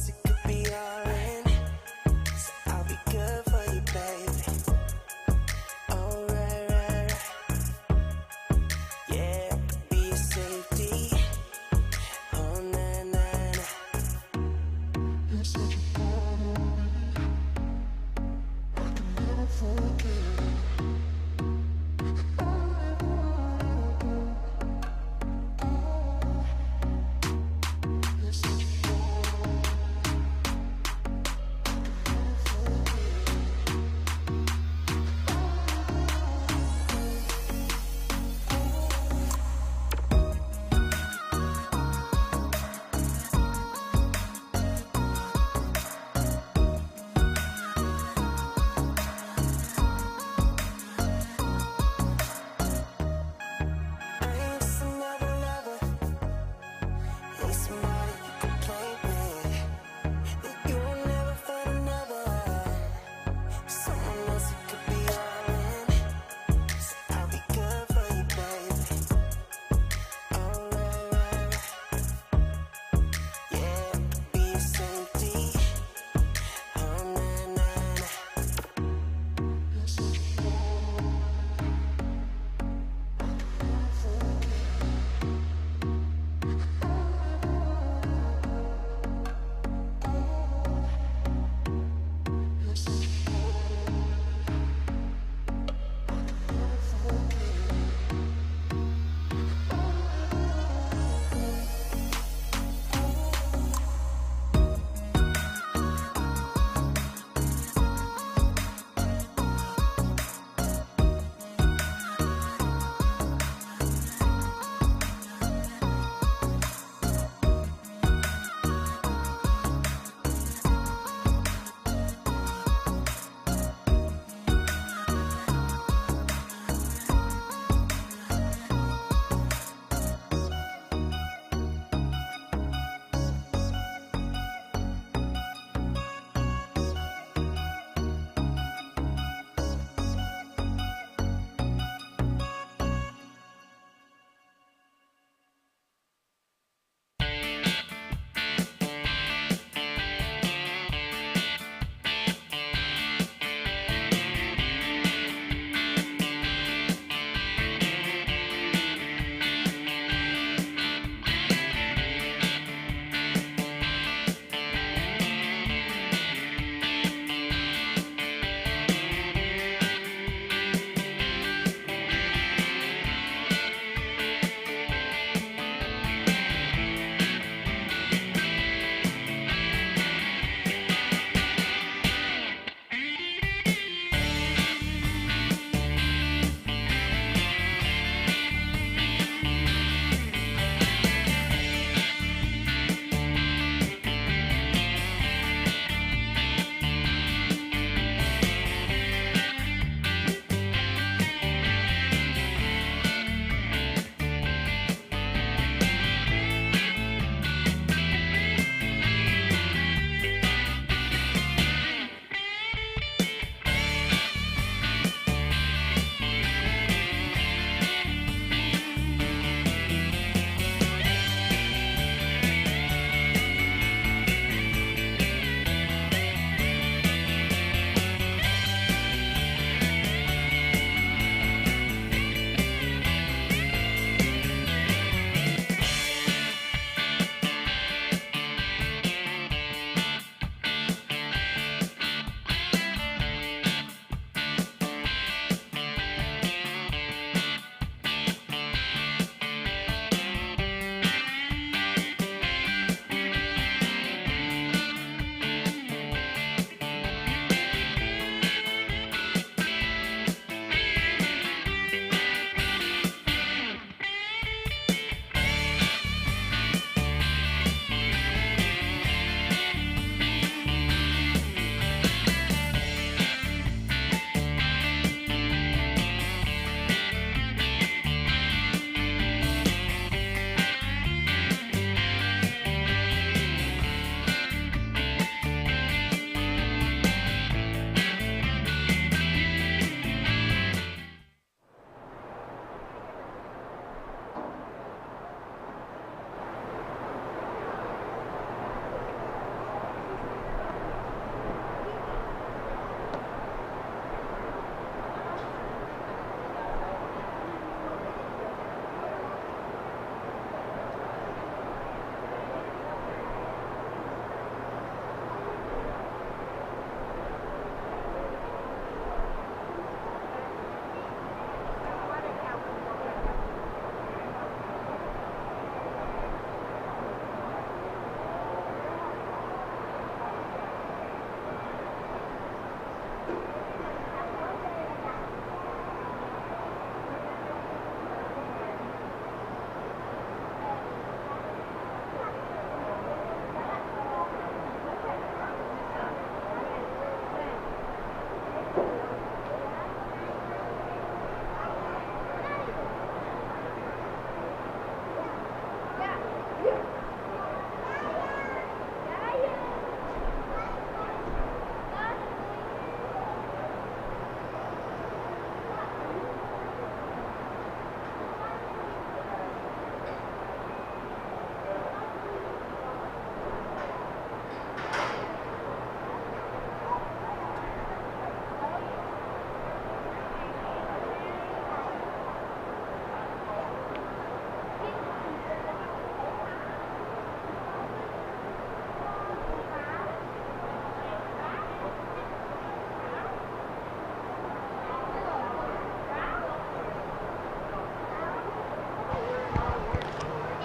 it could be our end. So I'll be good for you, baby. Oh, right. Yeah, be your safety. Oh, na. You're such a part of me. I can never forget it. You're such a part of me.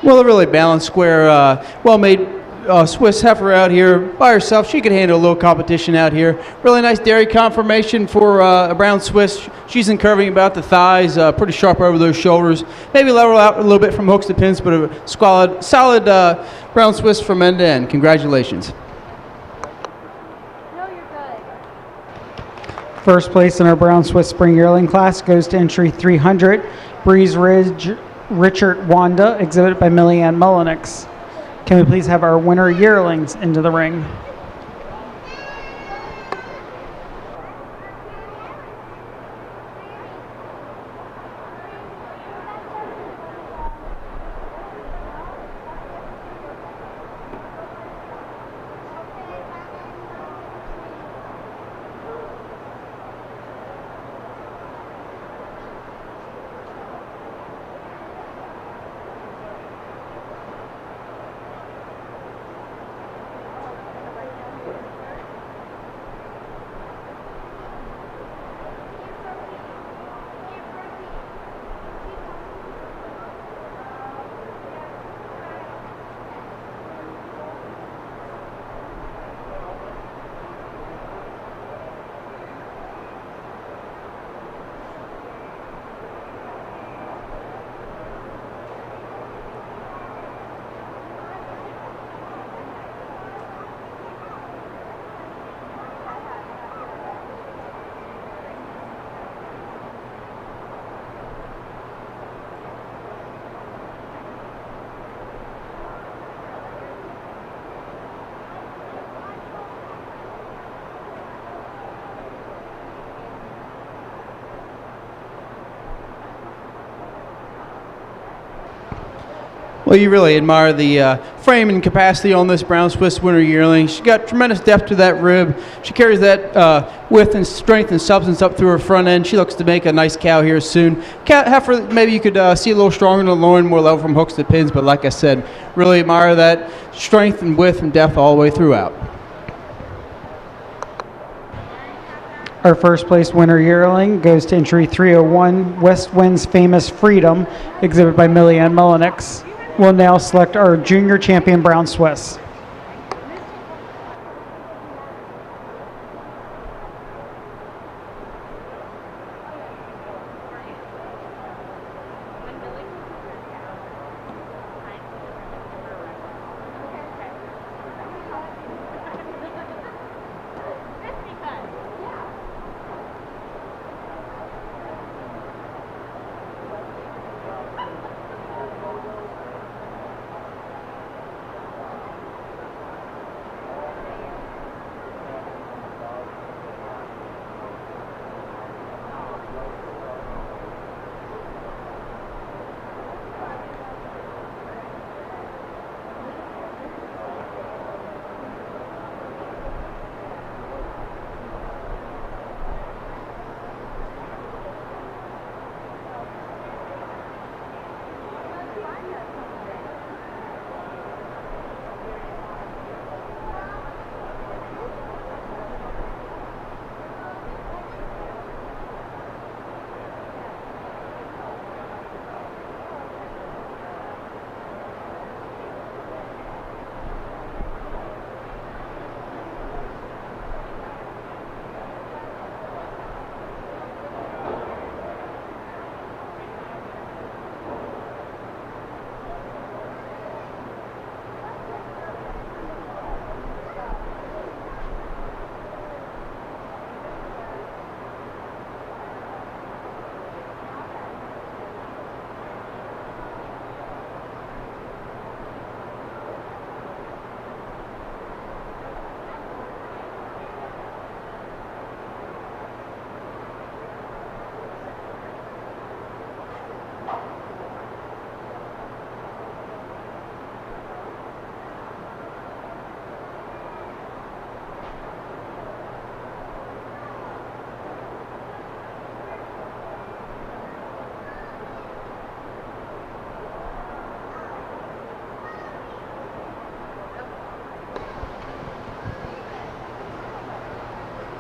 Well, a really balanced, square, well-made Swiss heifer out here by herself. She could handle a little competition out here. Really nice dairy conformation for a brown Swiss. She's incurving about the thighs, pretty sharp over those shoulders. Maybe level out a little bit from hooks to pins, but a solid brown Swiss from end to end. Congratulations. First place in our brown Swiss spring yearling class goes to entry 300, Breeze Ridge Richard Wanda, exhibited by Millieanne Mullenix. Can we please have our winner yearlings into the ring? Well, you really admire the frame and capacity on this brown Swiss winter yearling. She's got tremendous depth to that rib. She carries that width and strength and substance up through her front end. She looks to make a nice cow here soon. Heifer, maybe you could see a little stronger in the loin, more level from hooks to pins, but like I said, really admire that strength and width and depth all the way throughout. Our first place winner yearling goes to entry 301, West Wind's Famous Freedom, exhibited by Millieanne Mullenix. We'll now select our junior champion brown Swiss.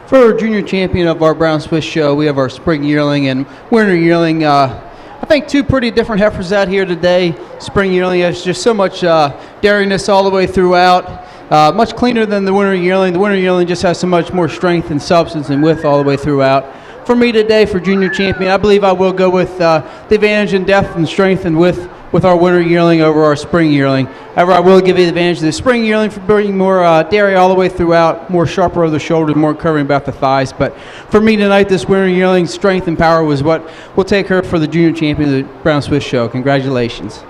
For junior champion of our brown Swiss show, we have our spring yearling and winter yearling. Our I think two pretty different heifers out here today. Spring yearling has just so much daringness all the way throughout. Much cleaner than the winter yearling. The winter yearling just has so much more strength and substance and width all the way throughout. For me today, for junior champion, I believe I will go with the advantage in depth and strength and width with our winter yearling over our spring yearling. However, I will give you the advantage of the spring yearling for bringing more dairy all the way throughout, more sharper over the shoulders, more curving about the thighs. But for me tonight, this winter yearling strength and power was what will take her for the junior champion of the Brown Swiss Show. Congratulations.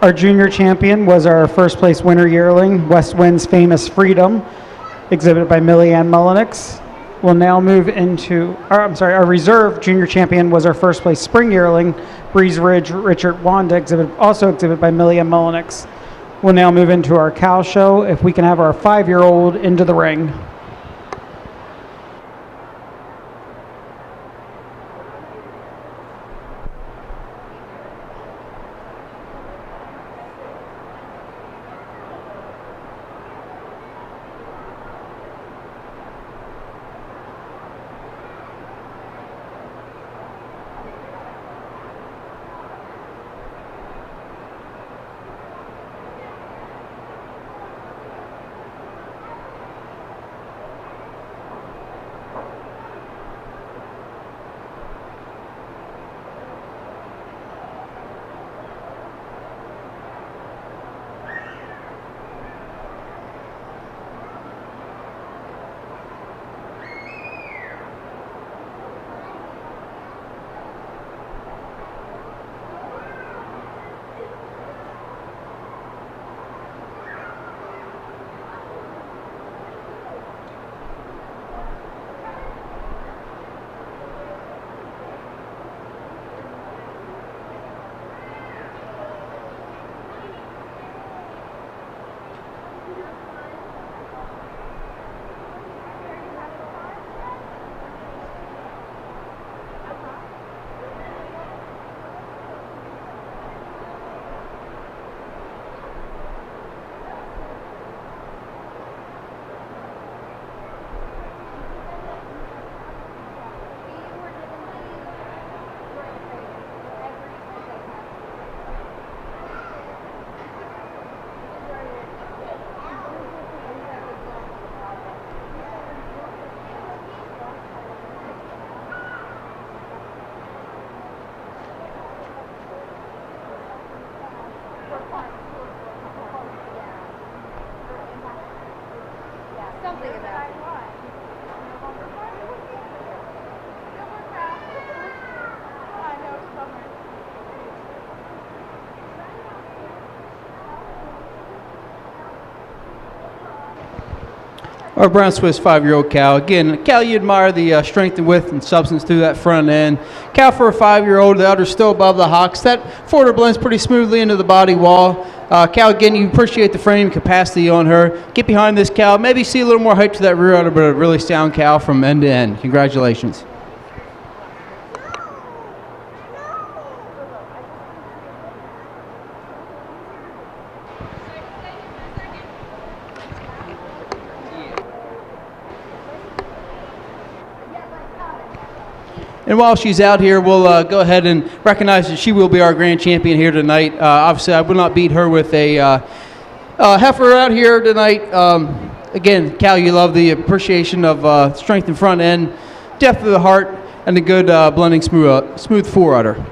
Our junior champion was our first place winner yearling, West Wind's Famous Freedom, exhibited by Millyanne Mullenix. We'll now move into, our reserve junior champion was our first place spring yearling, Breeze Ridge Richard Wanda, also exhibited by Millyanne Mullenix. We'll now move into our cow show. If we can have our 5-year-old into the ring. Our Brown Swiss 5-year-old cow. Again, cow, you admire the strength and width and substance through that front end. Cow for a 5-year-old, the udder's still above the hocks. That forward blends pretty smoothly into the body wall. Cow, again, you appreciate the frame capacity on her. Get behind this cow. Maybe see a little more height to that rear udder, but a really sound cow from end to end. Congratulations. And while she's out here, we'll go ahead and recognize that she will be our grand champion here tonight. Obviously, I will not beat her with a heifer out here tonight. Again, Cal, you love the appreciation of strength in front end, depth of the heart, and a good blending smooth fore udder.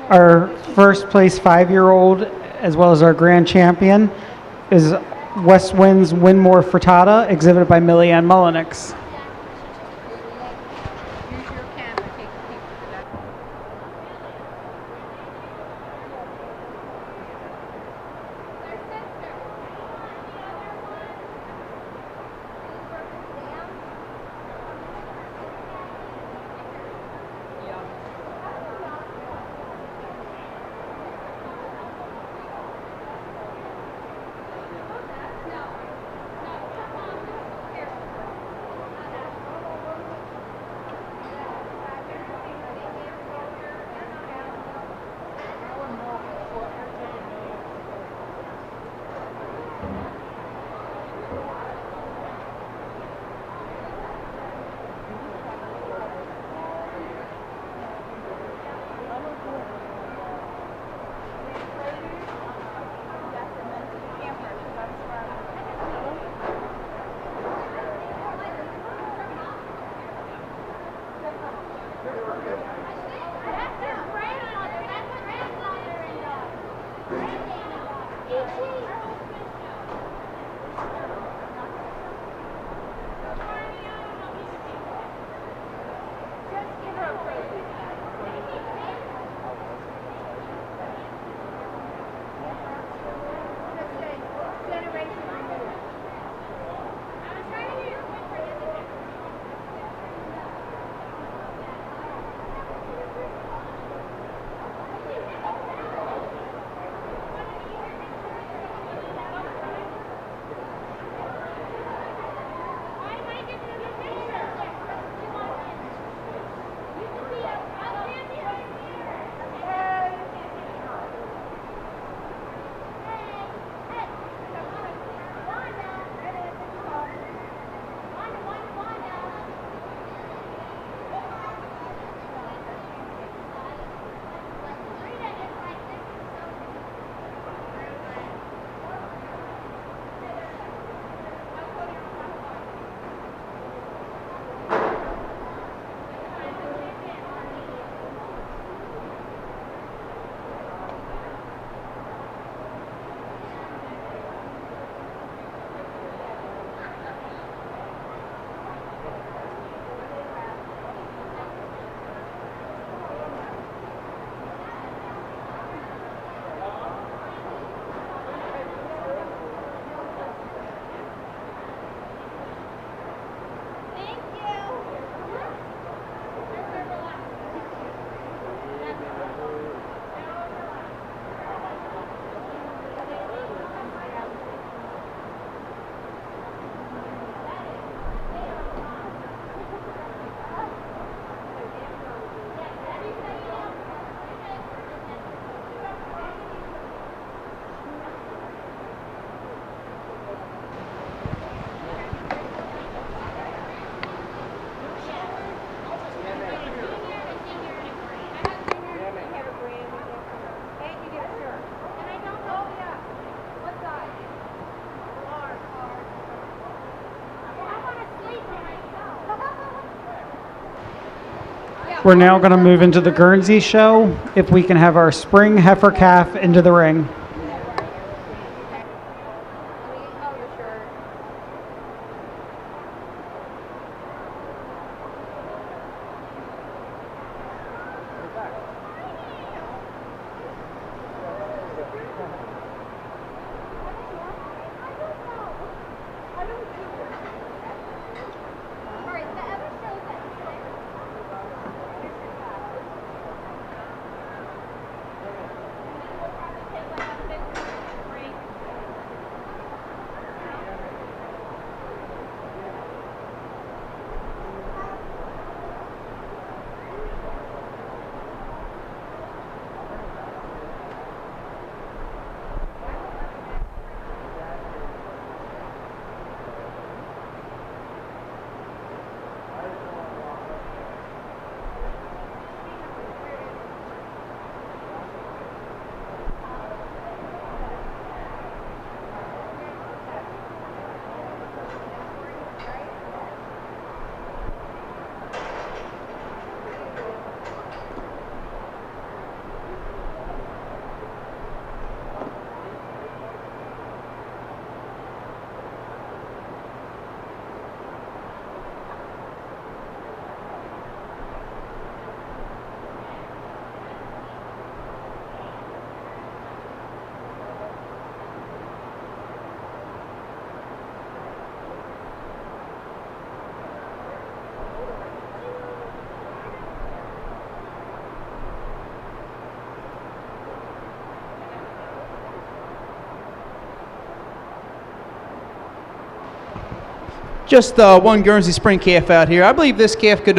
Our first place 5-year-old, as well as our grand champion, is West Wind's Winmore Frittata, exhibited by Millyanne Mullenix. We're now going to move into the Guernsey show. If we can have our spring heifer calf into the ring. Just one Guernsey Spring calf out here. I believe this calf could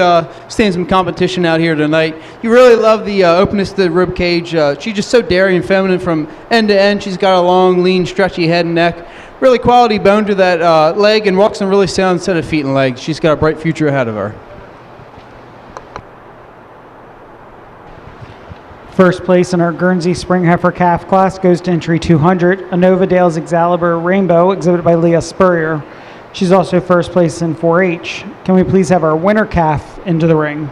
stand some competition out here tonight. You really love the openness of the rib cage. She's just so dairy and feminine from end to end. She's got a long, lean, stretchy head and neck. Really quality bone to that leg, and walks on a really sound set of feet and legs. She's got a bright future ahead of her. First place in our Guernsey Spring Heifer Calf class goes to entry 200, Anova Dale's Excalibur Rainbow, exhibited by Leah Spurrier. She's also first place in 4-H. Can we please have our winner calf into the ring?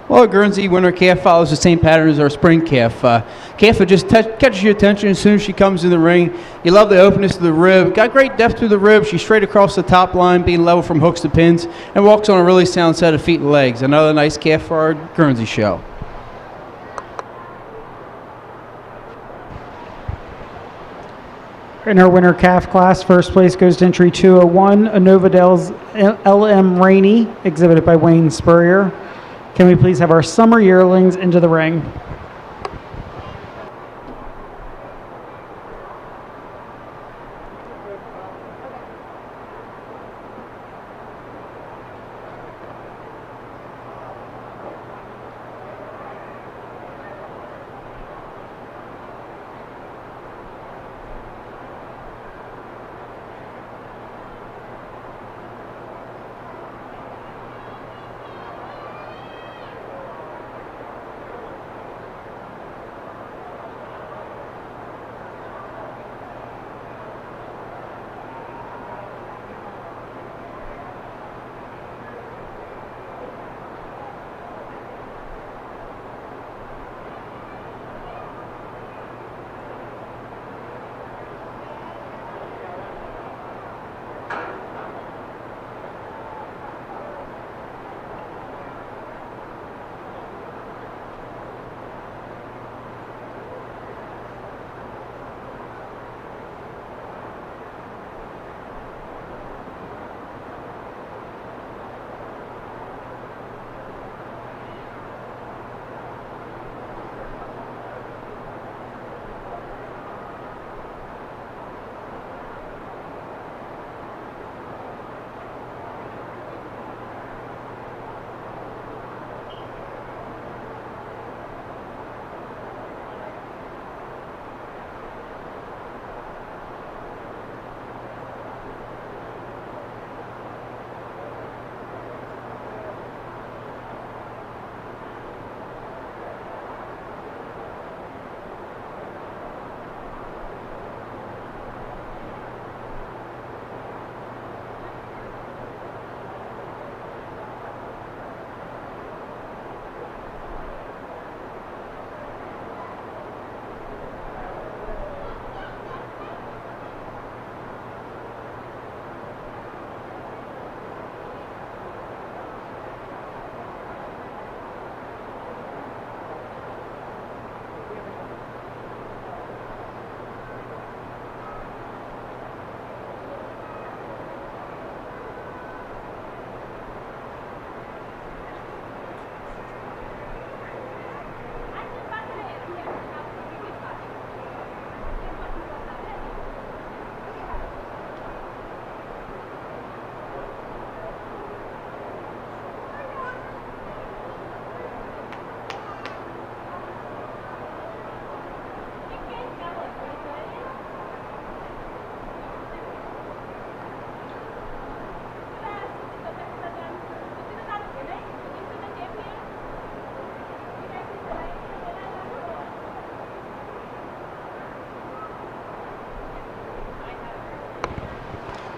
Well, a Guernsey winter calf follows the same pattern as our spring calf. Calf that just catches your attention as soon as she comes in the ring. You love the openness of the rib. Got great depth through the rib. She's straight across the top line, being level from hooks to pins, and walks on a really sound set of feet and legs. Another nice calf for our Guernsey show. In our winter calf class, first place goes to entry 201, a Novadale's LM Rainey, exhibited by Wayne Spurrier. Can we please have our summer yearlings into the ring?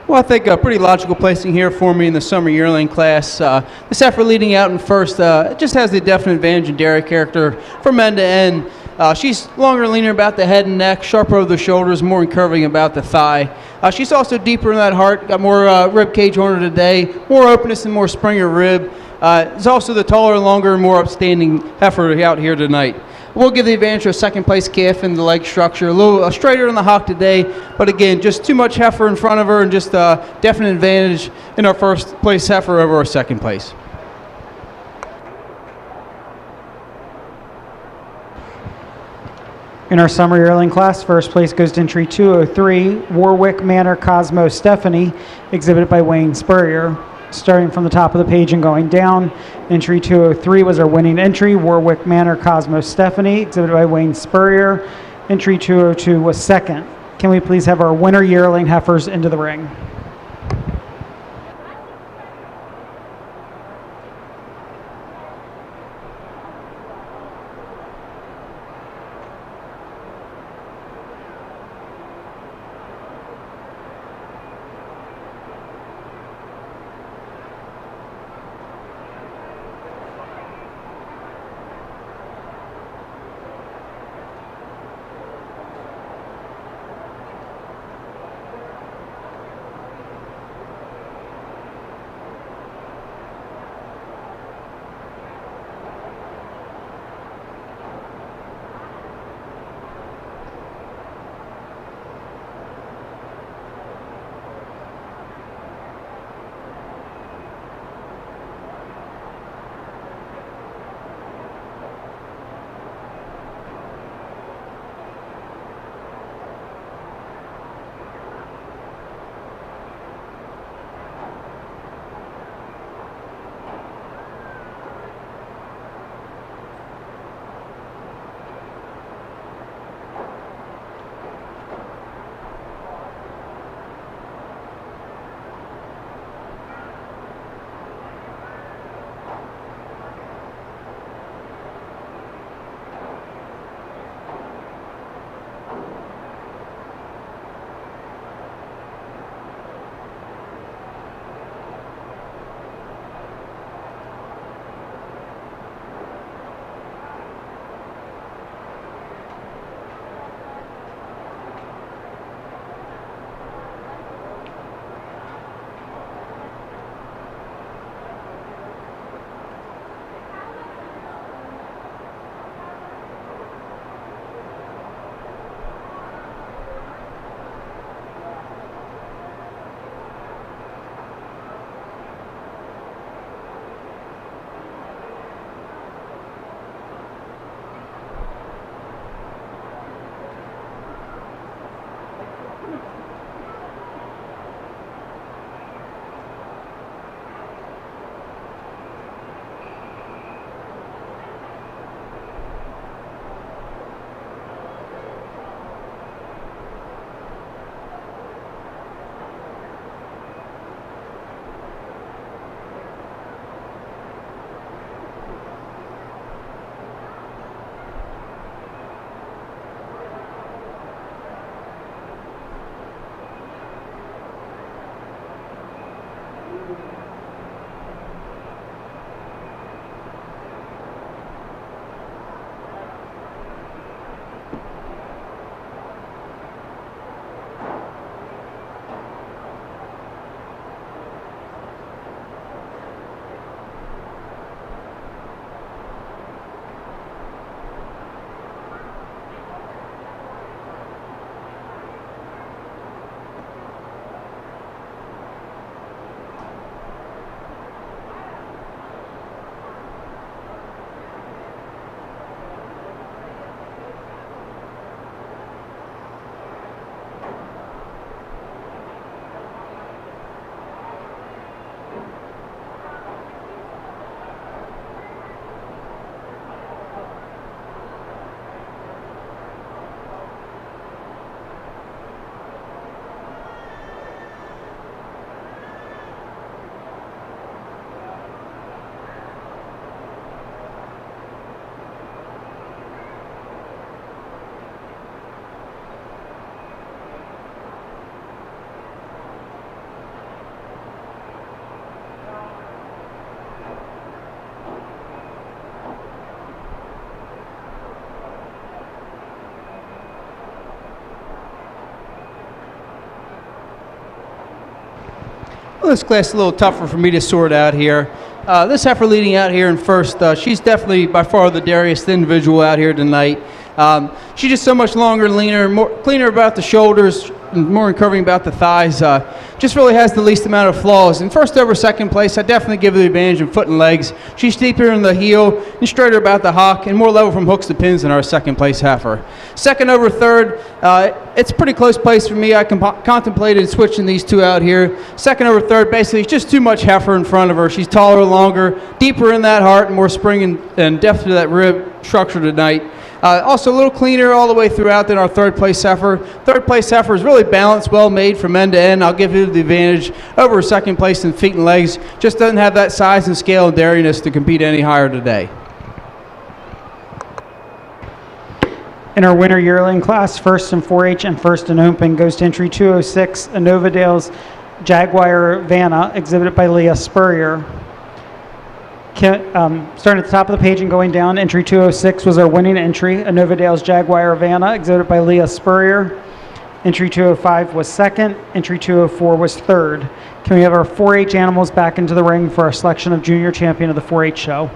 Well, I think a pretty logical placing here for me in the summer yearling class. This heifer leading out in first just has the definite advantage in dairy character from end to end. She's longer and leaner about the head and neck, sharper over the shoulders, more curving about the thigh. She's also deeper in that heart, got more rib cage on her today, more openness and more springer rib. Is also the taller, longer, and more upstanding heifer out here tonight. We'll give the advantage to a second place calf in the leg structure. A little straighter in the hock today, but again, just too much heifer in front of her and just a definite advantage in our first place heifer over our second place. In our summer yearling class, first place goes to entry 203, Warwick Manor Cosmo Stephanie, exhibited by Wayne Spurrier. Starting from the top of the page and going down, entry 203 was our winning entry, Warwick Manor Cosmo Stephanie, exhibited by Wayne Spurrier. Entry 202 was second. Can we please have our winner yearling heifers into the ring? Well, this class is a little tougher for me to sort out here. This heifer leading out here in first, she's definitely by far the dariest individual out here tonight. She's just so much longer and leaner, more cleaner about the shoulders, and more recovering about the thighs. Just really has the least amount of flaws. And first over second place, I definitely give her the advantage in foot and legs. She's steeper in the heel and straighter about the hock and more level from hooks to pins than our second place heifer. Second over third, it's a pretty close place for me. I contemplated switching these two out here. Second over third, basically, it's just too much heifer in front of her. She's taller, longer, deeper in that heart, and more spring and depth to that rib structure tonight. Also a little cleaner all the way throughout than our third place heifer. Third place heifer is really balanced, well made from end to end. I'll give you the advantage over second place in feet and legs. Just doesn't have that size and scale and dariness to compete any higher today. In our winter yearling class, first in 4-H and first in open goes to entry 206, Innovadale's Jaguar Vanna, exhibited by Leah Spurrier. Starting at the top of the page and going down, entry 206 was our winning entry, Innovadale's Jaguar Vanna, exhibited by Leah Spurrier. Entry 205 was second. Entry 204 was third. Can we have our 4-H animals back into the ring for our selection of junior champion of the 4-H show?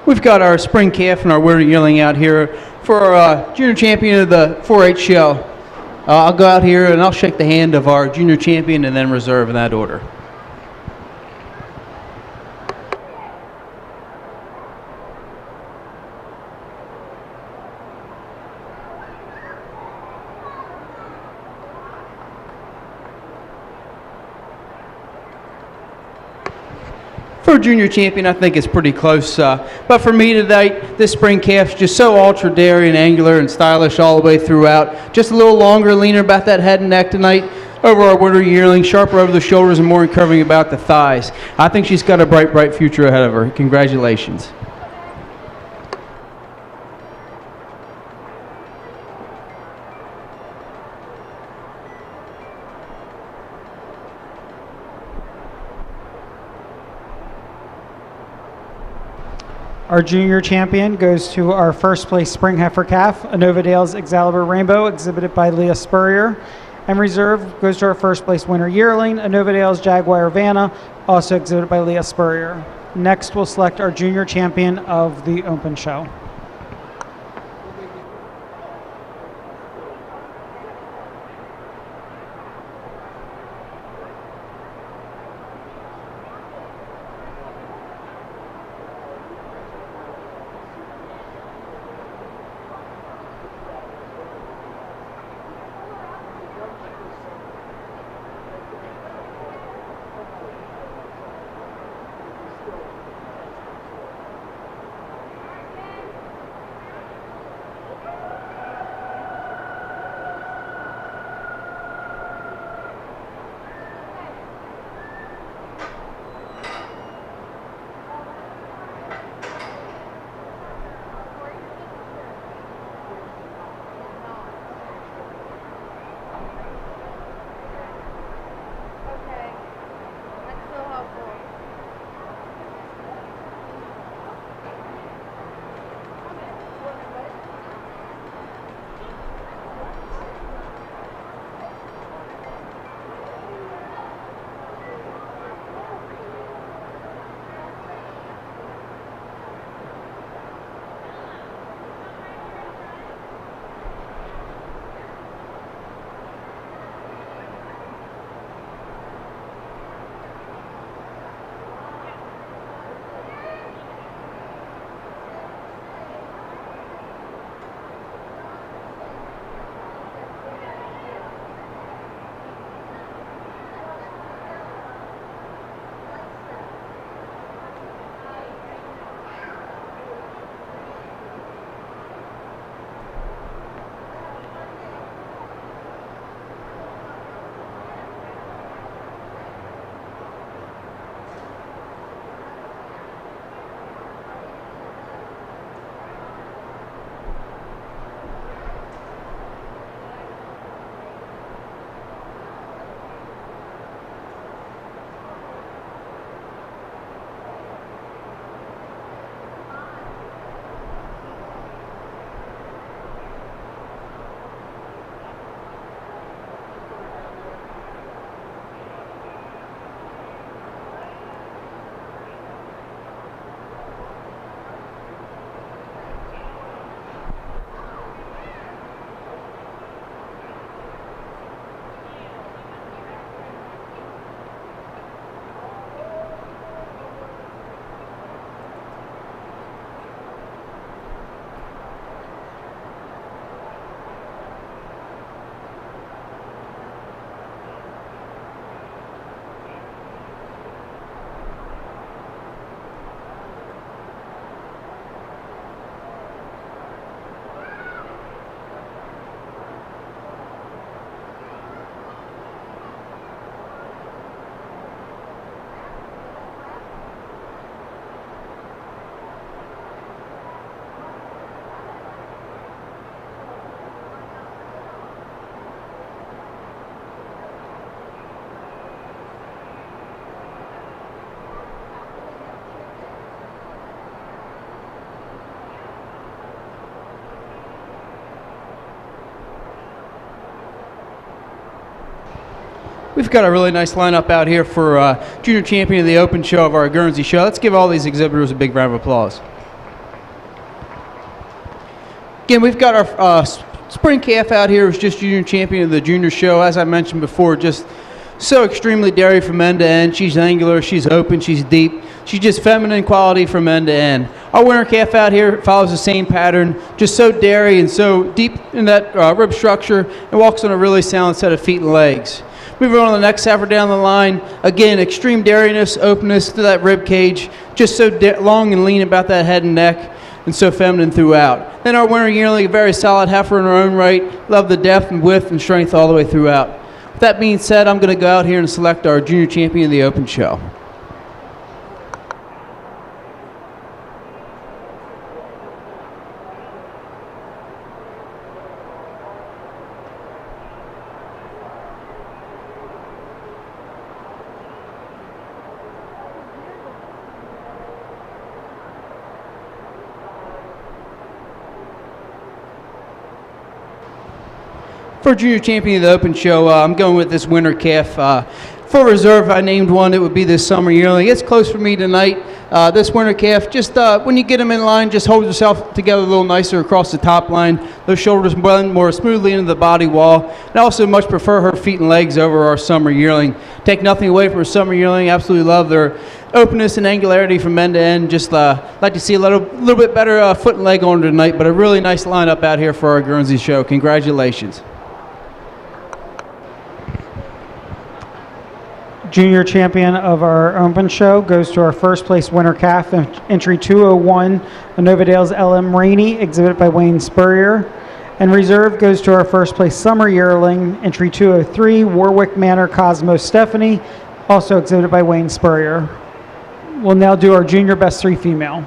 We've got our spring calf and our winter yearling out here For our junior champion of the 4-H show, I'll go out here and I'll shake the hand of our junior champion and then reserve in that order. For a junior champion, I think it's pretty close. But for me tonight, this spring calf's just so ultra dairy and angular and stylish all the way throughout. Just a little longer, leaner about that head and neck tonight. Over our winter yearling, sharper over the shoulders and more curving about the thighs. I think she's got a bright, bright future ahead of her. Congratulations. Our junior champion goes to our first place spring heifer calf, a Novadale's Excalibur Rainbow, exhibited by Leah Spurrier. And reserve goes to our first place winner yearling, a Novadale's Jaguar Vanna, also exhibited by Leah Spurrier. Next, we'll select our junior champion of the open show. We've got a really nice lineup out here for junior champion of the open show of our Guernsey show. Let's give all these exhibitors a big round of applause. Again, we've got our spring calf out here who's just junior champion of the junior show. As I mentioned before, just so extremely dairy from end to end. She's angular, she's open, she's deep. She's just feminine quality from end to end. Our winter calf out here follows the same pattern, just so dairy and so deep in that rib structure, and walks on a really sound set of feet and legs. Moving on to the next heifer down the line. Again, extreme dairiness, openness to that rib cage, just so long and lean about that head and neck, and so feminine throughout. Then our winter yearling, a very solid heifer in her own right. Love the depth and width and strength all the way throughout. With that being said, I'm going to go out here and select our junior champion of the open show. For junior champion of the open show, I'm going with this winter calf. For reserve, I named one. It would be this summer yearling. It's close for me tonight. This winter calf, just when you get them in line, just hold yourself together a little nicer across the top line. Those shoulders blend more smoothly into the body wall. And I also much prefer her feet and legs over our summer yearling. Take nothing away from her summer yearling. Absolutely love their openness and angularity from end to end. Just like to see a little bit better foot and leg on her tonight. But a really nice lineup out here for our Guernsey show. Congratulations. Junior champion of our open show goes to our first place winner calf, entry 201, Novedale's LM Rainey, exhibited by Wayne Spurrier. And reserve goes to our first place summer yearling, entry 203, Warwick Manor Cosmo Stephanie, also exhibited by Wayne Spurrier. We'll now do our junior best 3 female.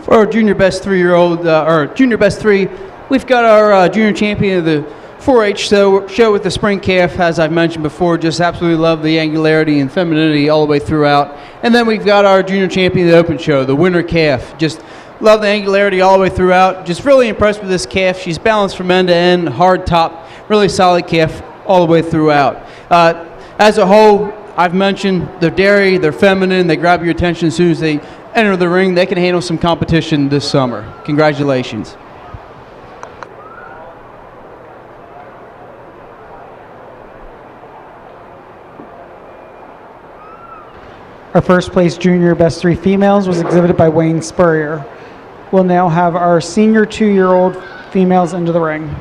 For our junior best 3-year-old, or junior best 3, we've got our junior champion of the 4-H show with the spring calf. As I've mentioned before, just absolutely love the angularity and femininity all the way throughout. And then we've got our junior champion of the open show, the winter calf. Just love the angularity all the way throughout. Just really impressed with this calf. She's balanced from end to end, hard top, really solid calf all the way throughout. As a whole, I've mentioned they're dairy, they're feminine, they grab your attention as soon as they enter the ring. They can handle some competition this summer. Congratulations. Our first place junior best 3 females was exhibited by Wayne Spurrier. We'll now have our senior 2-year-old females into the ring.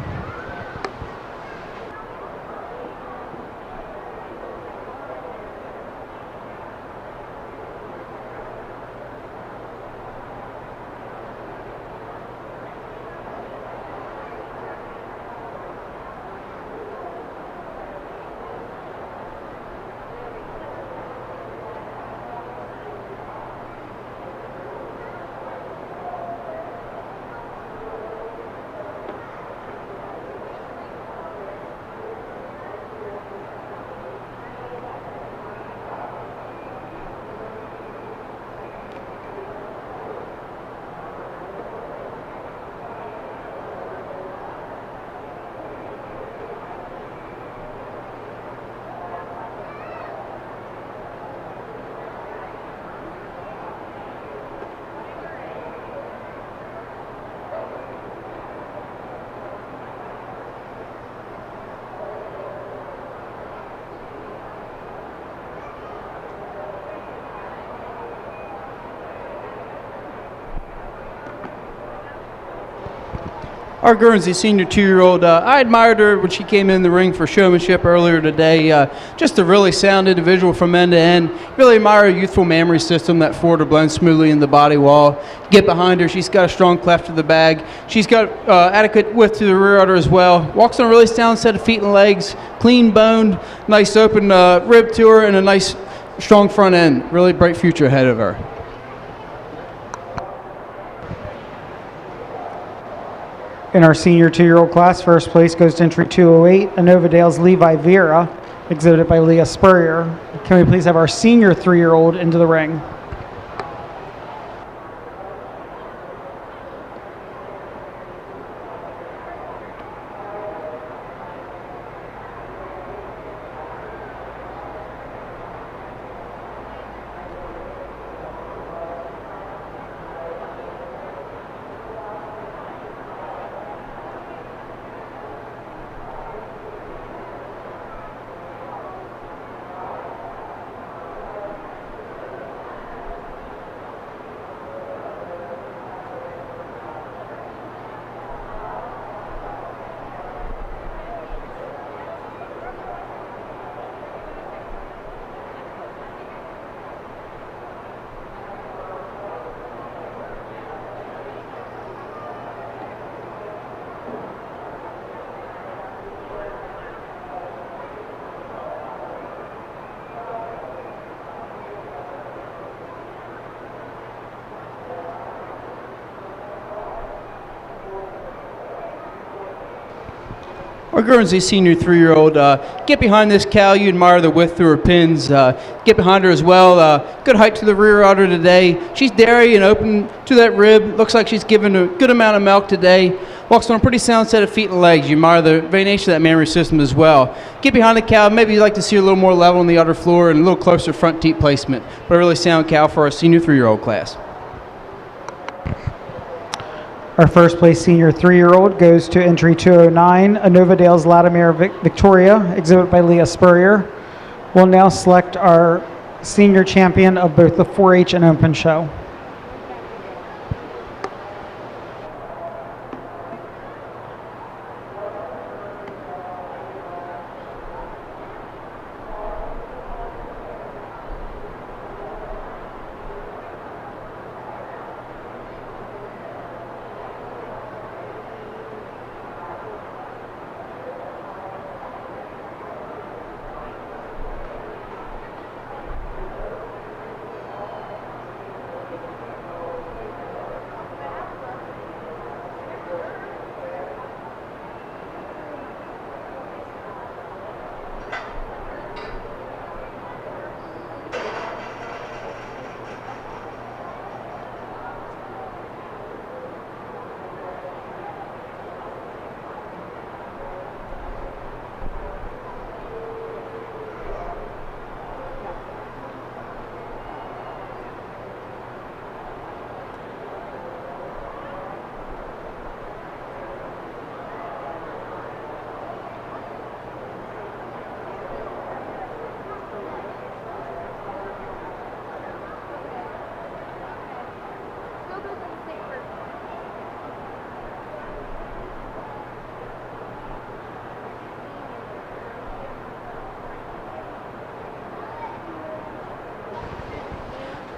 our Guernsey senior 2-year-old. I admired her when she came in the ring for showmanship earlier today. Just a really sound individual from end to end. Really admire her youthful mammary system, that forward to blend smoothly in the body wall. Get behind her. She's got a strong cleft to the bag. She's got adequate width to the rear udder as well. Walks on a really sound set of feet and legs. Clean boned, nice open rib to her, and a nice strong front end. Really bright future ahead of her. In our senior 2-year-old class, first place goes to entry 208, Anovadale's Levi Vera, exhibited by Leah Spurrier. Can we please have our senior 3-year-old into the ring? Our Guernsey senior 3-year-old, get behind this cow. You admire the width through her pins. Get behind her as well. Good height to the rear udder today. She's dairy and open to that rib. Looks like she's given a good amount of milk today. Walks on a pretty sound set of feet and legs. You admire the venation of that mammary system as well. Get behind the cow. Maybe you'd like to see her a little more level on the udder floor and a little closer front teat placement. But a really sound cow for our senior 3-year-old class. Our first place senior 3-year-old goes to entry 209, Anovadale's Latimer Victoria, exhibited by Leah Spurrier. We'll now select our senior champion of both the 4-H and Open Show.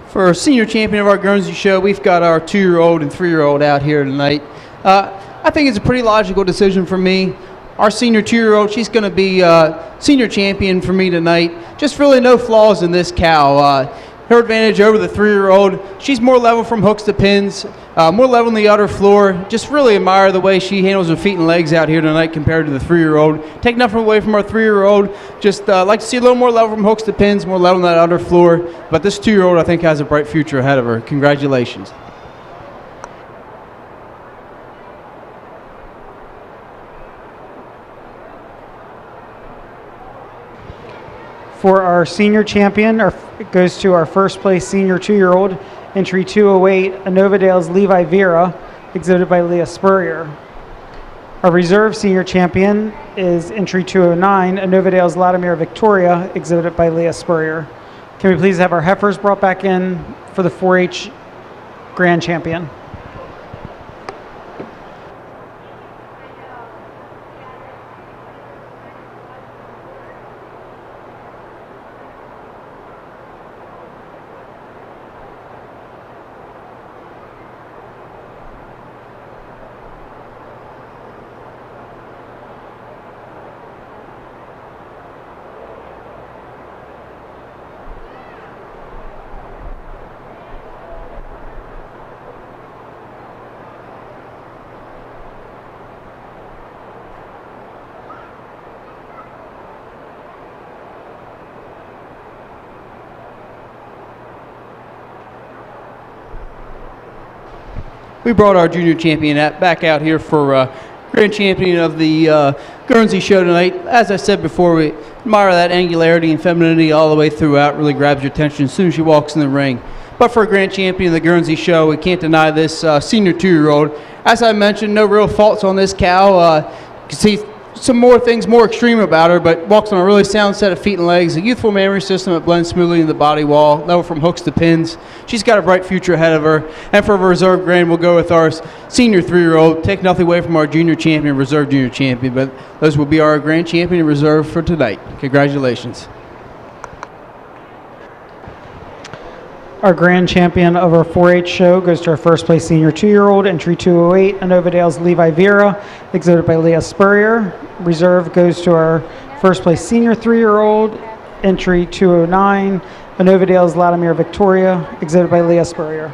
For our senior champion of our Guernsey show, we've got our 2-year-old and 3-year-old out here tonight. I think it's a pretty logical decision for me. Our senior 2-year-old, she's going to be senior champion for me tonight. Just really no flaws in this cow. Her advantage over the 3-year-old, she's more level from hooks to pins, more level on the udder floor. Just really admire the way she handles her feet and legs out here tonight compared to the 3-year-old. Take nothing away from our 3-year-old. Just like to see a little more level from hooks to pins, more level on that udder floor. But this 2-year-old, I think, has a bright future ahead of her. Congratulations. For our senior champion, it goes to our first place senior 2-year-old, entry 208, Anovadale's Levi Vera, exhibited by Leah Spurrier. Our reserve senior champion is entry 209, Anovadale's Latimer Victoria, exhibited by Leah Spurrier. Can we please have our heifers brought back in for the 4-H Grand Champion? we brought our junior champion back out here for grand champion of the Guernsey show tonight. As I said before, we admire that angularity and femininity all the way throughout. Really grabs your attention as soon as she walks in the ring. But for a grand champion of the Guernsey show, we can't deny this senior 2-year-old. As I mentioned, no real faults on this cow. You can see some more things more extreme about her, but walks on a really sound set of feet and legs, a youthful memory system that blends smoothly in the body wall, level from hooks to pins. She's got a bright future ahead of her. And for reserve grand, we'll go with our senior 3-year-old. Take nothing away from our junior champion, reserve junior champion, but those will be our grand champion and reserve for tonight. Congratulations. Our grand champion of our 4-H show goes to our first place senior 2-year-old, entry 208, Anovadale's Levi Vera, exhibited by Leah Spurrier. Reserve goes to our first place senior 3-year-old, entry 209, Anovadale's Latimer Victoria, exhibited by Leah Spurrier.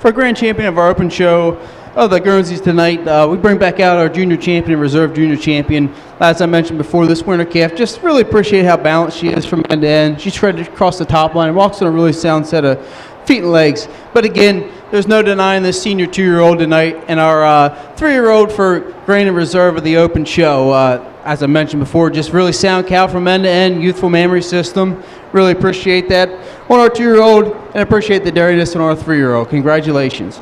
For grand champion of our open show of the Guernseys tonight, we bring back out our junior champion and reserve junior champion. As I mentioned before, this winter calf, just really appreciate how balanced she is from end to end. She's shredded across the top line and walks on a really sound set of feet and legs. But again, there's no denying this senior 2-year-old tonight and our 3-year-old for grand and reserve of the open show. As I mentioned before, just really sound cow from end to end, youthful memory system. Really appreciate that on our 2-year-old and appreciate the dariness on our 3-year-old. Congratulations.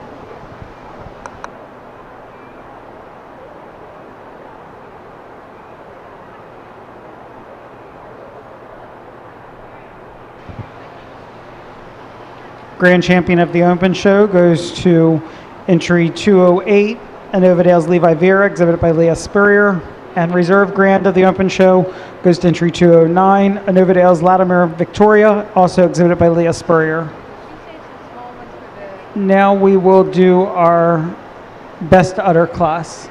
Grand champion of the open show goes to entry 208, Anovadale's Levi Vera, exhibited by Leah Spurrier. And reserve grand of the open show goes to entry 209, Anovadale's Latimer Victoria, also exhibited by Leah Spurrier. Now we will do our best udder class.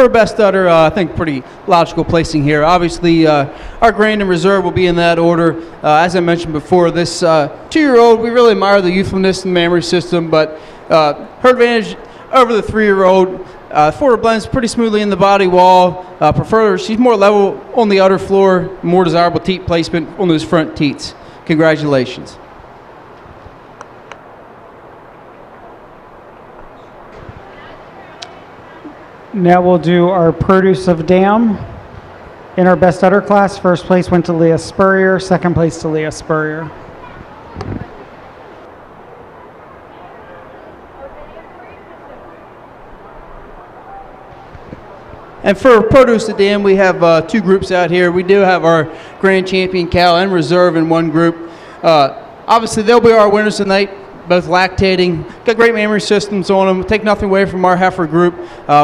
for best udder, I think pretty logical placing here. Obviously, our grand and reserve will be in that order. As I mentioned before, this 2-year-old, we really admire the youthfulness and memory system, but her advantage over the 3-year-old. Forward blends pretty smoothly in the body wall. She's more level on the udder floor, more desirable teat placement on those front teats. Congratulations. Now we'll do our produce of dam. In our best udder class, first place went to Leah Spurrier, second place to Leah Spurrier. And for produce of dam, we have 2 groups out here. We do have our grand champion cow and reserve in one group. Obviously, they'll be our winners tonight, both lactating. Got great memory systems on them. Take nothing away from our heifer group.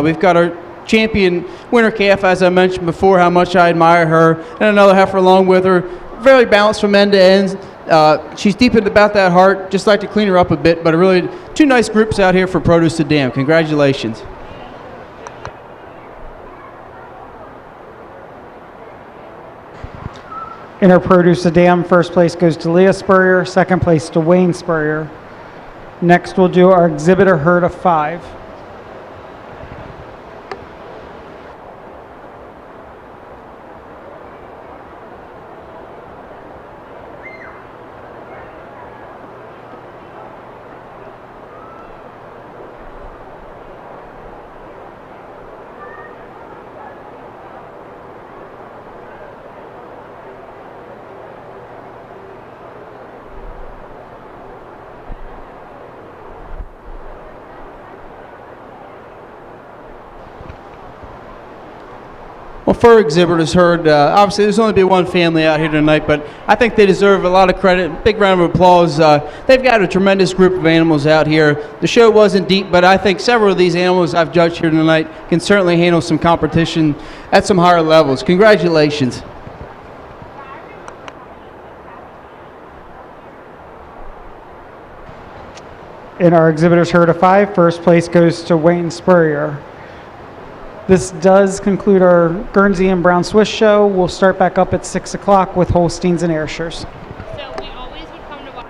We've got our champion winner calf, as I mentioned before, how much I admire her, and another heifer along with her. Very balanced from end to end. She's deep into about that heart. Just like to clean her up a bit, but really 2 nice groups out here for produce of dam. Congratulations. In our produce of dam, first place goes to Leah Spurrier, second place to Wayne Spurrier. Next, we'll do our exhibitor herd of 5. Well, for exhibitors herd, obviously there's only been one family out here tonight, but I think they deserve a lot of credit. Big round of applause. They've got a tremendous group of animals out here. The show wasn't deep, but I think several of these animals I've judged here tonight can certainly handle some competition at some higher levels. Congratulations. In our exhibitors herd of 5, first place goes to Wayne Spurrier. This does conclude our Guernsey and Brown Swiss show. We'll start back up at 6 o'clock with Holsteins and Ayrshires. So we always would come to watch.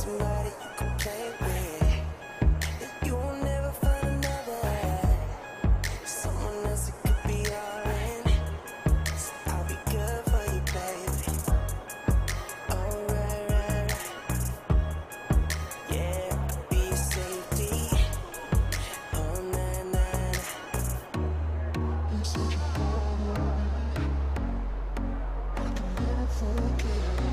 somebody you can play with. You will never find another, someone else that could be all in. So I'll be good for you, baby. Alright, right, right. Yeah, I'll be your safety. Oh, nah, nah, nah. You're such a problem. I can never forget.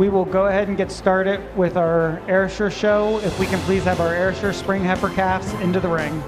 We will go ahead and get started with our Ayrshire show. If we can please have our Ayrshire spring heifer calves into the ring.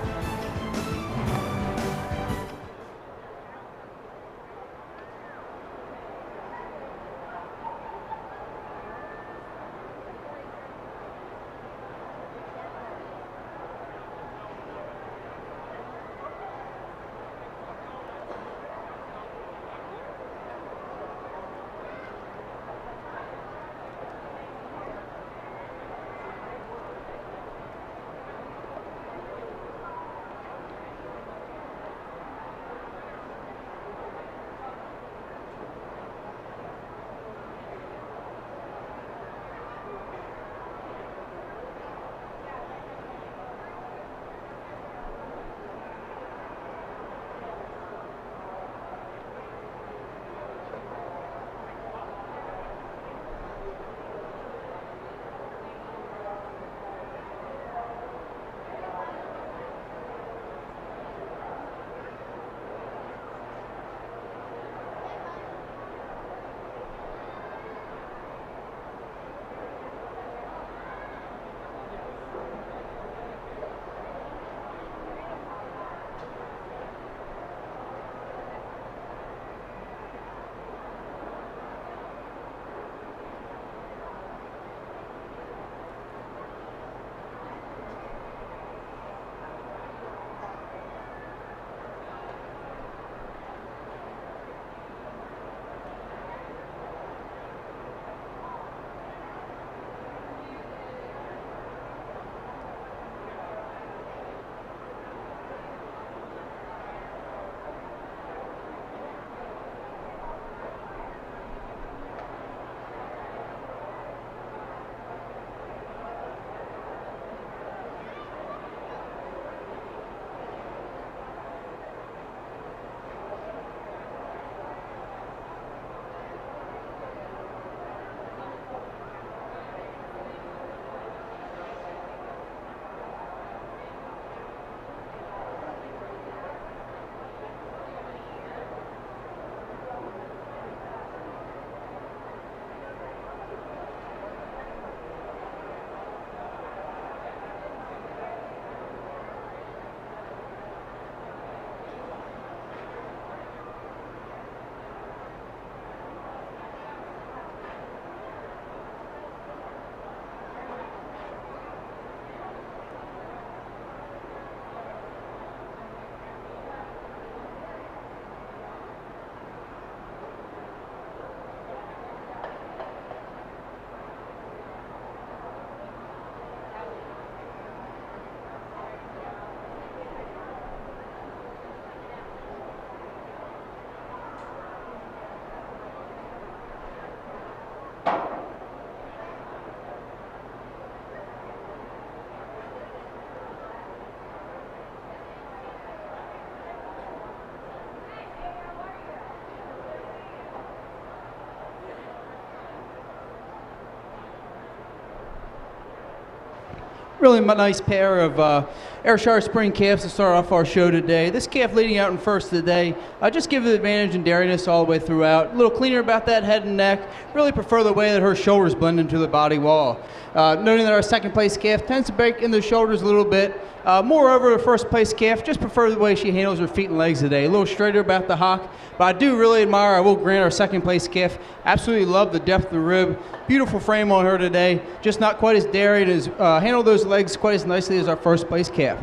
Really nice pair of Ayrshire spring calves to start off our show today. This calf leading out in first today, just give the advantage in dairiness all the way throughout. A little cleaner about that head and neck. Really prefer the way that her shoulders blend into the body wall. Noting that our second place calf tends to break in the shoulders a little bit. Moreover, the first place calf, just prefer the way she handles her feet and legs today. A little straighter about the hock, but I do really admire, I will grant, our second place calf. Absolutely love the depth of the rib. Beautiful frame on her today. Just not quite as dairy and as handle those legs quite as nicely as our first place calf.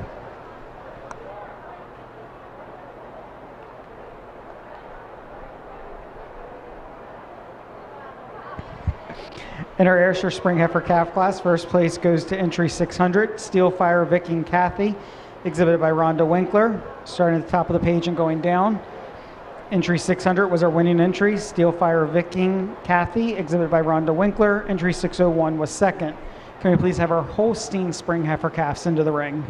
In our Ayrshire Spring Heifer Calf class, first place goes to entry 600, Steelfire Viking Kathy, exhibited by Rhonda Winkler. Starting at the top of the page and going down. Entry 600 was our winning entry, Steelfire Viking Kathy, exhibited by Rhonda Winkler. Entry 601 was second. Can we please have our Holstein Spring Heifer Calves into the ring?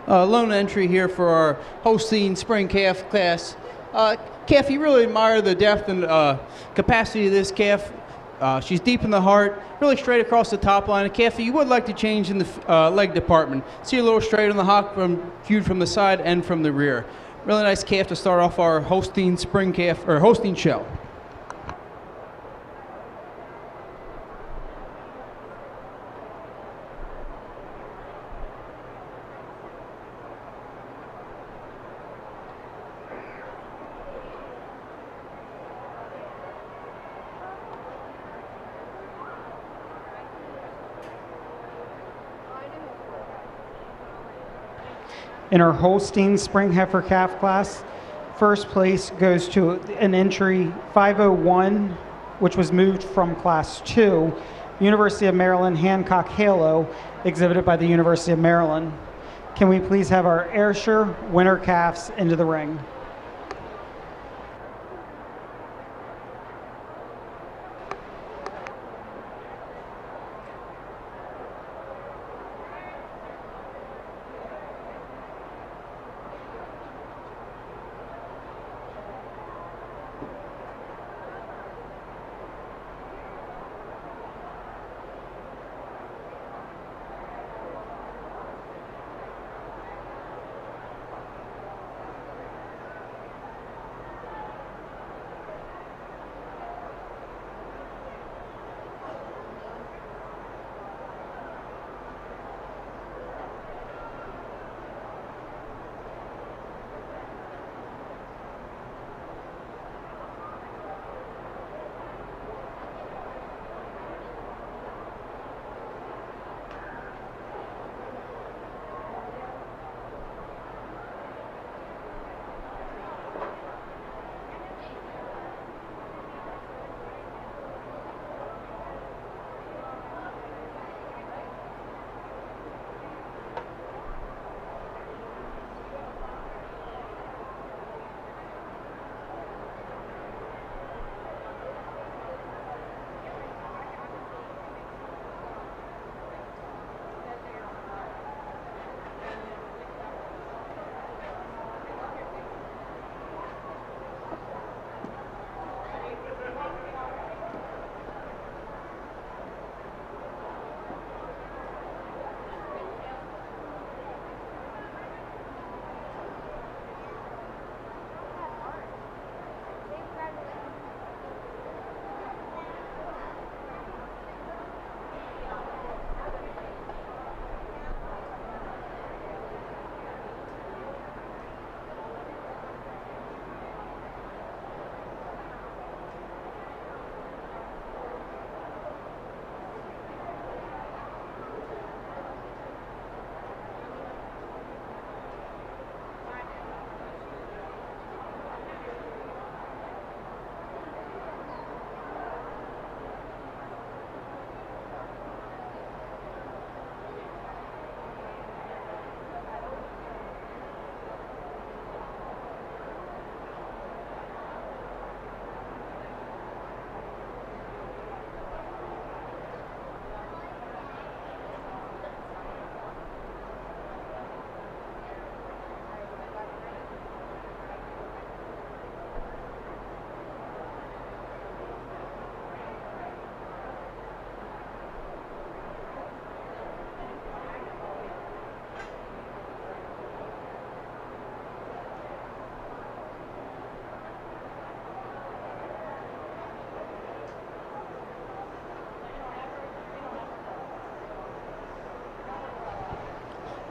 lone entry here for our Holstein Spring Calf class. Calf, you really admire the depth and capacity of this calf. She's deep in the heart, really straight across the top line. Calf, you would like to change in the leg department. See a little straight on the hock viewed from the side and from the rear. Really nice calf to start off our Holstein Spring Calf, or Holstein show. In our Holstein Spring Heifer Calf class, first place goes to an entry 501, which was moved from Class 2, University of Maryland Hancock Halo, exhibited by the University of Maryland. Can we please have our Ayrshire winter calves into the ring?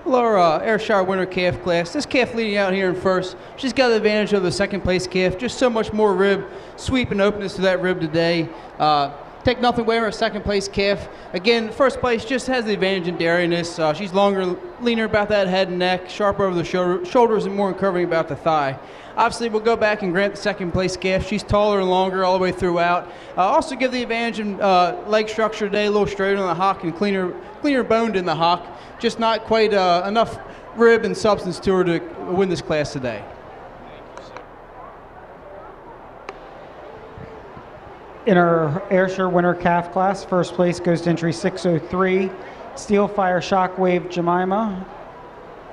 Our Ayrshire winter calf class. This calf leading out here in first. She's got the advantage of the second place calf. Just so much more rib sweep and openness to that rib today. Take nothing away from her second place calf. Again, first place just has the advantage in dairyness. She's longer, leaner about that head and neck, sharper over the shoulders, and more curving about the thigh. Obviously, we'll go back and grant the second place calf. She's taller and longer all the way throughout. Also give the advantage in leg structure today, a little straighter on the hock and cleaner boned in the hock. Just not quite enough rib and substance to her to win this class today. In our Ayrshire winter calf class, first place goes to entry 603, Steel Fire Shockwave Jemima,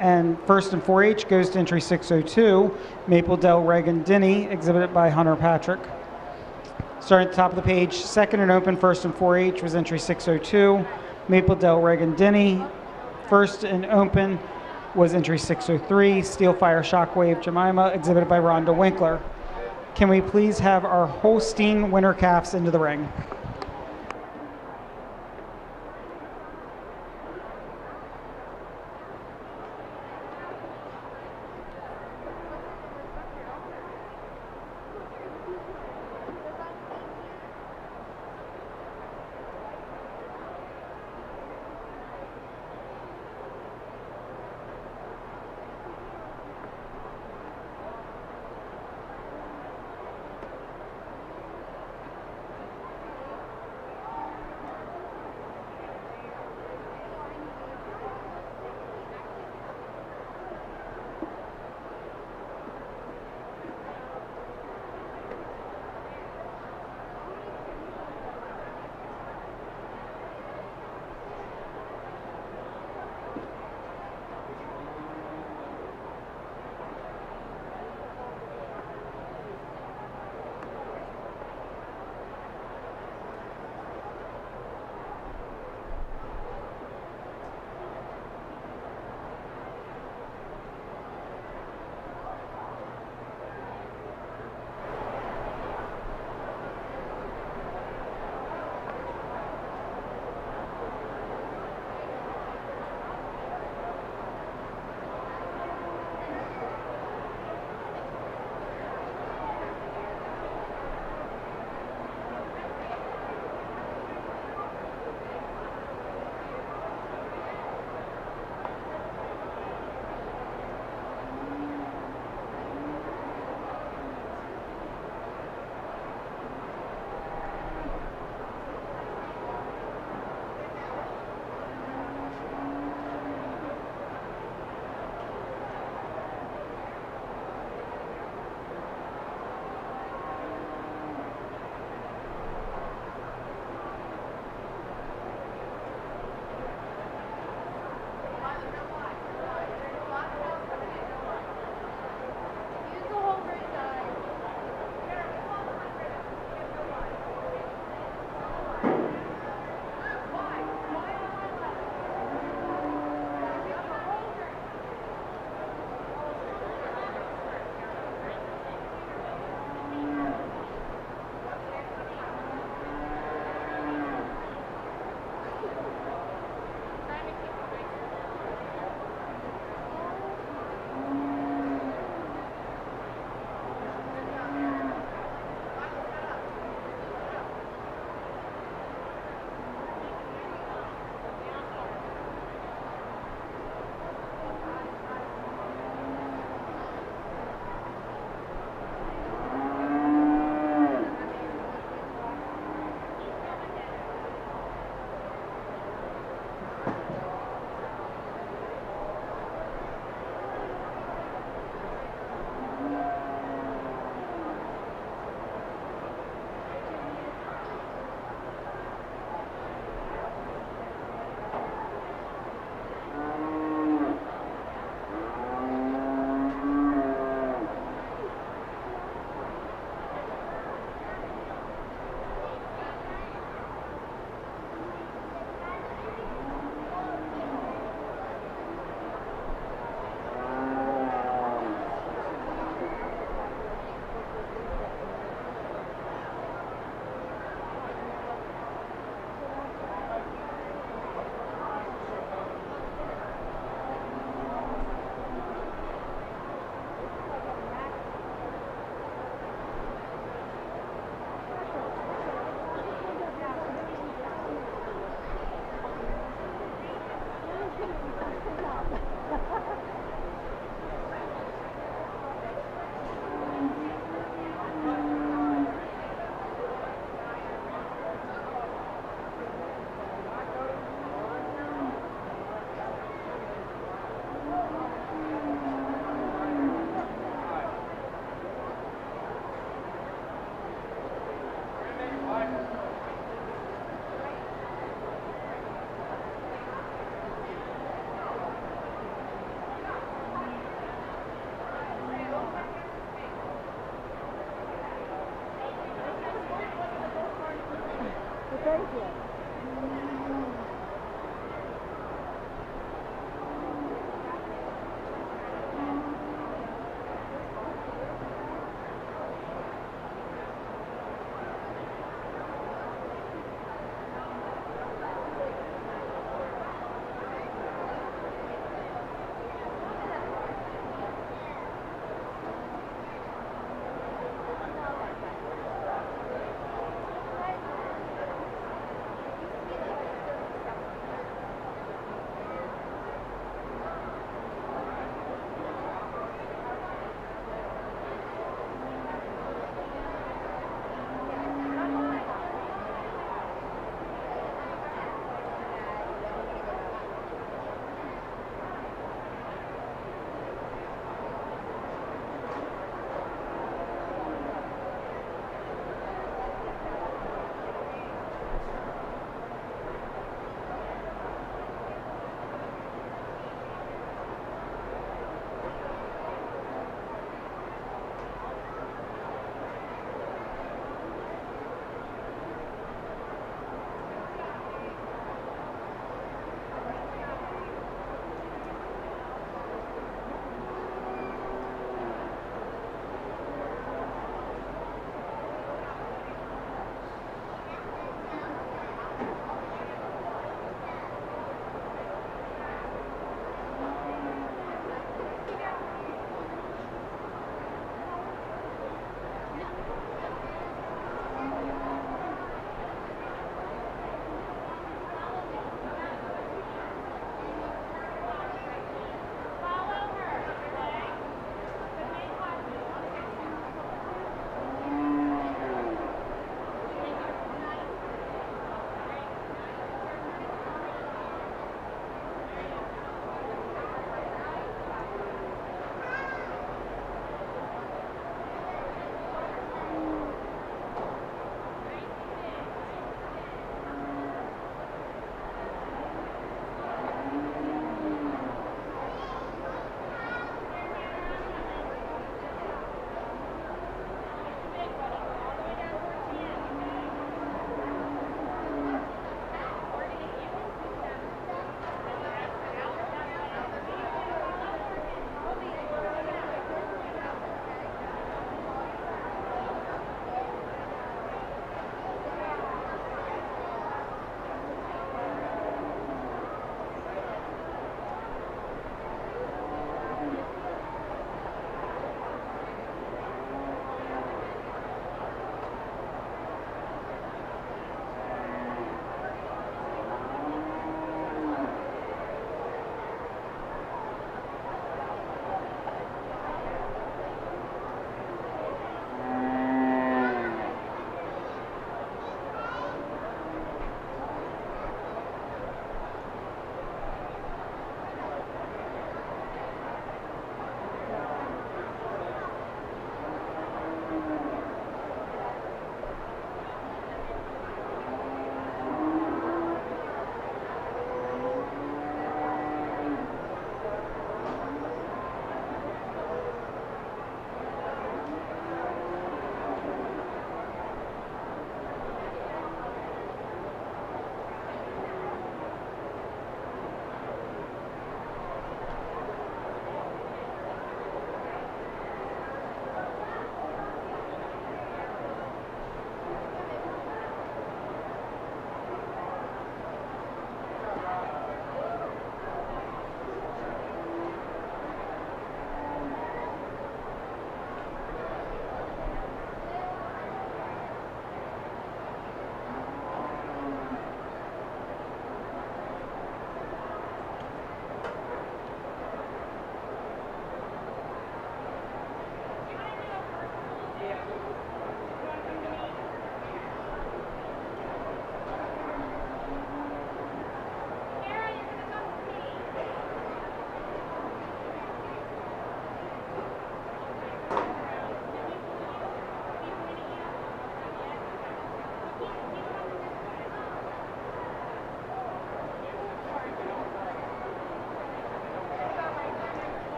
And first in 4-H goes to entry 602, Maple Dell Reagan Denny, exhibited by Hunter Patrick. Starting at the top of the page, second and open, first in 4-H was entry 602, Maple Dell Reagan Denny. First and open was entry 603, Steelfire Shockwave Jemima, exhibited by Rhonda Winkler. Can we please have our Holstein winter calves into the ring?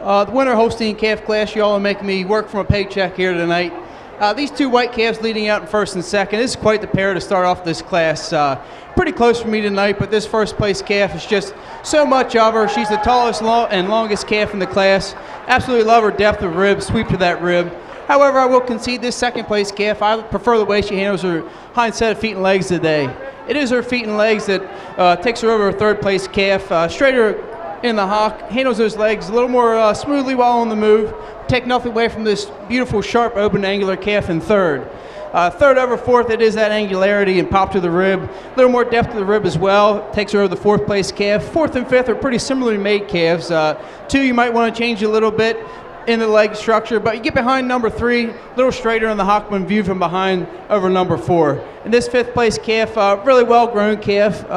The winter Holstein calf class, y'all are making me work from a paycheck here tonight. These two white calves leading out in first and second. This is quite the pair to start off this class. Pretty close for me tonight, but this first place calf is just so much of her. She's the tallest and longest calf in the class. Absolutely love her depth of rib, sweep to that rib. However, I will concede this second place calf. I prefer the way she handles her hind set of feet and legs today. It is her feet and legs that takes her over her third place calf. Straighter in the hock, handles those legs a little more smoothly while on the move. Take nothing away from this beautiful, sharp, open, angular calf in third. Third over fourth, it is that angularity and pop to the rib. A little more depth to the rib as well. Takes her over the fourth place calf. Fourth and fifth are pretty similarly made calves. Two, you might want to change a little bit in the leg structure, but you get behind number three, a little straighter in the hock when viewed from behind over number four. And this fifth place calf, really well grown calf.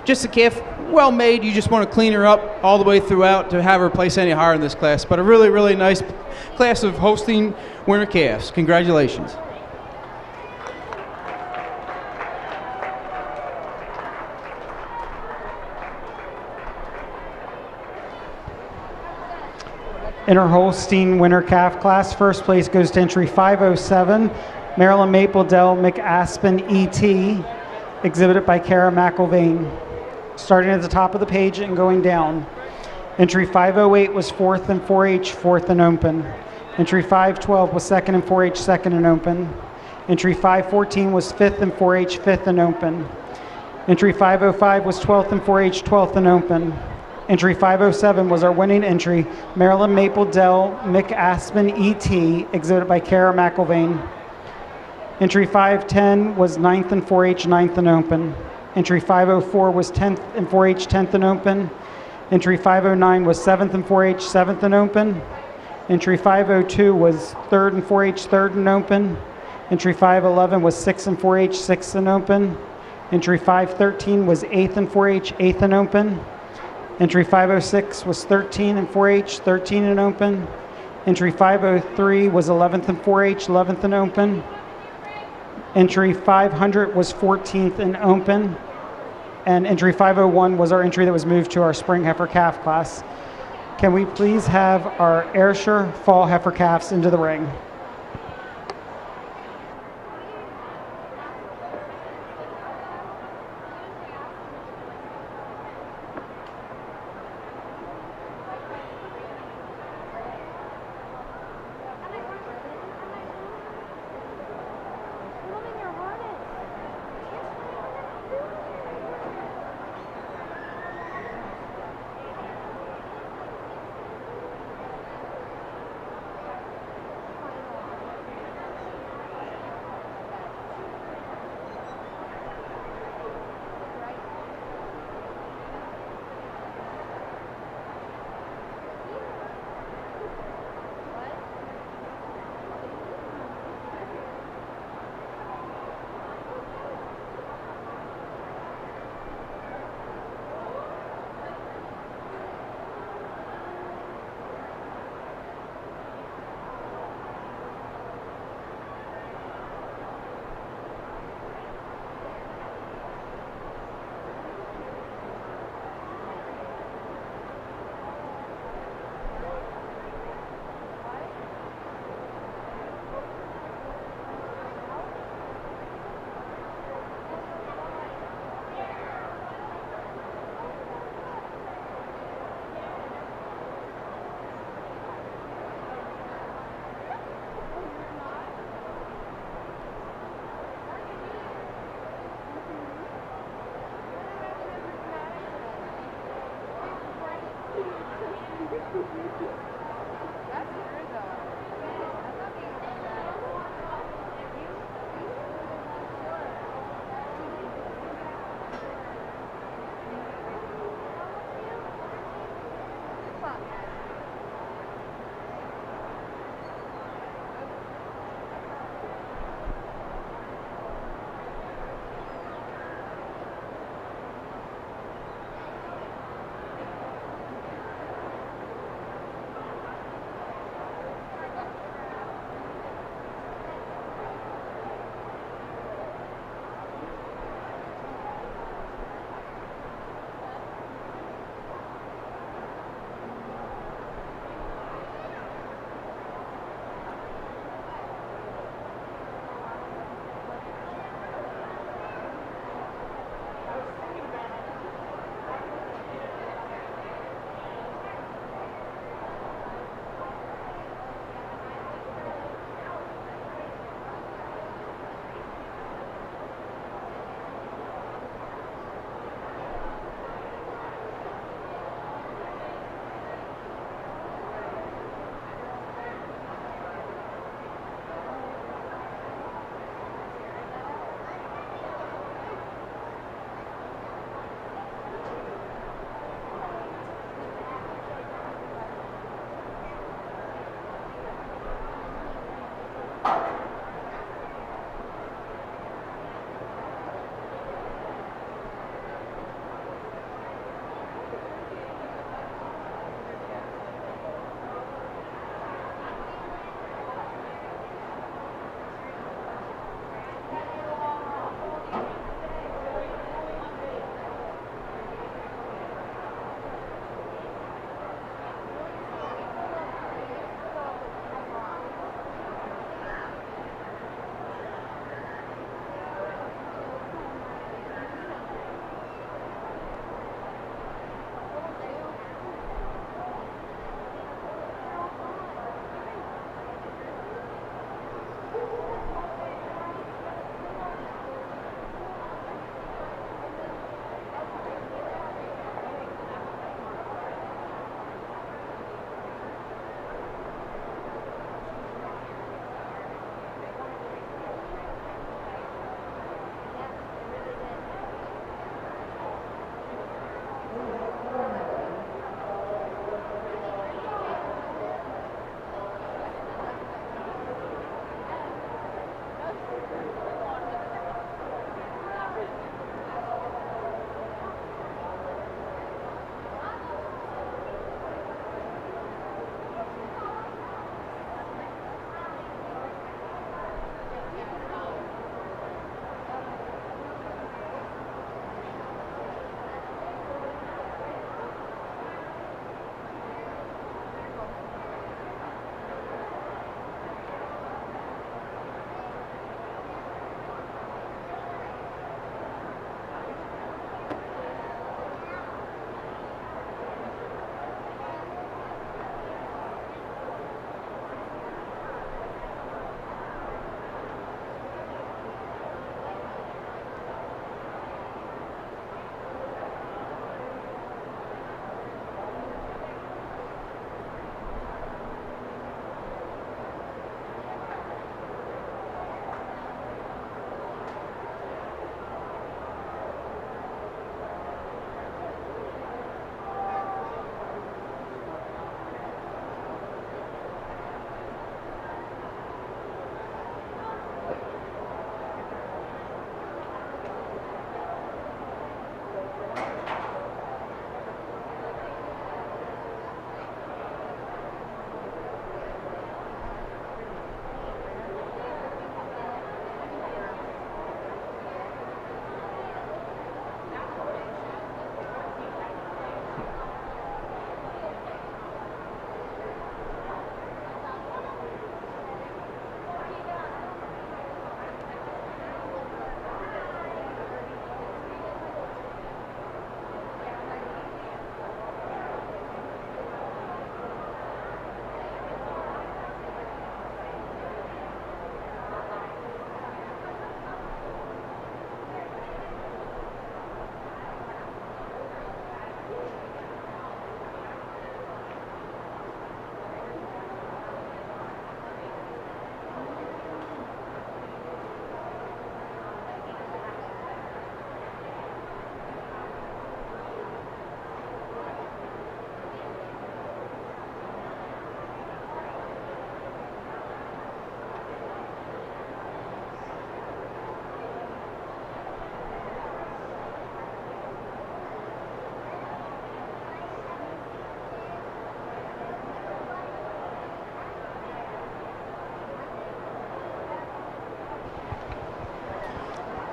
Just a calf well made. You just want to clean her up all the way throughout to have her place any higher in this class. But a really, really nice class of Holstein winter calves. Congratulations. Inner Holstein winter calf class. First place goes to entry 507, Maryland Maple Dell McAspen ET, exhibited by Kara McIlvain. Starting at the top of the page and going down. Entry 508 was fourth in 4H, fourth and open. Entry 512 was second in 4H, second and open. Entry 514 was fifth in 4H, fifth and open. Entry 505 was 12th in 4H, 12th and open. Entry 507 was our winning entry, Maryland Maple Dell McAspen ET, exhibited by Kara McIlvain. Entry 510 was 9th in 4H, 9th and open. Entry 504 was 10th in 4H, 10th and open. Entry 509 was 7th in 4H, 7th and open. Entry 502 was 3rd in 4H, 3rd and open. Entry 511 was 6th in 4H, 6th and open. Entry 513 was 8th in 4H, 8th and open. Entry 506 was 13 in 4H, 13 and open. Entry 503 was 11th in 4H, 11th and open. Entry 500 was 14th and open. And entry 501 was our entry that was moved to our spring heifer calf class. Can we please have our Ayrshire fall heifer calves into the ring?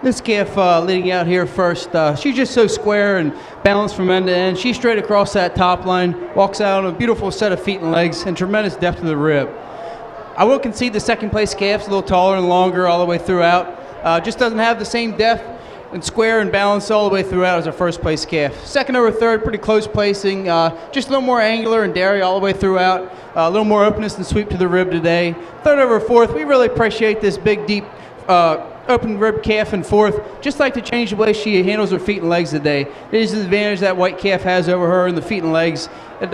This calf leading out here first, she's just so square and balanced from end to end. She's straight across that top line, walks out on a beautiful set of feet and legs, and tremendous depth to the rib. I will concede the second place calf's a little taller and longer all the way throughout. Just doesn't have the same depth and square and balance all the way throughout as our first place calf. Second over third, pretty close placing, just a little more angular and dairy all the way throughout, a little more openness and sweep to the rib today. Third over fourth, we really appreciate this big, deep, open rib calf in fourth. Just like to change the way she handles her feet and legs today. It is the advantage that white calf has over her in the feet and legs. It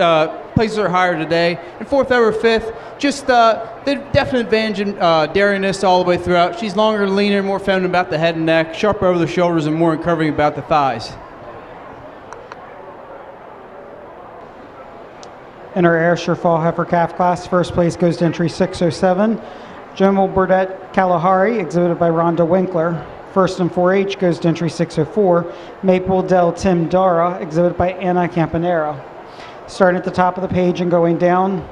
places her higher today. And fourth over fifth, just the definite advantage in dairyness all the way throughout. She's longer, leaner, more feminine about the head and neck, sharper over the shoulders, and more curving about the thighs. In our Ayrshire Fall Heifer Calf class, first place goes to entry 607. Jomal Burdett Kalahari, exhibited by Rhonda Winkler. First in 4H goes to entry 604. Maple Del Tim Dara, exhibited by Anna Campanera. Starting at the top of the page and going down,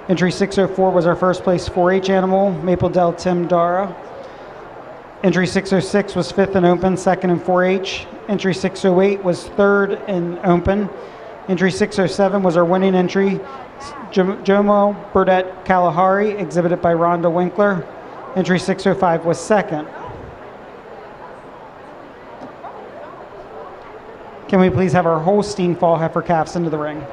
entry 604 was our first place 4H animal, Maple Del Tim Dara. Entry 606 was fifth in open, second in 4H. Entry 608 was third in open. Entry 607 was our winning entry, Jomo Burdett Kalahari, exhibited by Rhonda Winkler. Entry 605 was second. Can we please have our Holstein Fall Heifer calves into the ring?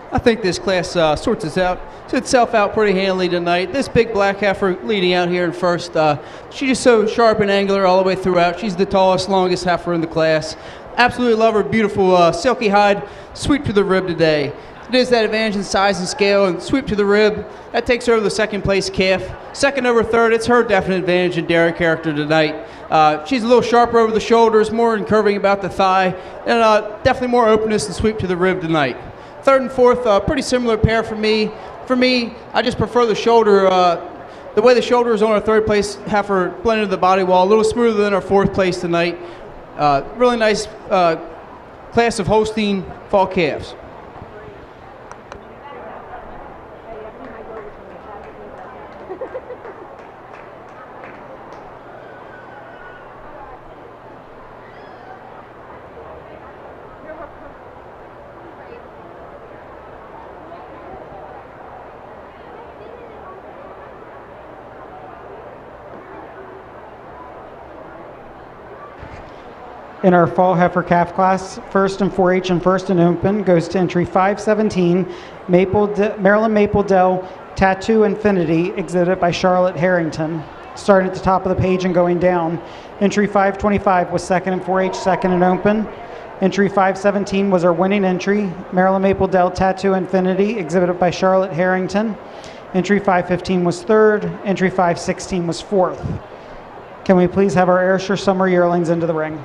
I think this class sorts itself out pretty handily tonight. This big black heifer leading out here in first, she's just so sharp and angular all the way throughout. She's the tallest, longest heifer in the class. Absolutely love her beautiful silky hide, sweep to the rib today. It is that advantage in size and scale, and sweep to the rib, that takes her over the second place calf. Second over third, it's her definite advantage in dairy character tonight. She's a little sharper over the shoulders, more in curving about the thigh, and definitely more openness and sweep to the rib tonight. Third and fourth, pretty similar pair for me. For me, I just prefer the shoulder The way the shoulders on our third place heifer blended to the body wall, a little smoother than our fourth place tonight. Really nice class of Holstein fall calves. In our fall heifer calf class, first in 4-H and first in open goes to entry 517, Maryland Maple Dell Tattoo Infinity, exhibited by Charlotte Harrington. Starting at the top of the page and going down, entry 525 was second in 4-H, second in open. Entry 517 was our winning entry, Maryland Maple Dell Tattoo Infinity, exhibited by Charlotte Harrington. Entry 515 was third, entry 516 was fourth. Can we please have our Ayrshire Summer Yearlings into the ring?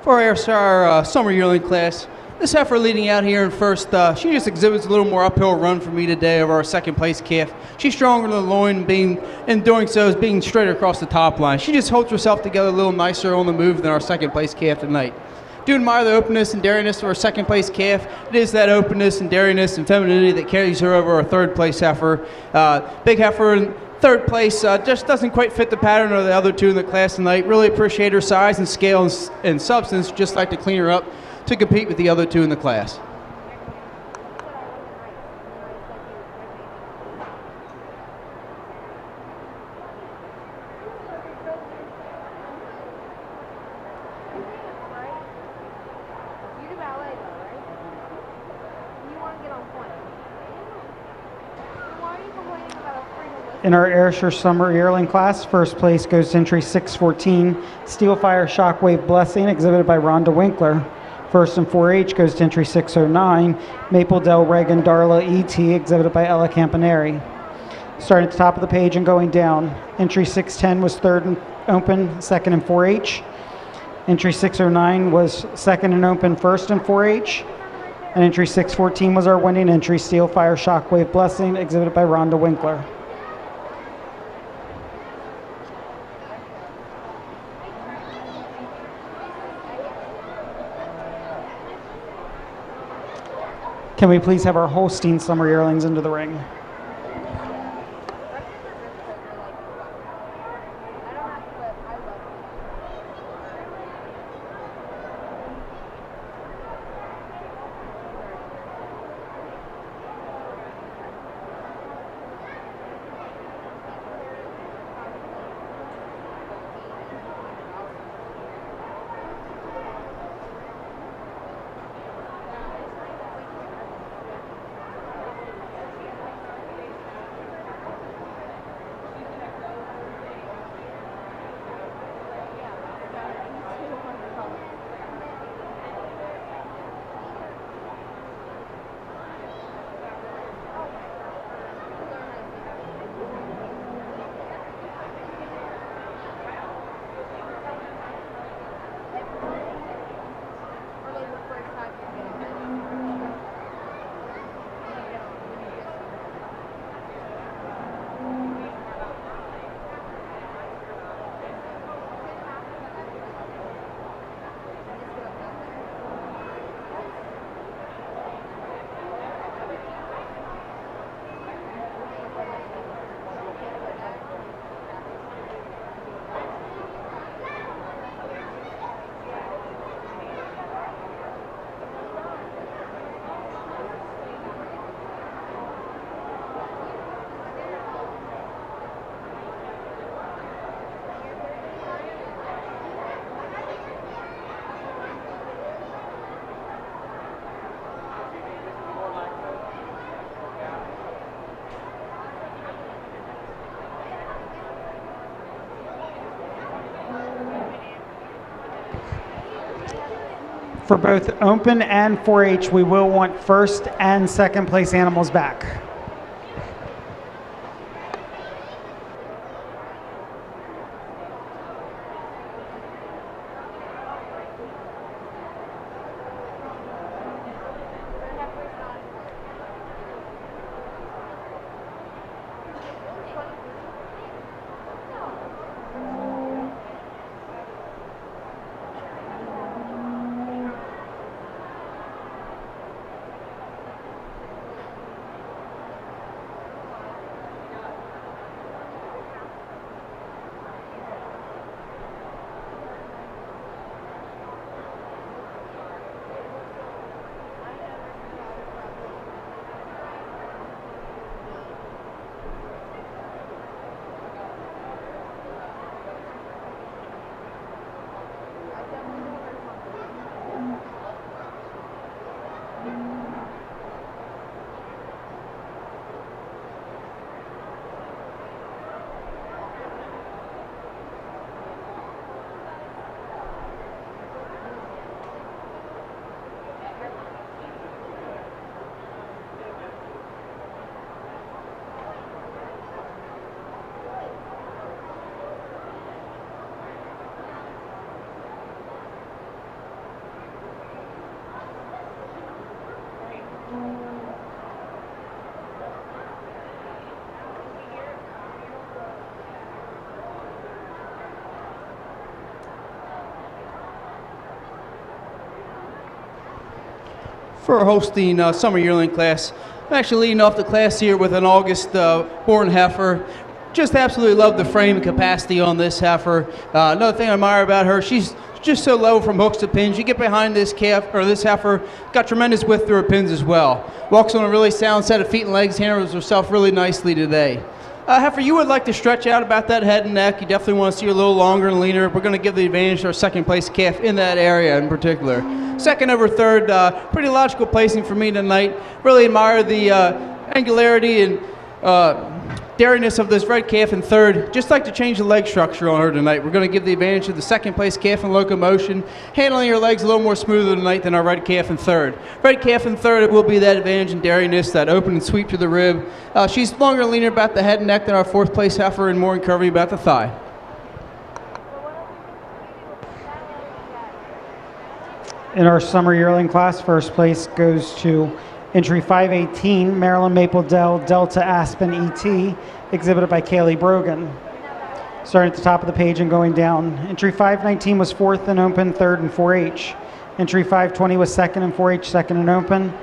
For our summer yearling class, This heifer leading out here in first, she just exhibits a little more uphill run for me today over our second place calf. She's stronger in the loin, in doing so is being straight across the top line. She just holds herself together a little nicer on the move than our second place calf tonight. Do admire the openness and dariness of our second place calf. It is that openness and dariness and femininity that carries her over our third place heifer. Big heifer in third place just doesn't quite fit the pattern of the other two in the class tonight. Really appreciate her size and scale and substance. Just like to clean her up to compete with the other two in the class. In our Ayrshire Summer Yearling class, first place goes to entry 614, Steelfire Shockwave Blessing, exhibited by Rhonda Winkler. First in 4H goes to entry 609, Maple Dell Reagan Darla E.T., exhibited by Ella Campaneri. Starting at the top of the page and going down, entry 610 was third and open, second in 4H. Entry 609 was second and open, first in 4H. And entry 614 was our winning entry, Steelfire Shockwave Blessing, exhibited by Rhonda Winkler. Can we please have our Holstein Summer Yearlings into the ring? For both open and 4-H, we will want first and second place animals back. for hosting summer yearling class. I'm actually leading off the class here with an August born heifer. Just absolutely love the frame and capacity on this heifer. Another thing I admire about her, she's just so low from hooks to pins. You get behind this calf or this heifer, got tremendous width through her pins as well. Walks on a really sound set of feet and legs, handles herself really nicely today. Heifer, you would like to stretch out about that head and neck. You definitely want to see her a little longer and leaner. We're going to give the advantage to our second place calf in that area in particular. Second over third, pretty logical placing for me tonight. Really admire the angularity and dariness of this red calf in third. Just like to change the leg structure on her tonight. We're going to give the advantage to the second place calf in locomotion, handling her legs a little more smoother tonight than our red calf in third. Red calf in third, it will be that advantage in dariness, that open and sweep to the rib. She's longer and leaner about the head and neck than our fourth place heifer and more and curvy about the thigh. In our summer yearling class, first place goes to entry 518, Maryland Maple Dell Delta Aspen ET, exhibited by Kaylee Brogan. Starting at the top of the page and going down. Entry 519 was fourth in open, third in 4H. Entry 520 was second in 4H, second in open.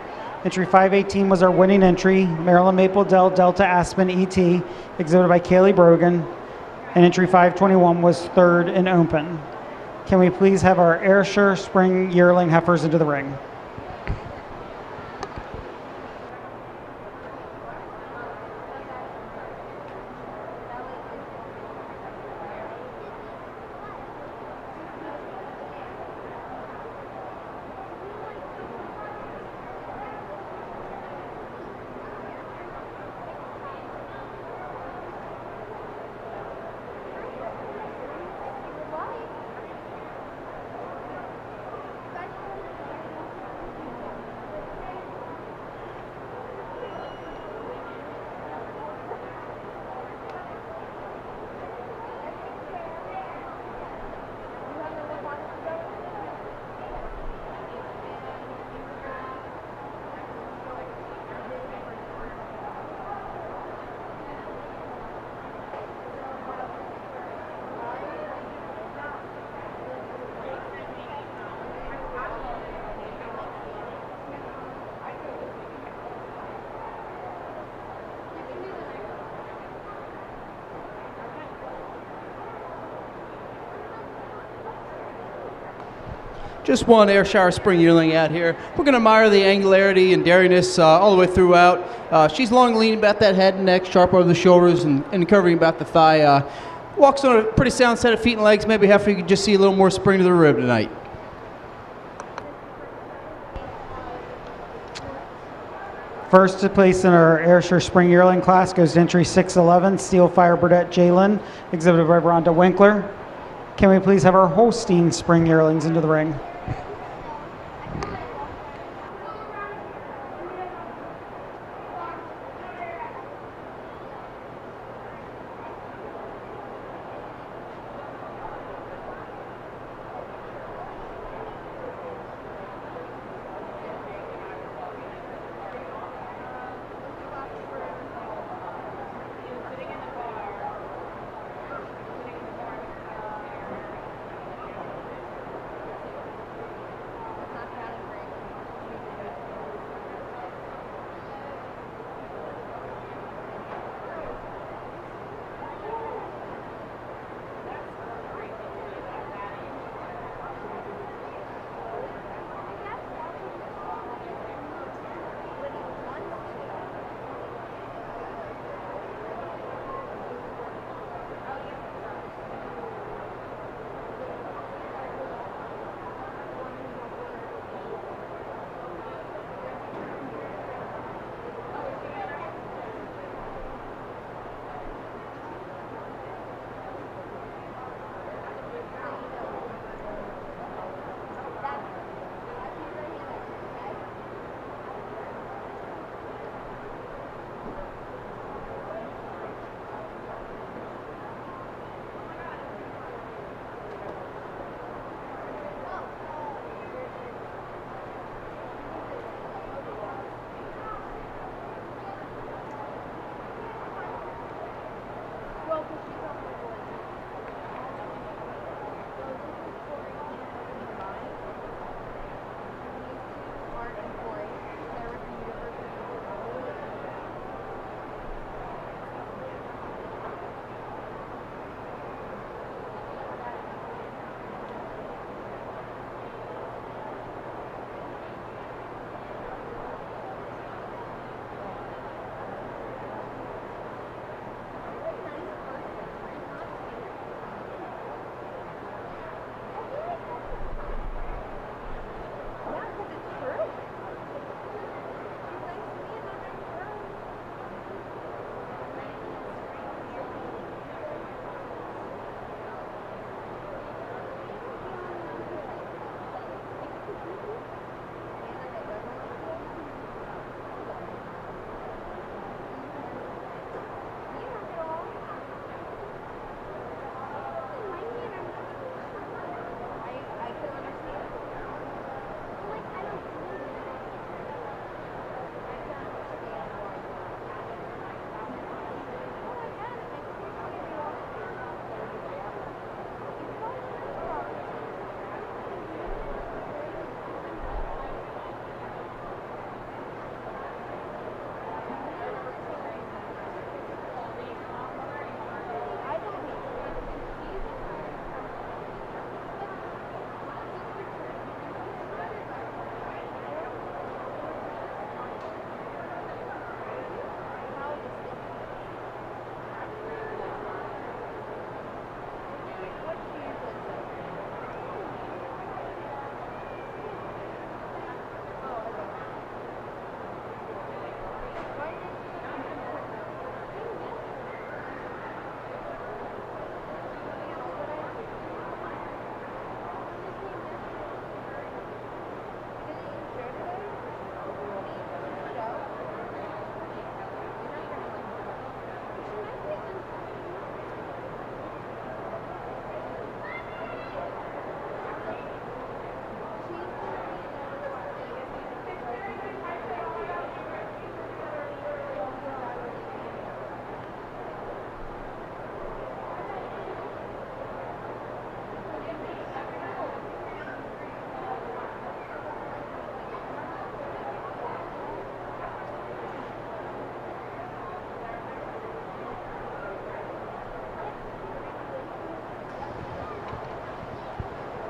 Entry 518 was our winning entry, Maryland Maple Dell Delta Aspen ET, exhibited by Kaylee Brogan. And entry 521 was third in open. Can we please have our Ayrshire Spring Yearling heifers into the ring? Just one Ayrshire Spring Yearling out here. We're going to admire the angularity and dariness all the way throughout. She's long and lean about that head and neck, sharp over the shoulders, and curving about the thigh. Walks on a pretty sound set of feet and legs. Maybe half you could just see a little more spring to the rib tonight. First to place in our Ayrshire Spring Yearling class goes to entry 611, Steel Fire Burdette Jalen, exhibited by Rhonda Winkler. Can we please have our Holstein Spring Yearlings into the ring?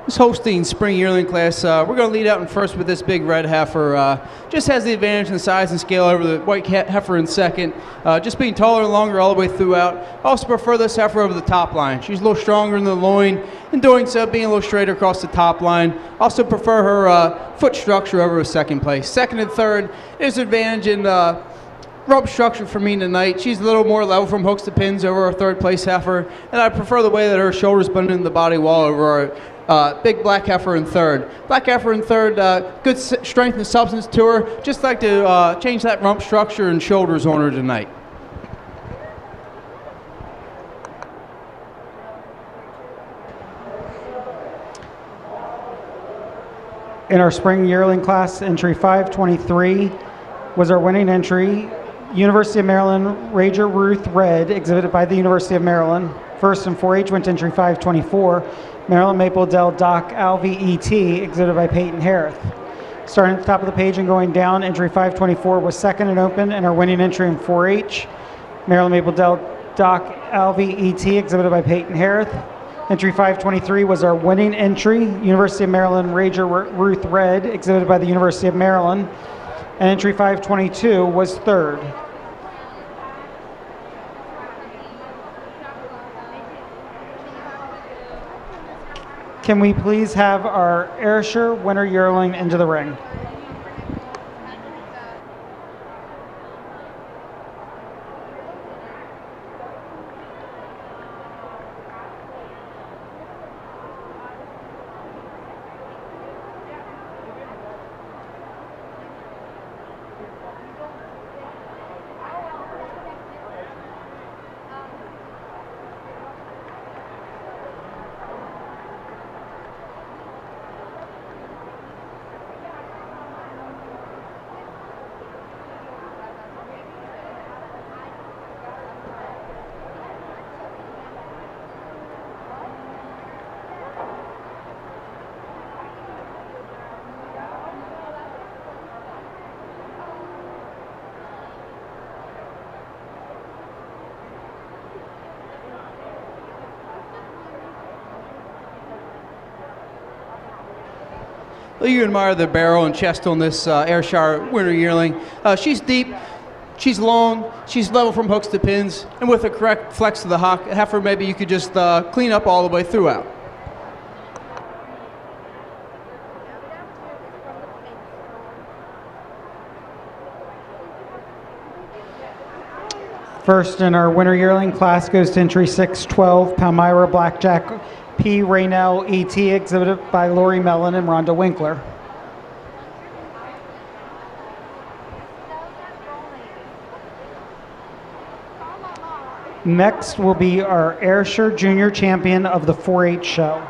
This Holstein spring yearling class, we're going to lead out in first with this big red heifer. Just has the advantage in size and scale over the white heifer in second. Just being taller and longer all the way throughout. Also prefer this heifer over the top line. She's a little stronger in the loin. In doing so, being a little straighter across the top line. Also prefer her foot structure over a second place. Second and third, there's advantage in rump structure for me tonight. She's a little more level from hooks to pins over our third place heifer. And I prefer the way that her shoulders blend into the body wall over our big black heifer in third. Black heifer in third, good strength and substance to her. Just like to change that rump structure and shoulders on her tonight. In our spring yearling class, entry 523 was our winning entry. University of Maryland Rager Ruth Red, exhibited by the University of Maryland. First in 4-H went to entry 524. Maryland Maple Dell Doc Alvey ET, exhibited by Peyton Harris. Starting at the top of the page and going down, entry 524 was second and open, and our winning entry in 4-H. Maryland Maple Dell Doc Alvey ET, exhibited by Peyton Harris. Entry 523 was our winning entry. University of Maryland Rager Ruth Red, exhibited by the University of Maryland. And entry 522 was third. Can we please have our Ayrshire winter yearling into the ring? You admire the barrel and chest on this Ayrshire winter yearling. She's deep, she's long, she's level from hooks to pins, and with a correct flex of the heifer, maybe you could just clean up all the way throughout. First in our winter yearling class goes to entry 612, Palmyra Blackjack P. Raynell ET, exhibited by Lori Mellon and Rhonda Winkler. Next will be our Ayrshire Junior Champion of the 4-H show.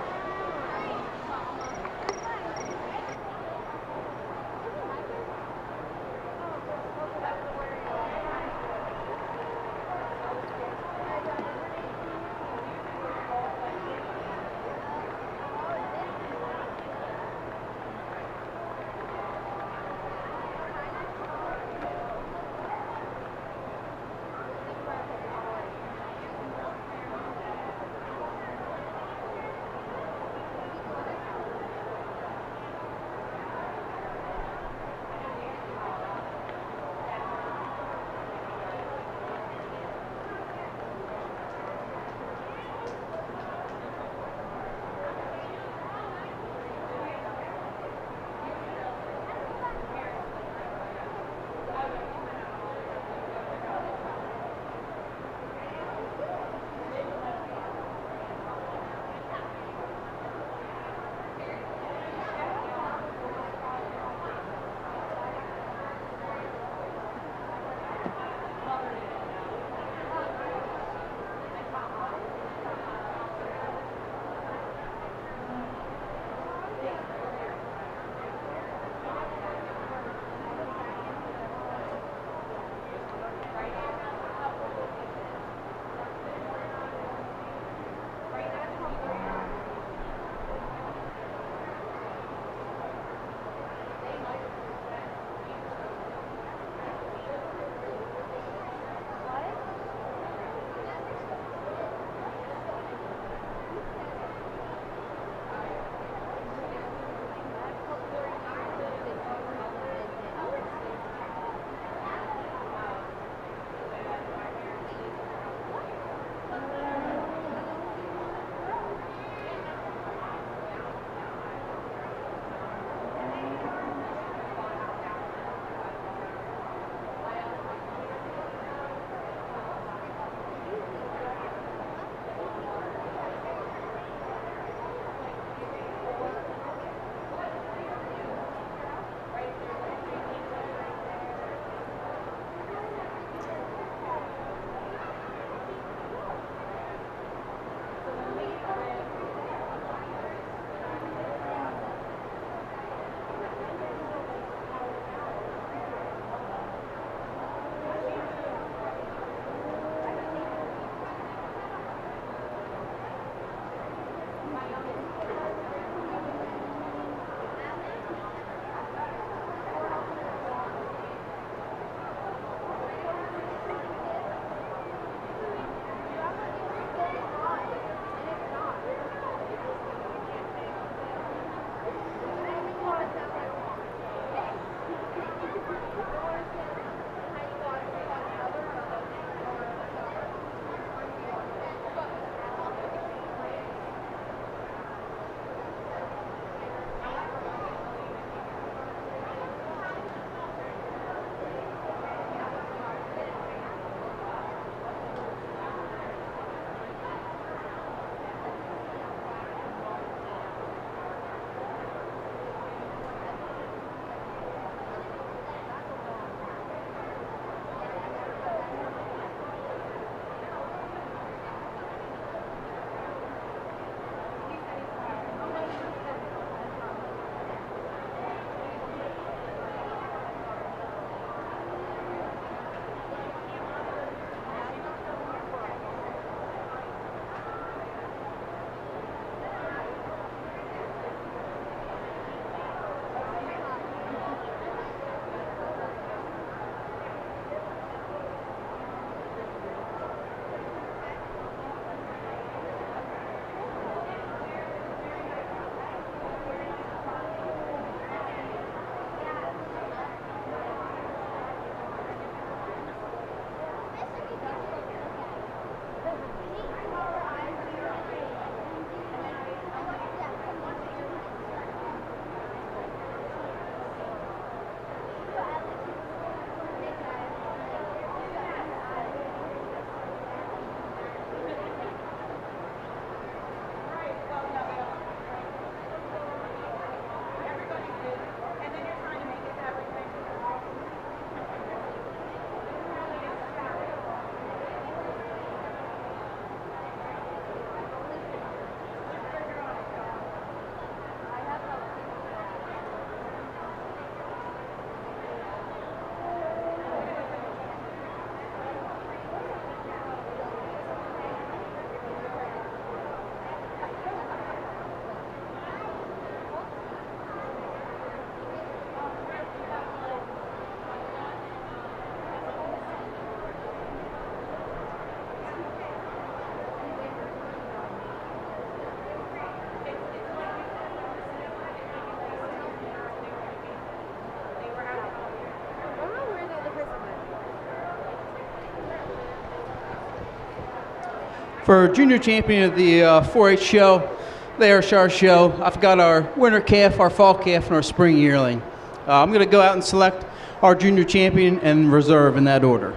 For junior champion of the 4-H show, the Ayrshire show, I've got our winter calf, our fall calf, and our spring yearling. I'm going to go out and select our junior champion and reserve in that order.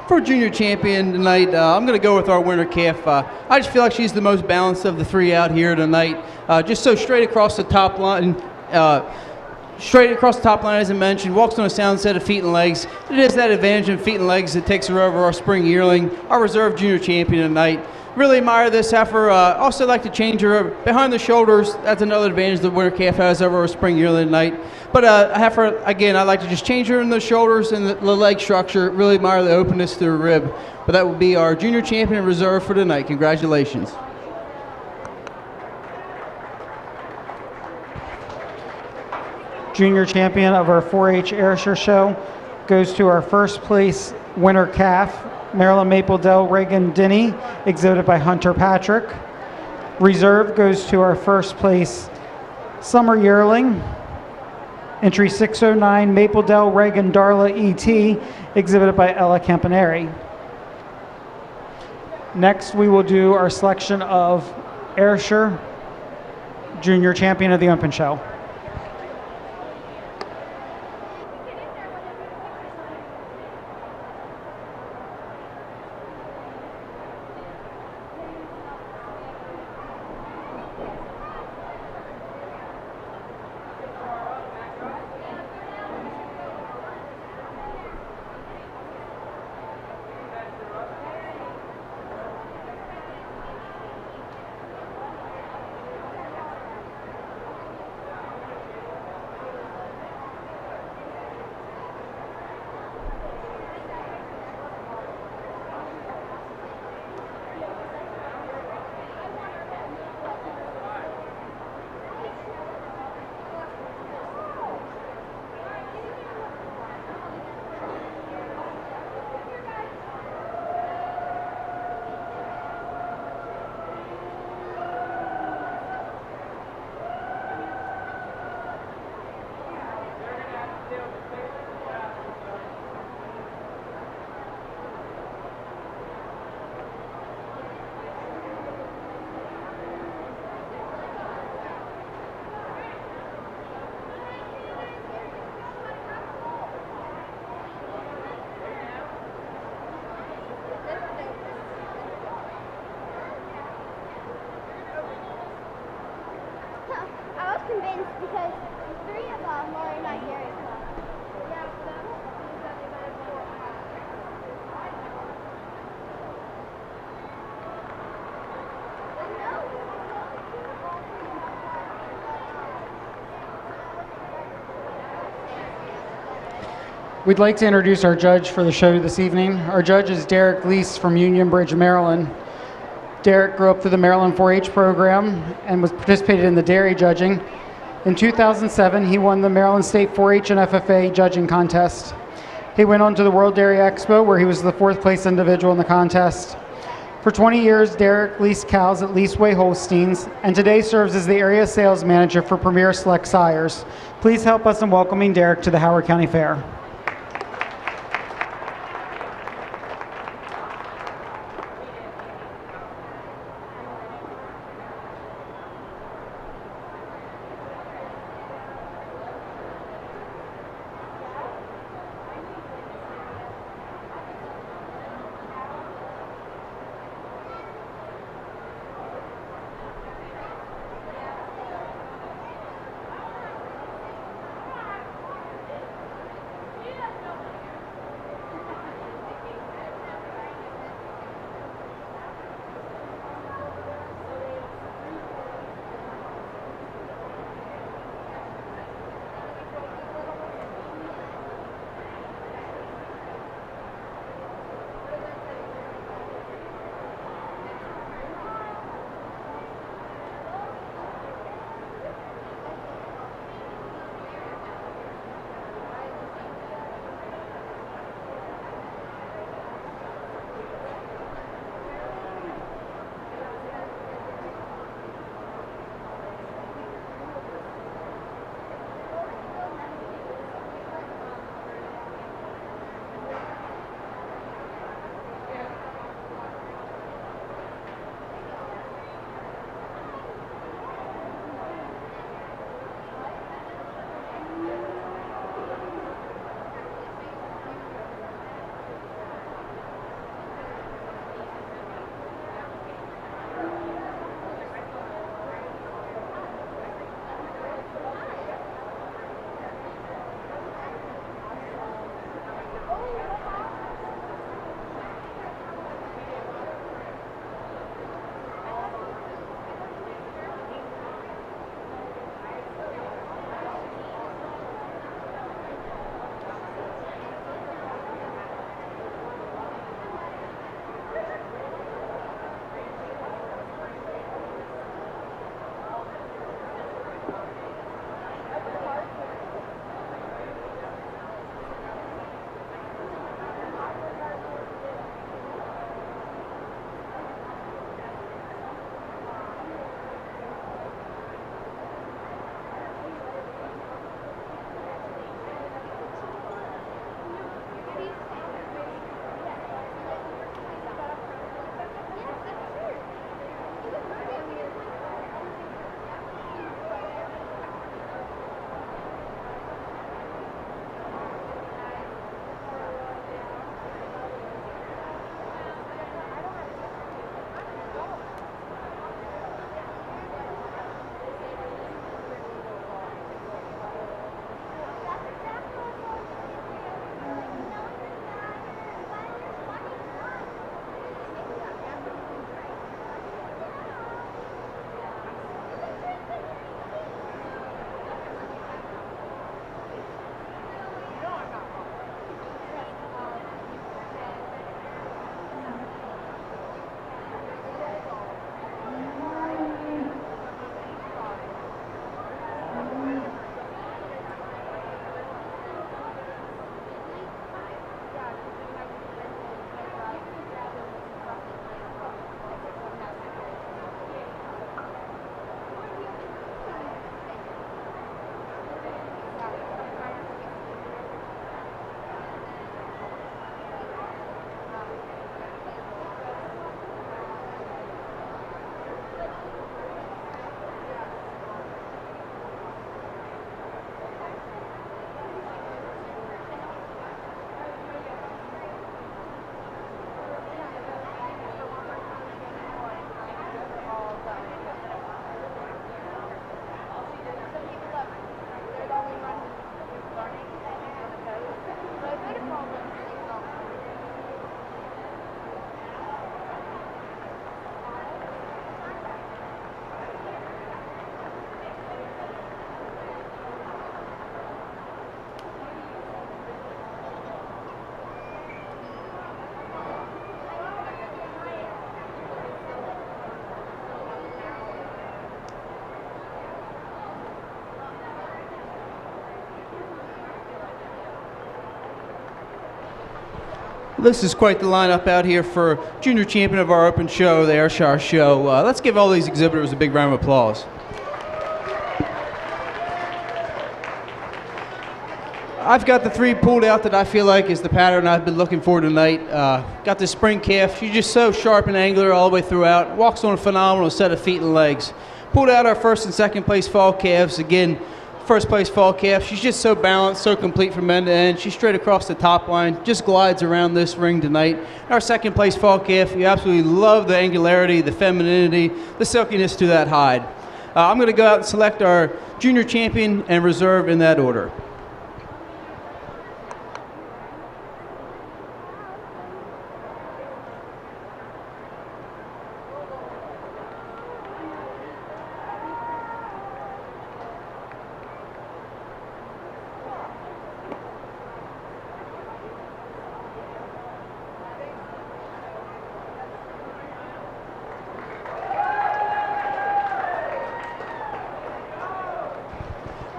For junior champion tonight, I'm going to go with our winter calf. I just feel like she's the most balanced of the three out here tonight. Just so straight across the top line, as I mentioned, walks on a sound set of feet and legs. It is that advantage in feet and legs that takes her over our spring yearling, our reserve junior champion tonight. Really admire this heifer. Also like to change her behind the shoulders. That's another advantage the winter calf has over our spring yearling tonight. But a heifer, again, I like to just change her in the shoulders and the leg structure. Really admire the openness to the rib. But that will be our junior champion reserve for tonight. Congratulations. Junior champion of our 4-H Ayrshire show goes to our first place winter calf, Maryland Maple Dell Reagan Denny, exhibited by Hunter Patrick. Reserve goes to our first place summer yearling, entry 609 Maple Dell Reagan Darla ET, exhibited by Ella Campaneri. Next, we will do our selection of Ayrshire junior champion of the Open Show. I was convinced because 3 of them are in my area club. We'd like to introduce our judge for the show this evening. Our judge is Derek Lease from Union Bridge, Maryland. Derek grew up through the Maryland 4-H program and was participated in the dairy judging. In 2007, he won the Maryland State 4-H and FFA judging contest. He went on to the World Dairy Expo, where he was the 4th place individual in the contest. For 20 years, Derek leased cows at Leaseway Holsteins, and today serves as the area sales manager for Premier Select Sires. Please help us in welcoming Derek to the Howard County Fair. This is quite the lineup out here for junior champion of our open show, the Ayrshire Show. Let's give all these exhibitors a big round of applause. I've got the three pulled out that I feel like is the pattern I've been looking for tonight. Got the spring calf. She's just so sharp and angular all the way throughout. Walks on a phenomenal set of feet and legs. Pulled out our first and second place fall calves. Again, first place fall calf. She's just so balanced, so complete from end to end. She's straight across the top line, just glides around this ring tonight. Our second place fall calf, you absolutely love the angularity, the femininity, the silkiness to that hide. I'm going to go out and select our junior champion and reserve in that order.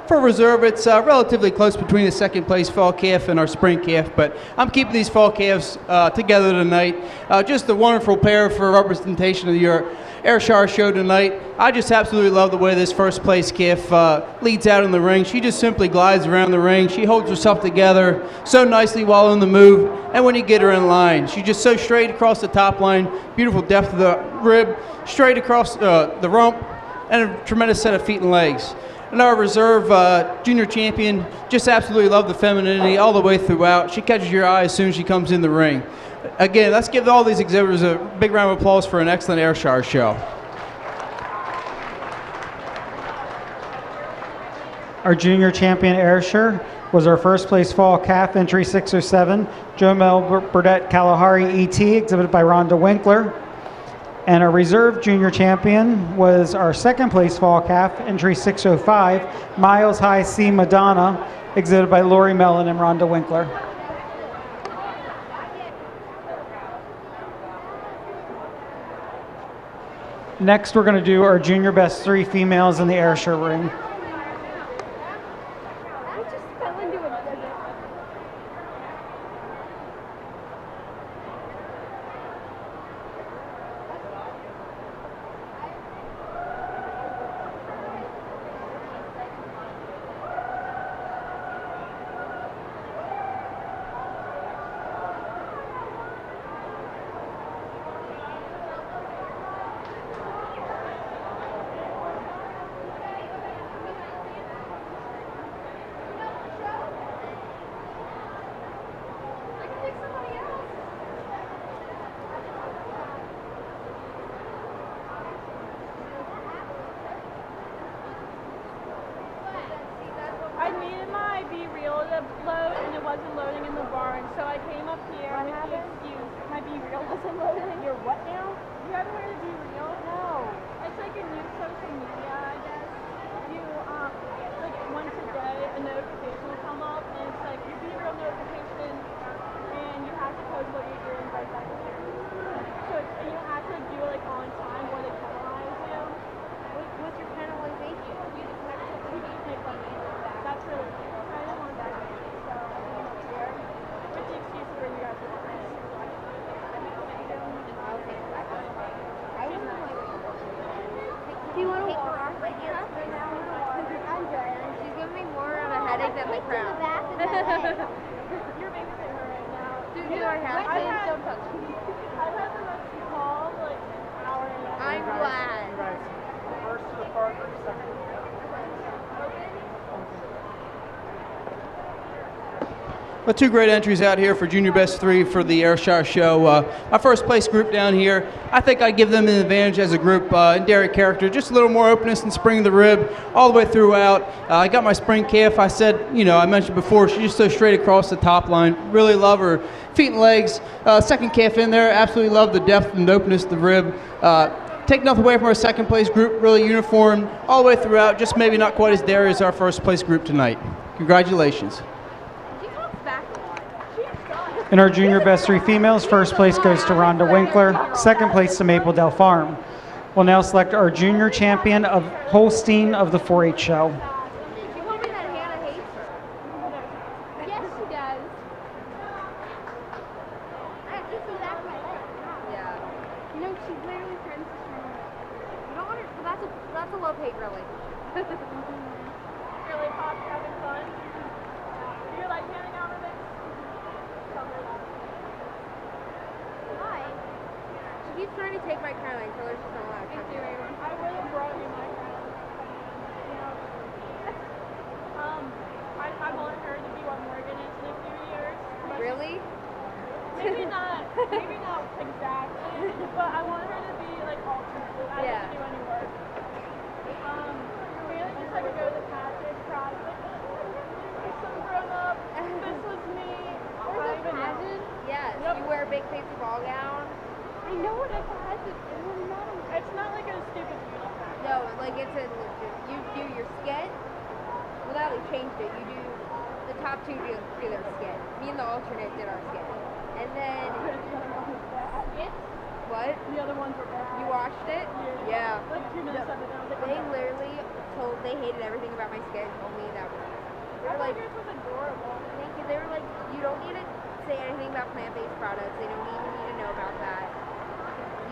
For reserve, it's relatively close between the second place fall calf and our spring calf, but I'm keeping these fall calves together tonight. Just a wonderful pair for representation of your Ayrshire show tonight. I just absolutely love the way this first place calf leads out in the ring. She just simply glides around the ring. She holds herself together so nicely while in the move, and when you get her in line, she's just so straight across the top line, beautiful depth of the rib, straight across the rump, and a tremendous set of feet and legs. And our reserve junior champion, just absolutely love the femininity all the way throughout. She catches your eye as soon as she comes in the ring. Again, let's give all these exhibitors a big round of applause for an excellent Ayrshire show. Our junior champion Ayrshire was our first place fall calf, entry 607, Jomel Burdette Kalahari ET, exhibited by Rhonda Winkler. And our reserve junior champion was our second place fall calf, entry 605, Miles High C Madonna, exhibited by Lori Mellon and Rhonda Winkler. Next, we're going to do our junior best three females in the Ayrshire ring. I just fell into a desert. I needed my Be Real to load and it wasn't loading in the barn, so I came up here with the excuse my Be Real wasn't loading. Your what now? You haven't heard of Be Real? No. It's like a new social media, I guess. You like once a day a notification will come up and it's like your Be Real notification and you have to post what you're doing right back there. So and you have to do it like on time or they penalize you. What's your penalization? You make money. That's really cute. I didn't want that. So I came up here with the excuse to bring you guys with me. Do you want to walk right now? I'm good. She's giving me more of a headache than the crown. You're babysitting her right now. Dude, you are happy. Don't touch me. I've had the most calm like hour and a half. I'm glad. First to the far group, second. Well, two great entries out here for junior best three for the Ayrshire show. My first place group down here, I think I give them an advantage as a group in dairy character, just a little more openness and spring of the rib all the way throughout. I got my spring calf. I said, I mentioned before, she's just so straight across the top line. Really love her feet and legs. Second calf in there, absolutely love the depth and openness of the rib. Take nothing away from our second place group, really uniform all the way throughout, just maybe not quite as dairy as our first place group tonight. Congratulations. In our junior best three females, first place goes to Rhonda Winkler, second place to Maple Dell Farm. We'll now select our junior champion of Holstein of the 4-H show. She told me that Hannah hates her. Yes, she does. keeps trying to take my crown. I tell her she's not allowed to touch it. I would have brought you my crown. You know. I want her to be what Morgan is in a few years. But Really? maybe not exactly, but I want her to be like alternate. I Yeah. don't do any work. Really just like to go to the passage, cry, like, I'm so grown up. This was me. I even know. Yes. Yep. You wear a big fancy ball gown. I know what a passage is. It doesn't matter. It's not like a stupid uniform. No, like it's a you do your skit. Well, that we changed it. You do the top two do their skit. Me and the alternate did our skit, and then what? The other ones were bad. You watched it? Yeah. Like 2 minutes of it. I was like, They literally told they hated everything about my skit. Only that was. They I were thought like, yours was adorable. thank you. They were like, you don't need to say anything about plant-based products. They don't even need to know about that.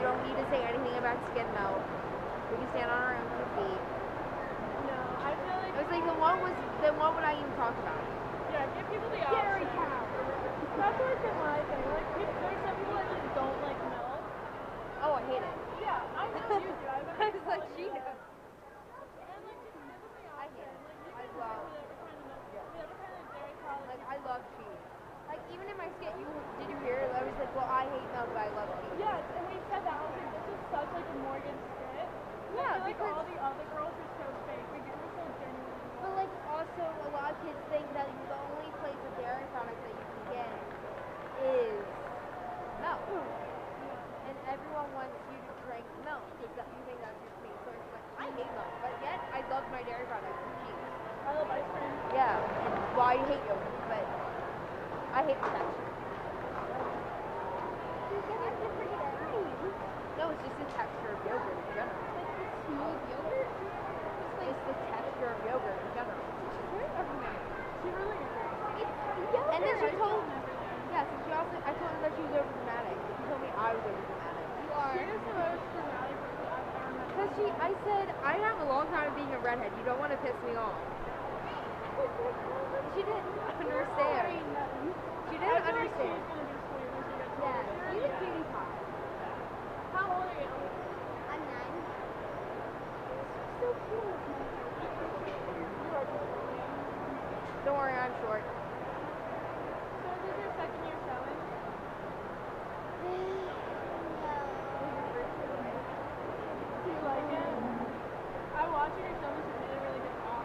You don't need to say anything about skin melt. We can stand on our own 2 feet. No, I feel like It was like then what would I even talk about? yeah, give people the option. That's what's in my thing. Like, there's some people that just don't like milk. Oh, I hate it. Yeah, I know you do. I was like, she knows. And like, just give them the I option. hate it. Like, you I can love- whatever kind of dairy product. Like, I love cheese. Like, even in my skit, did you hear it? I was like, well, I hate milk, but I love cheese. Yes, and we said that. I was like, this is such like a Morgan skit. Yeah, I feel like because- all the other girls are so fake. Like, you were so genuine. But like also a lot of kids think that the only place of dairy products that you can get is milk. And everyone wants you to drink milk because that you think that's your taste. So it's like I hate milk, but yet I love my dairy products and cheese. I love ice cream. Yeah. And well, I hate yogurt, but I hate the texture. No, it's just the texture of yogurt in general. Smooth yogurt. It's the texture of yogurt in general. She really is. And then she told yes, and she also I told her that she was over dramatic. She told me I was over dramatic. You are. She is the most dramatic person I've ever met. Because I said, I have a long time of being a redhead. You don't want to piss me off. She didn't understand. She I didn't feel like she's understand. gonna be sweet when she gets Yeah, older. she's a cutie pie. How old are you? I'm 9. So cute. You are just Don't worry, I'm short. So is this your second year showing? Do you like it? I watched your show and she did a really good job.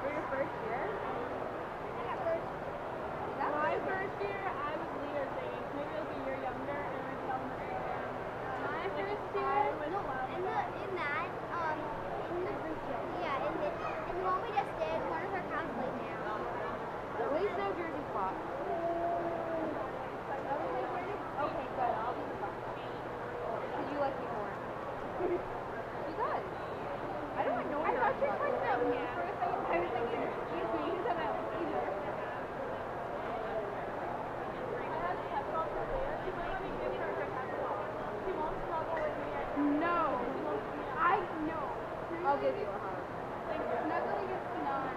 For your first year? My first year, I was Leah's age. Maybe like a year younger, and I was elementary school. My first year, I was 12. In the one we just did, one of our counts laid down. At least no jersey flop. Okay, good. I'll be the flop. Because you like me more. She does. I don't annoy her. I thought you were talking about me for a second. I was thinking, excuse me, you said I like you. I had a pep talk with Leah. She wouldn't let me give her her pep talk. She won't snuggle with me. No. She won't give me a I know. I'll give you a hug. Snuggling is not.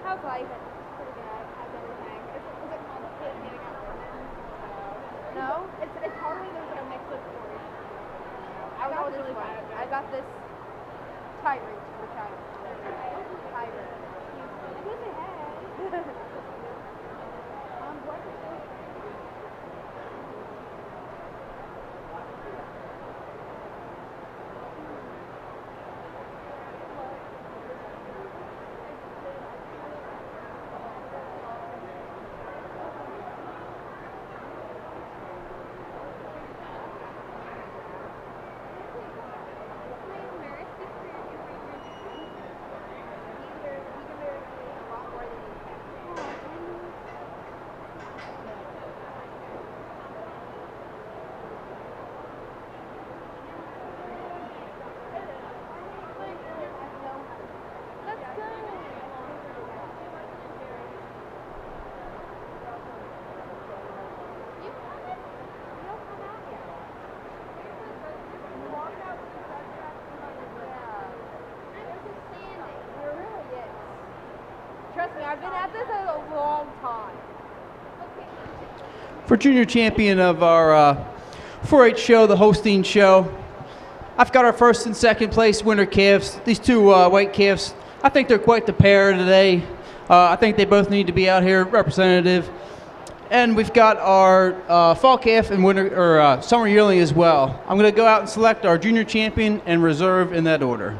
How's life? No? It's hard when there's like a mix of stories. I got this tyrant for tyrant. me. I've been at this a long time. For junior champion of our 4-H show, the Holstein show, I've got our first and second place winner calves. These two white calves, I think they're quite the pair today. I think they both need to be out here representative. And we've got our fall calf and winter or summer yearling as well. I'm going to go out and select our junior champion and reserve in that order.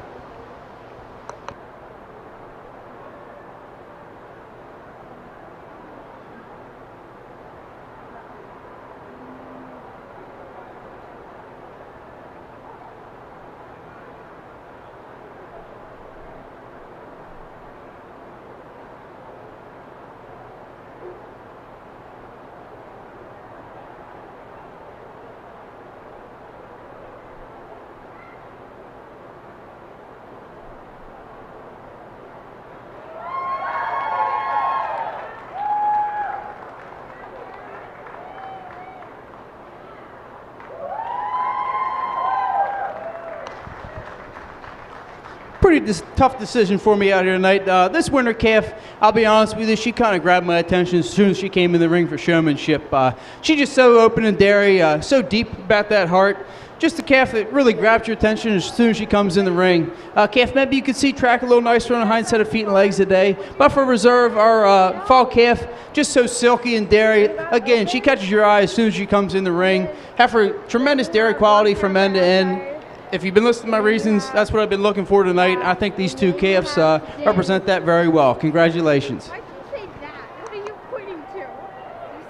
Pretty tough decision for me out here tonight. This winter calf, I'll be honest with you, she kind of grabbed my attention as soon as she came in the ring for showmanship. She's just so open and dairy, so deep about that heart. Just a calf that really grabs your attention as soon as she comes in the ring. Calf, maybe you could see track a little nicer on a hind set of feet and legs today. But for reserve, our fall calf, just so silky and dairy. Again, she catches your eye as soon as she comes in the ring. Have her tremendous dairy quality from end to end. If you've been listening to my reasons, that's what I've been looking for tonight. I think these two calves represent that very well. Congratulations. Why did you say that? What are you pointing to? You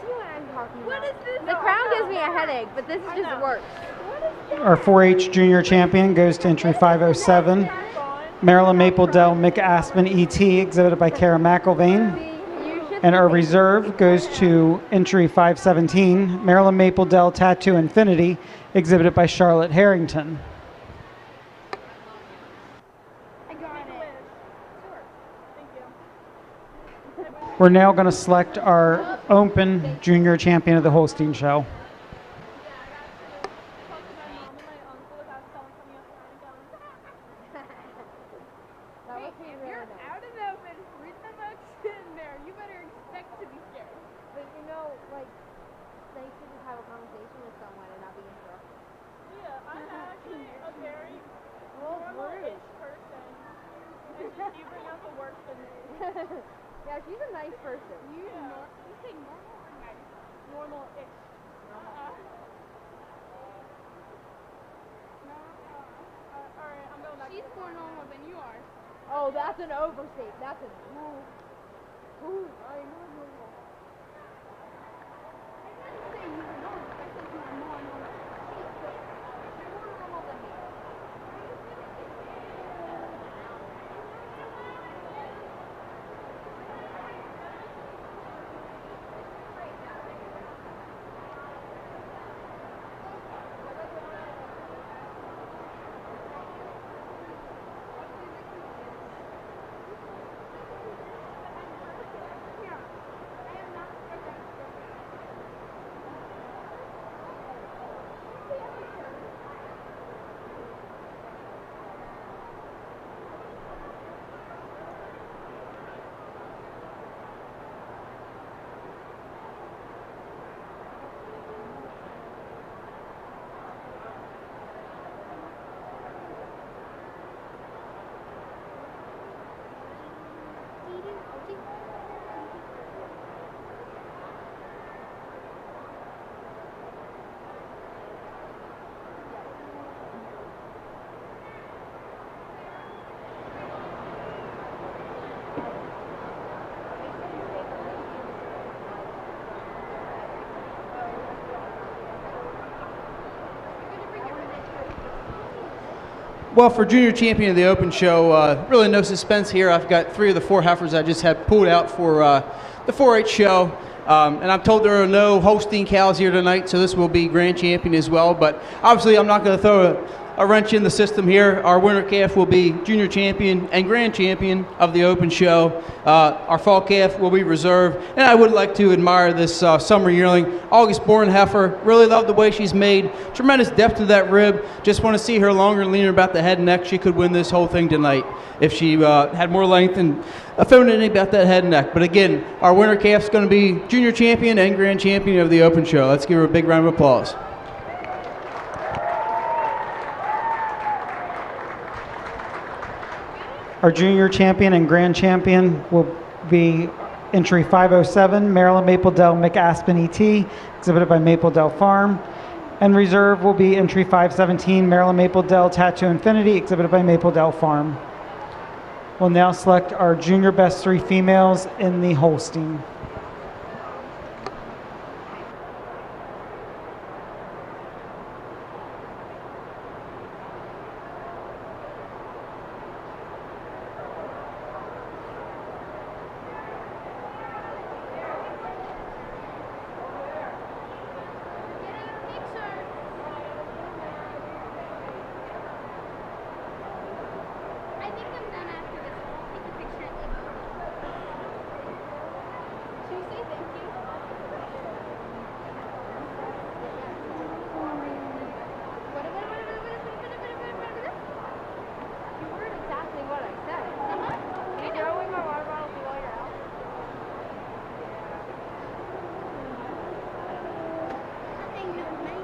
see what I'm talking about? What is this? The crown gives me a headache, but this is just worse. Our 4-H junior champion goes to entry 507. Maryland Maple Dell Mick Aspen ET, exhibited by Kara McIlvain. And our reserve goes to entry 517. Maryland Maple Dell Tattoo Infinity, exhibited by Charlotte Harrington. We're now going to select our open junior champion of the Holstein show. Yeah, she's a nice person. You say normal or nice? Normal-ish. Alright, I'm going back. She's more normal than you are. Oh, that's an overstate. That's a Ooh, I know normal. I didn't say you were normal. I said you were more normal. You're more normal than me. Well, for junior champion of the open show, really no suspense here. I've got 3 of the 4 heifers I just had pulled out for the 4-H show. And I'm told there are no Holstein cows here tonight, so this will be grand champion as well. But obviously, I'm not going to throw a wrench in the system here. Our winter calf will be junior champion and grand champion of the open show. Our fall calf will be reserve. And I would like to admire this summer yearling, August born heifer. Really love the way she's made. Tremendous depth to that rib. Just want to see her longer and leaner about the head and neck. She could win this whole thing tonight if she had more length and femininity about that head and neck. But again, our winter calf's going to be junior champion and grand champion of the open show. Let's give her a big round of applause. Our junior champion and grand champion will be entry 507, Maryland Maple Dell McAspen ET, exhibited by Maple Dell Farm. And reserve will be entry 517, Maryland Maple Dell Tattoo Infinity, exhibited by Maple Dell Farm. We'll now select our junior best 3 females in the Holstein. I think I'm done after this. I'll take a picture and email you. Should we say thank you? You heard exactly what I said. Can you throw away my water bottle while you're out? Nothing new, man.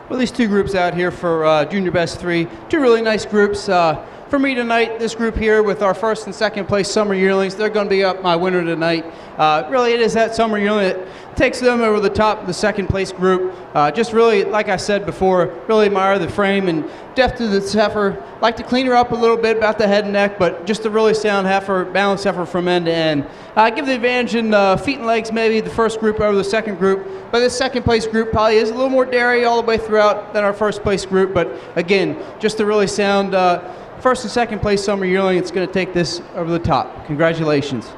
Well, these 2 groups out here for Junior Best 3, 2 really nice groups. For me tonight, this group here with our 1st and 2nd place summer yearlings, they're going to be up my winner tonight. Really, it is that summer yearling that takes them over the top of the 2nd place group. Just really, like I said before, really admire the frame and depth of this heifer. Like to clean her up a little bit about the head and neck, but just a really sound heifer, balanced heifer from end to end. Give the advantage in feet and legs, maybe the 1st group over the 2nd group, but this 2nd place group probably is a little more dairy all the way throughout than our 1st place group. But again, just a really sound 1st and 2nd place summer yearling. It's going to take this over the top. Congratulations.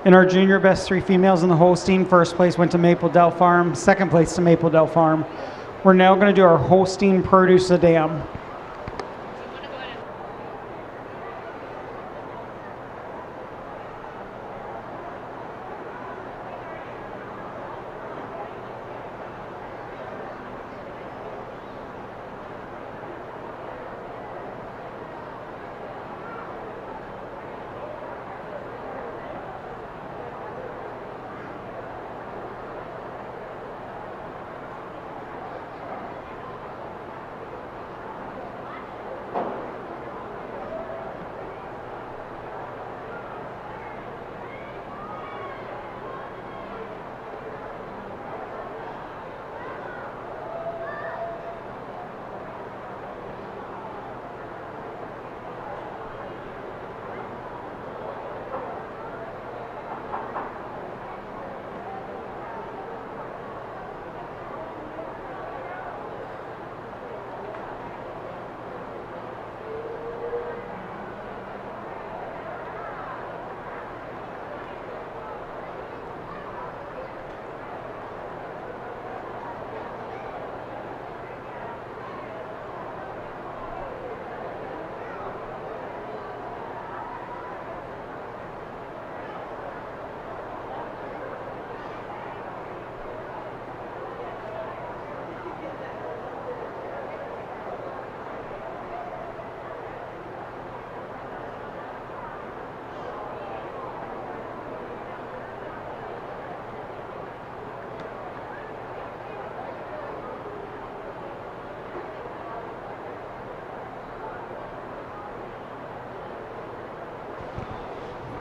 In our junior best 3 females in the Holstein, first place went to Maple Dell Farm, second place to Maple Dell Farm. We're now going to do our Holstein Produce a Dam.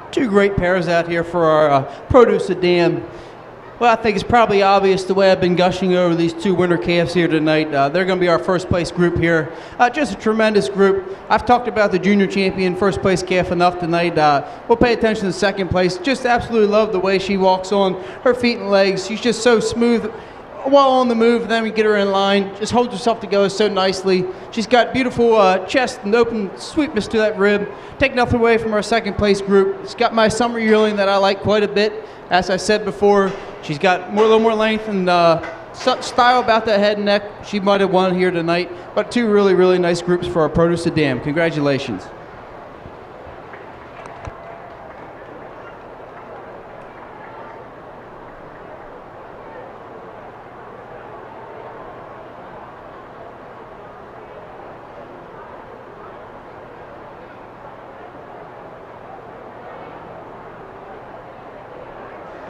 Two great pairs out here for our Produce a Dam. Well, I think it's probably obvious the way I've been gushing over these two winter calves here tonight. They're going to be our first place group here. Just a tremendous group. I've talked about the junior champion, first place calf enough tonight. We'll pay attention to second place. Just absolutely love the way she walks on her feet and legs. She's just so smooth while on the move. Then we get her in line. Just holds herself together so nicely. She's got beautiful chest and open sweetness to that rib. Take nothing away from our second place group. It's got my summer yearling that I like quite a bit. As I said before, she's got a little more length and style about that head and neck. She might have won here tonight, but two really, really nice groups for our Produce a Dam. Congratulations.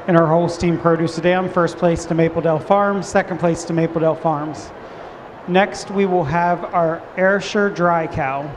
In our Holstein Produce a Dam, first place to Maple Dell Farms, second place to Maple Dell Farms. Next, we will have our Ayrshire Dry Cow.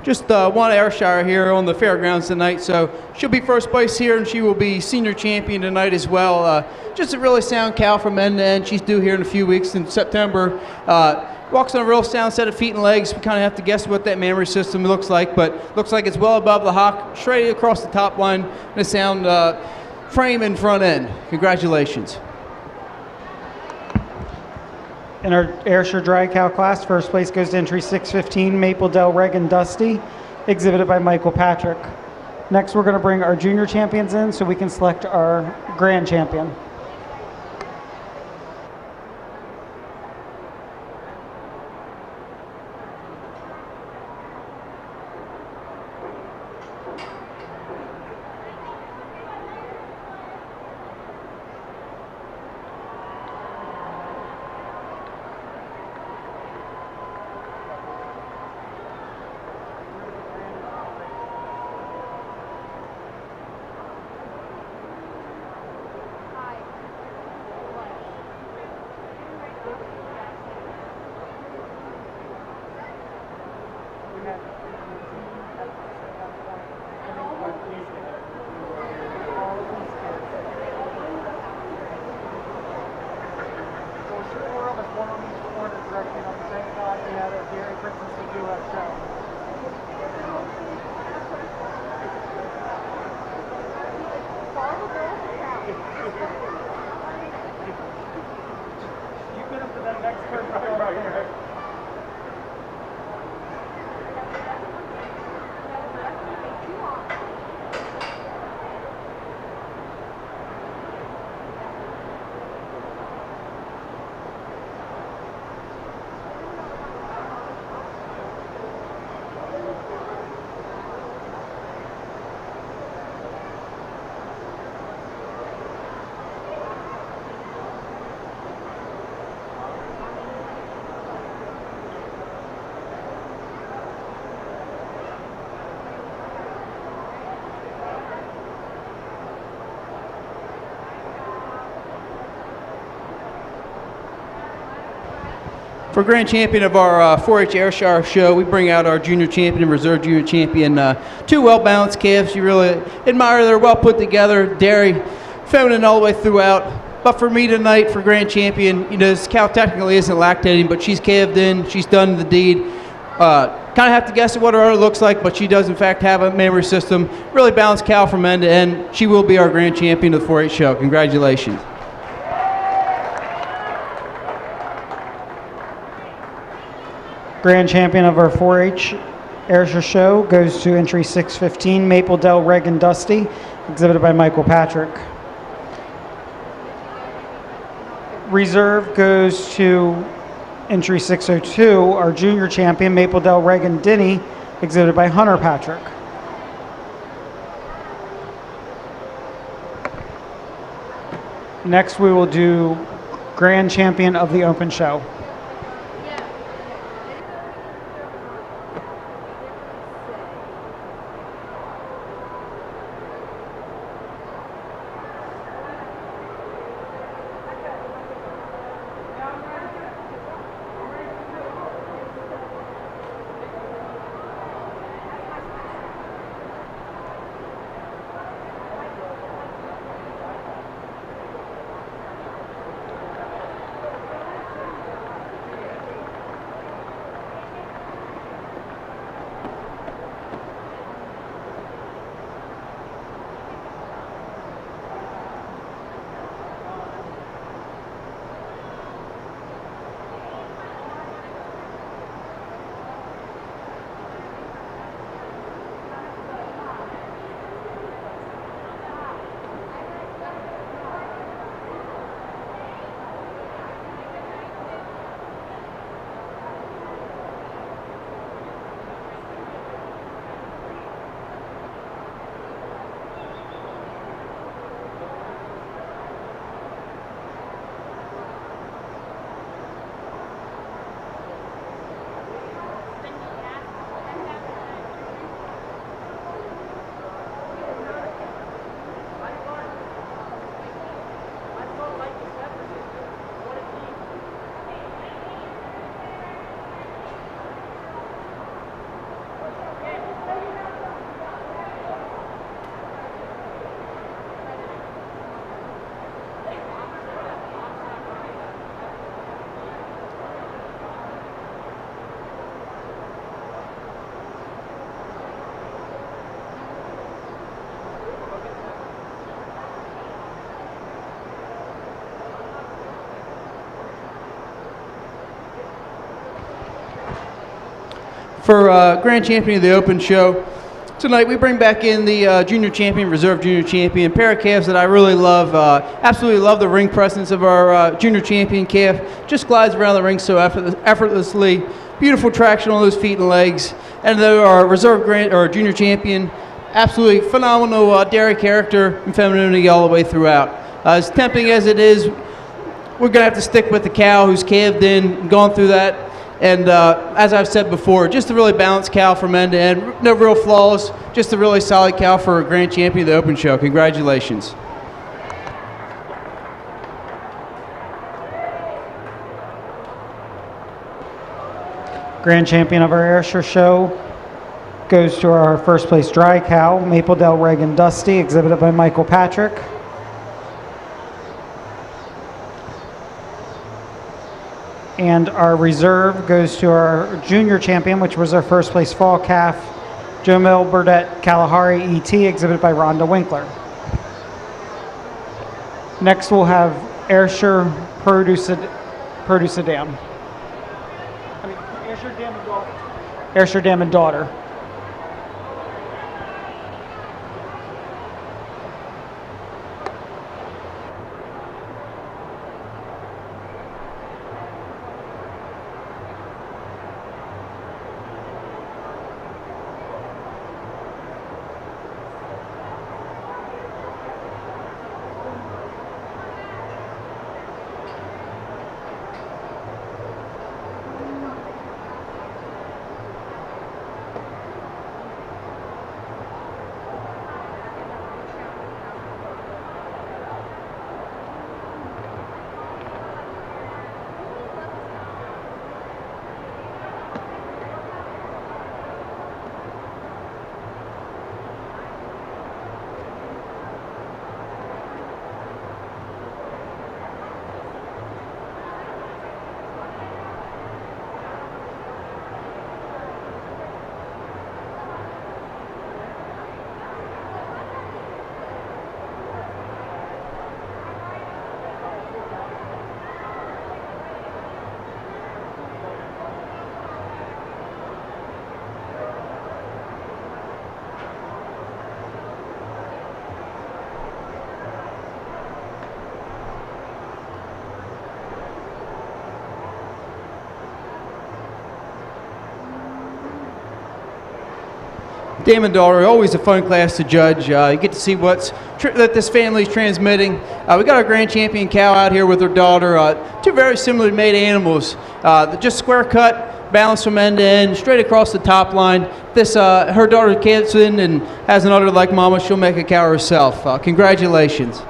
just won Ayrshire here on the fairgrounds tonight, so she'll be first place here, and she will be senior champion tonight as well. Just a really sound cow from end to end. She's due here in a few weeks in September. Walks on a real sound set of feet and legs. We kind of have to guess what that mammary system looks like, but looks like it's well above the hock, straight across the top line, and a sound frame and front end. Congratulations. In our Ayrshire Dry Cow class, first place goes to entry 615, Maple Dell Regan Dusty, exhibited by Michael Patrick. Next, we're going to bring our junior champions in so we can select our grand champion. For grand champion of our 4-H Ayrshire show, we bring out our junior champion and reserve junior champion, two well-balanced calves. You really admire. They're well put together, dairy, feminine all the way throughout. But for me tonight, for grand champion, this cow technically isn't lactating, but she's calved in. She's done the deed. Kind of have to guess at what her udder looks like, but she does in fact have a mammary system. Really balanced cow from end to end. She will be our grand champion of the 4-H show. Congratulations. Grand champion of our 4-H Ayrshire show goes to entry 615, Maple Dell Regan Dusty, exhibited by Michael Patrick. Reserve goes to entry 602, our junior champion, Maple Dell Regan Denny, exhibited by Hunter Patrick. Next, we will do grand champion of the open show. For Grand Champion of the Open Show, tonight we bring back in the Junior Champion, Reserve Junior Champion, pair of calves that I really love. Absolutely love the ring presence of our Junior Champion calf. Just glides around the ring so effortlessly. Beautiful traction on those feet and legs. And then our Reserve Junior Champion, absolutely phenomenal dairy character and femininity all the way throughout. As tempting as it is, we're going to have to stick with the cow who's calved in, gone through that. And as I've said before, just a really balanced cow from end to end. No real flaws, just a really solid cow for a Grand Champion of the Open Show. Congratulations. Grand Champion of our Ayrshire show goes to our first place dry cow, Maple Dell Reagan Dusty, exhibited by Michael Patrick. And our reserve goes to our junior champion, which was our first place fall calf, Jamil Burdett Kalahari ET, exhibited by Rhonda Winkler. Next we'll have Ayrshire Produce a Dam. Ayrshire Dam and Daughter. Dam and Daughter, always a fun class to judge. You get to see that this family's transmitting. We got our Grand Champion cow out here with her daughter. Two very similarly made animals. Just square cut, balanced from end to end, straight across the top line. This her daughter calves in and has an udder like mama. She'll make a cow herself. Congratulations.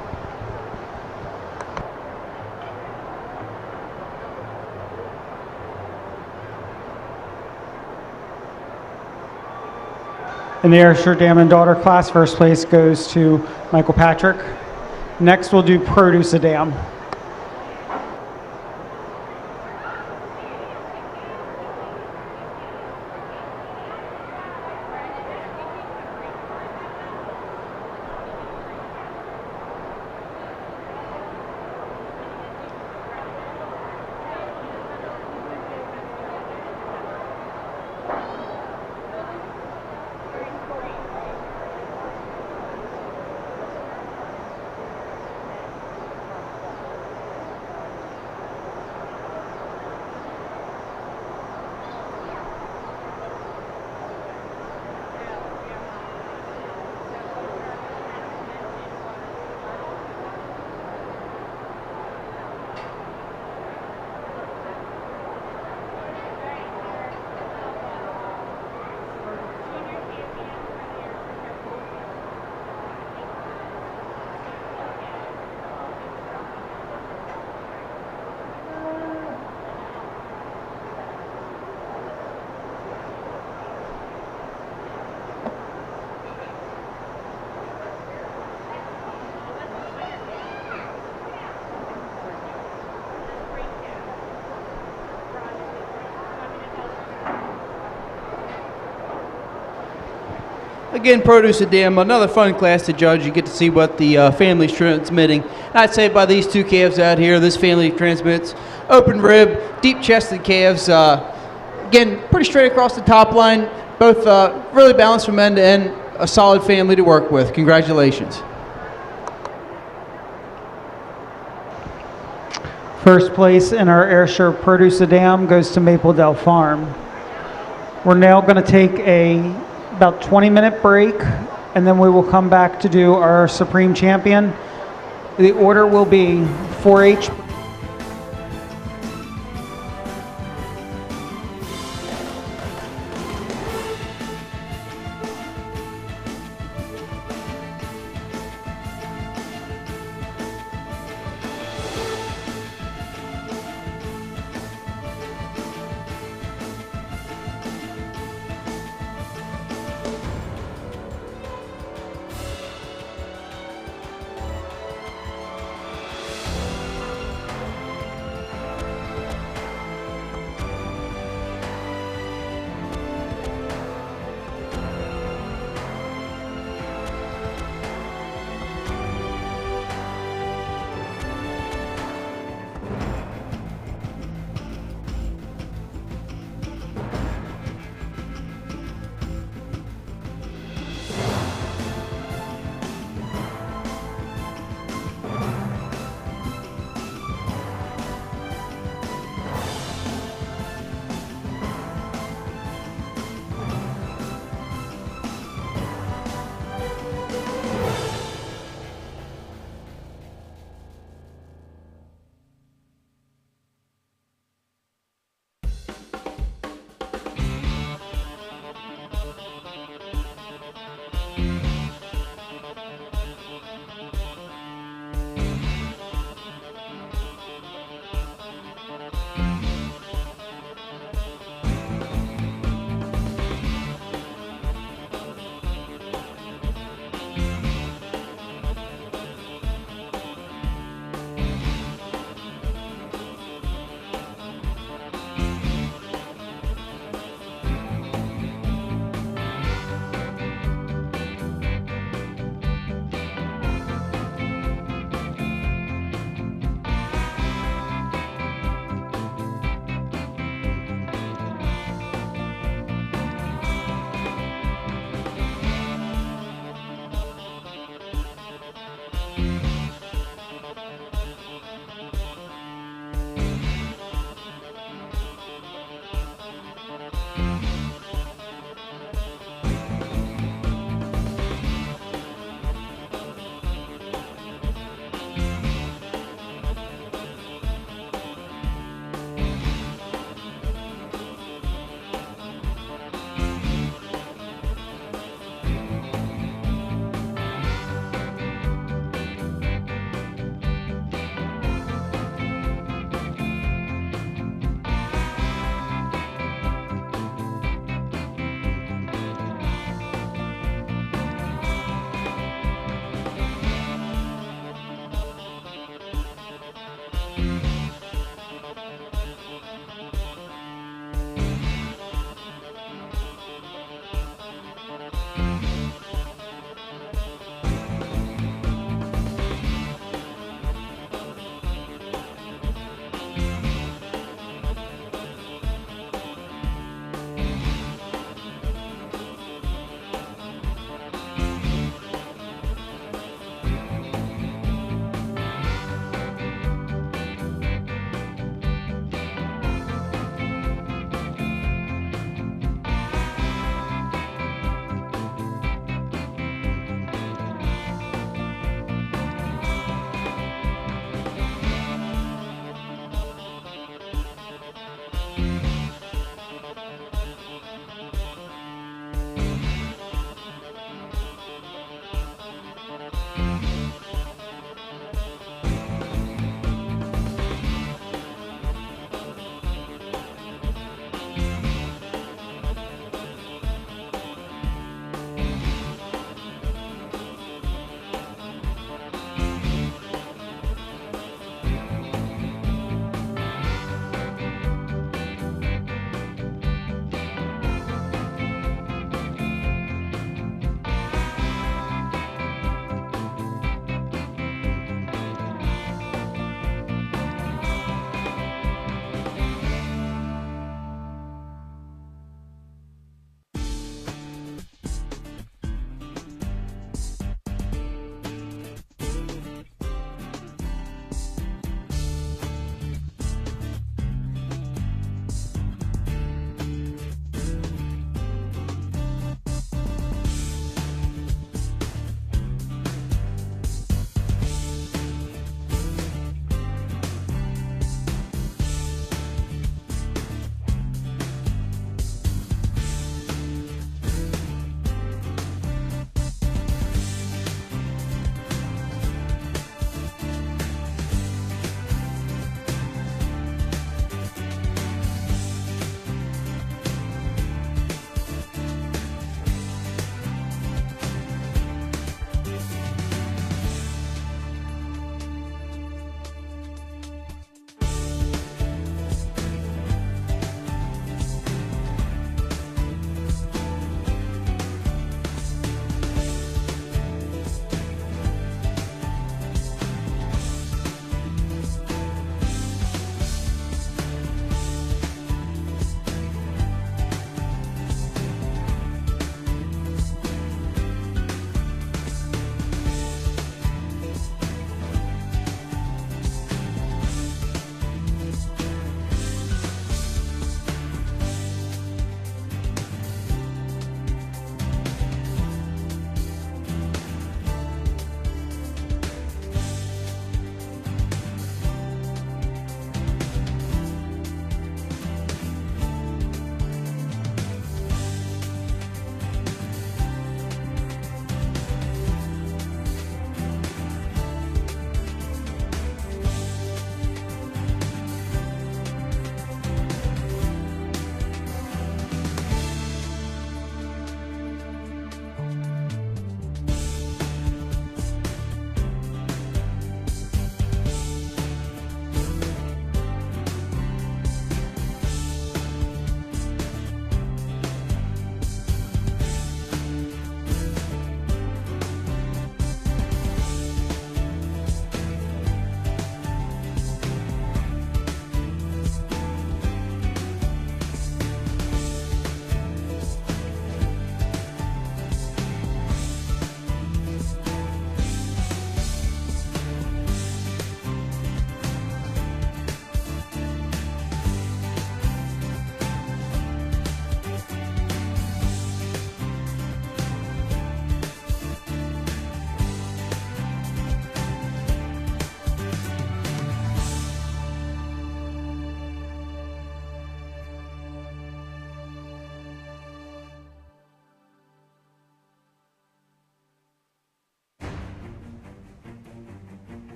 In the Ayrshire Dam and Daughter class, first place goes to Michael Patrick. Next, we'll do Produce a Dam. Again, Produce a Dam, another fun class to judge. You get to see what the family's transmitting. I'd say by these two calves out here, this family transmits open rib, deep chested calves, Again, pretty straight across the top line. Both really balanced from end to end. A solid family to work with. Congratulations. First place in our Ayrshire Produce a Dam goes to Maple Dell Farm. We're now going to take a about 20-minute break, and then we will come back to do our Supreme Champion. The order will be 4-H.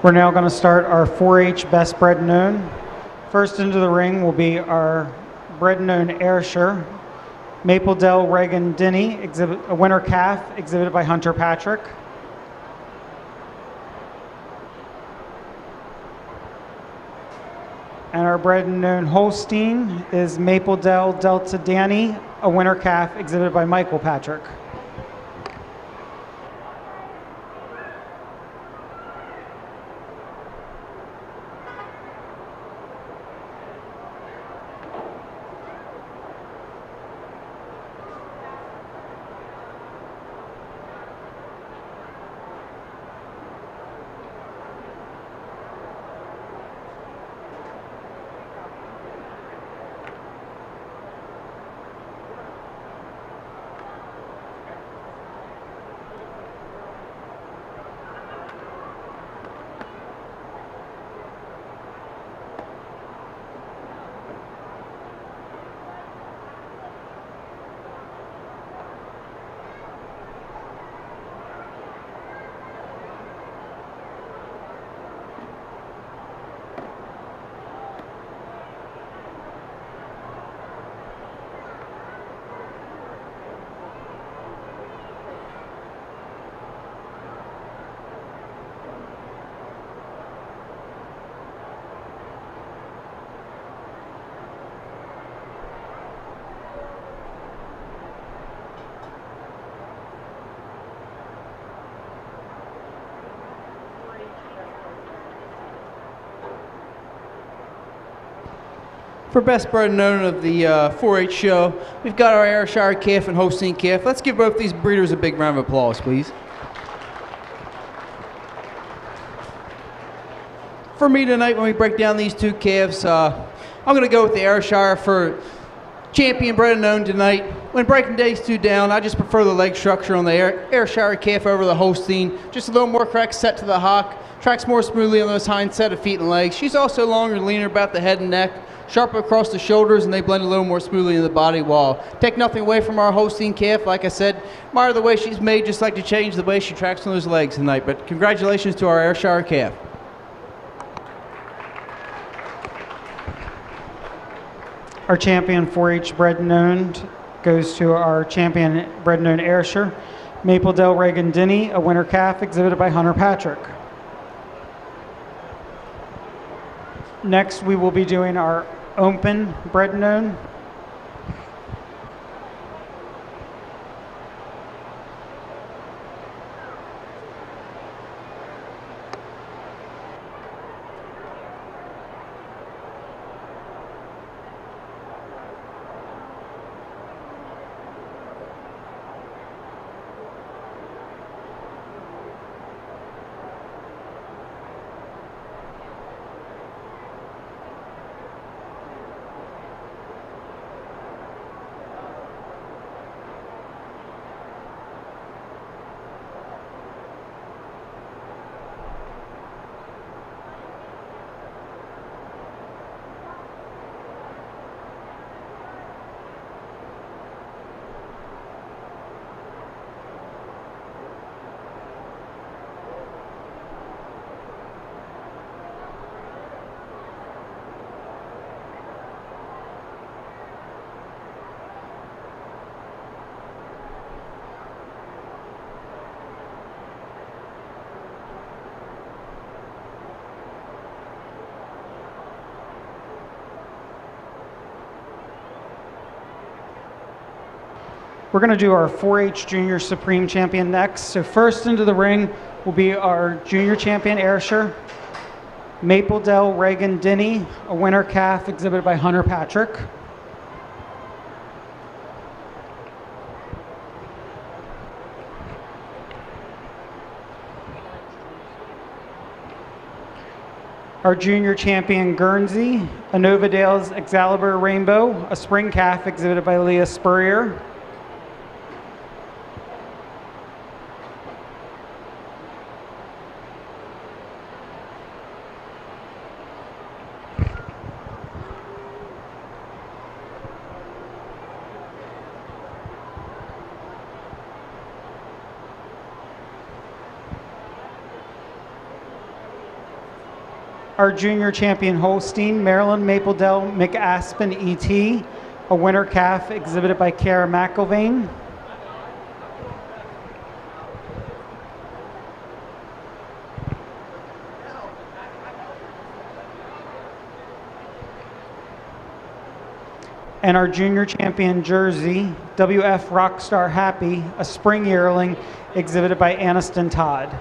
We're now going to start our 4-H best bred known. First into the ring will be our bred known Ayrshire, Maple Dell Reagan Denny, a winter calf exhibited by Hunter Patrick. And our bred known Holstein is Maple Dell Delta Danny, a winter calf exhibited by Michael Patrick. For best bred known of the 4-H show, we've got our Ayrshire calf and Holstein calf. Let's give both these breeders a big round of applause, please. For me tonight, when we break down these two calves, I'm going to go with the Ayrshire for champion bred and known tonight. When breaking these two down, I just prefer the leg structure on the Ayrshire calf over the Holstein. Just a little more correct set to the hock. Tracks more smoothly on those hind set of feet and legs. She's also longer and leaner about the head and neck. Sharp across the shoulders, and they blend a little more smoothly in the body wall. Take nothing away from our Holstein calf. Like I said, admire the way she's made, just like to change the way she tracks on those legs tonight. But congratulations to our Ayrshire calf. Our champion 4-H bred known goes to our champion bred known Ayrshire, Maple Dell Reagan Denny, a winter calf exhibited by Hunter Patrick. Next, we will be doing our open bred known. We're going to do our 4-H Junior Supreme Champion next. So first into the ring will be our Junior Champion Ayrshire, Maple Dell Reagan Denny, a winter calf exhibited by Hunter Patrick. Our Junior Champion Guernsey, a Novadale's Excalibur Rainbow, a spring calf exhibited by Leah Spurrier. our junior champion Holstein, Maryland Mapledale McAspen ET, a winter calf exhibited by Kara McIlvain. And our junior champion jersey, WF Rockstar Happy, a spring yearling exhibited by Aniston Todd.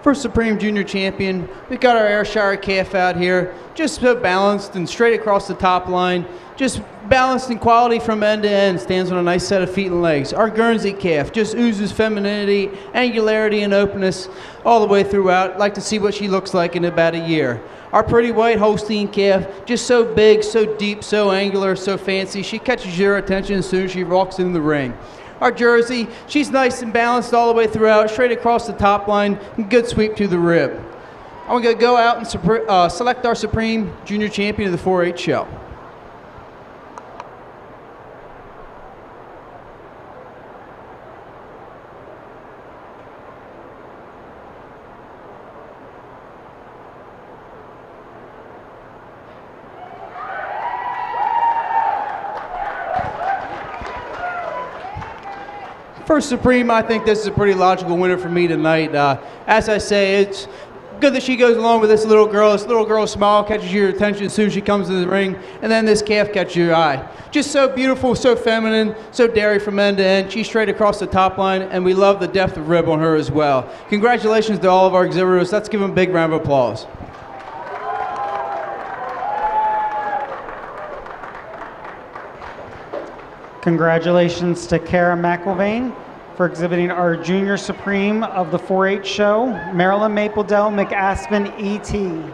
For Supreme Junior Champion, we've got our Ayrshire calf out here, just so balanced and straight across the top line, just balanced in quality from end to end, stands on a nice set of feet and legs. Our Guernsey calf just oozes femininity, angularity, and openness all the way throughout. Like to see what she looks like in about a year. Our pretty white Holstein calf, just so big, so deep, so angular, so fancy, she catches your attention as soon as she walks in the ring. Our jersey, she's nice and balanced all the way throughout, straight across the top line, and good sweep to the rib. I'm going to go out and select our Supreme Junior Champion of the 4-H show. For Supreme, I think this is a pretty logical winner for me tonight. As I say, it's good that she goes along with this little girl. This little girl's smile catches your attention as soon as she comes in the ring, and then this calf catches your eye. Just so beautiful, so feminine, so dairy from end to end. She's straight across the top line, and we love the depth of rib on her as well. Congratulations to all of our exhibitors. Let's give them a big round of applause. Congratulations to Kara McIlvain for exhibiting our Junior Supreme of the 4-H show, Maryland Mapledale McAspen ET.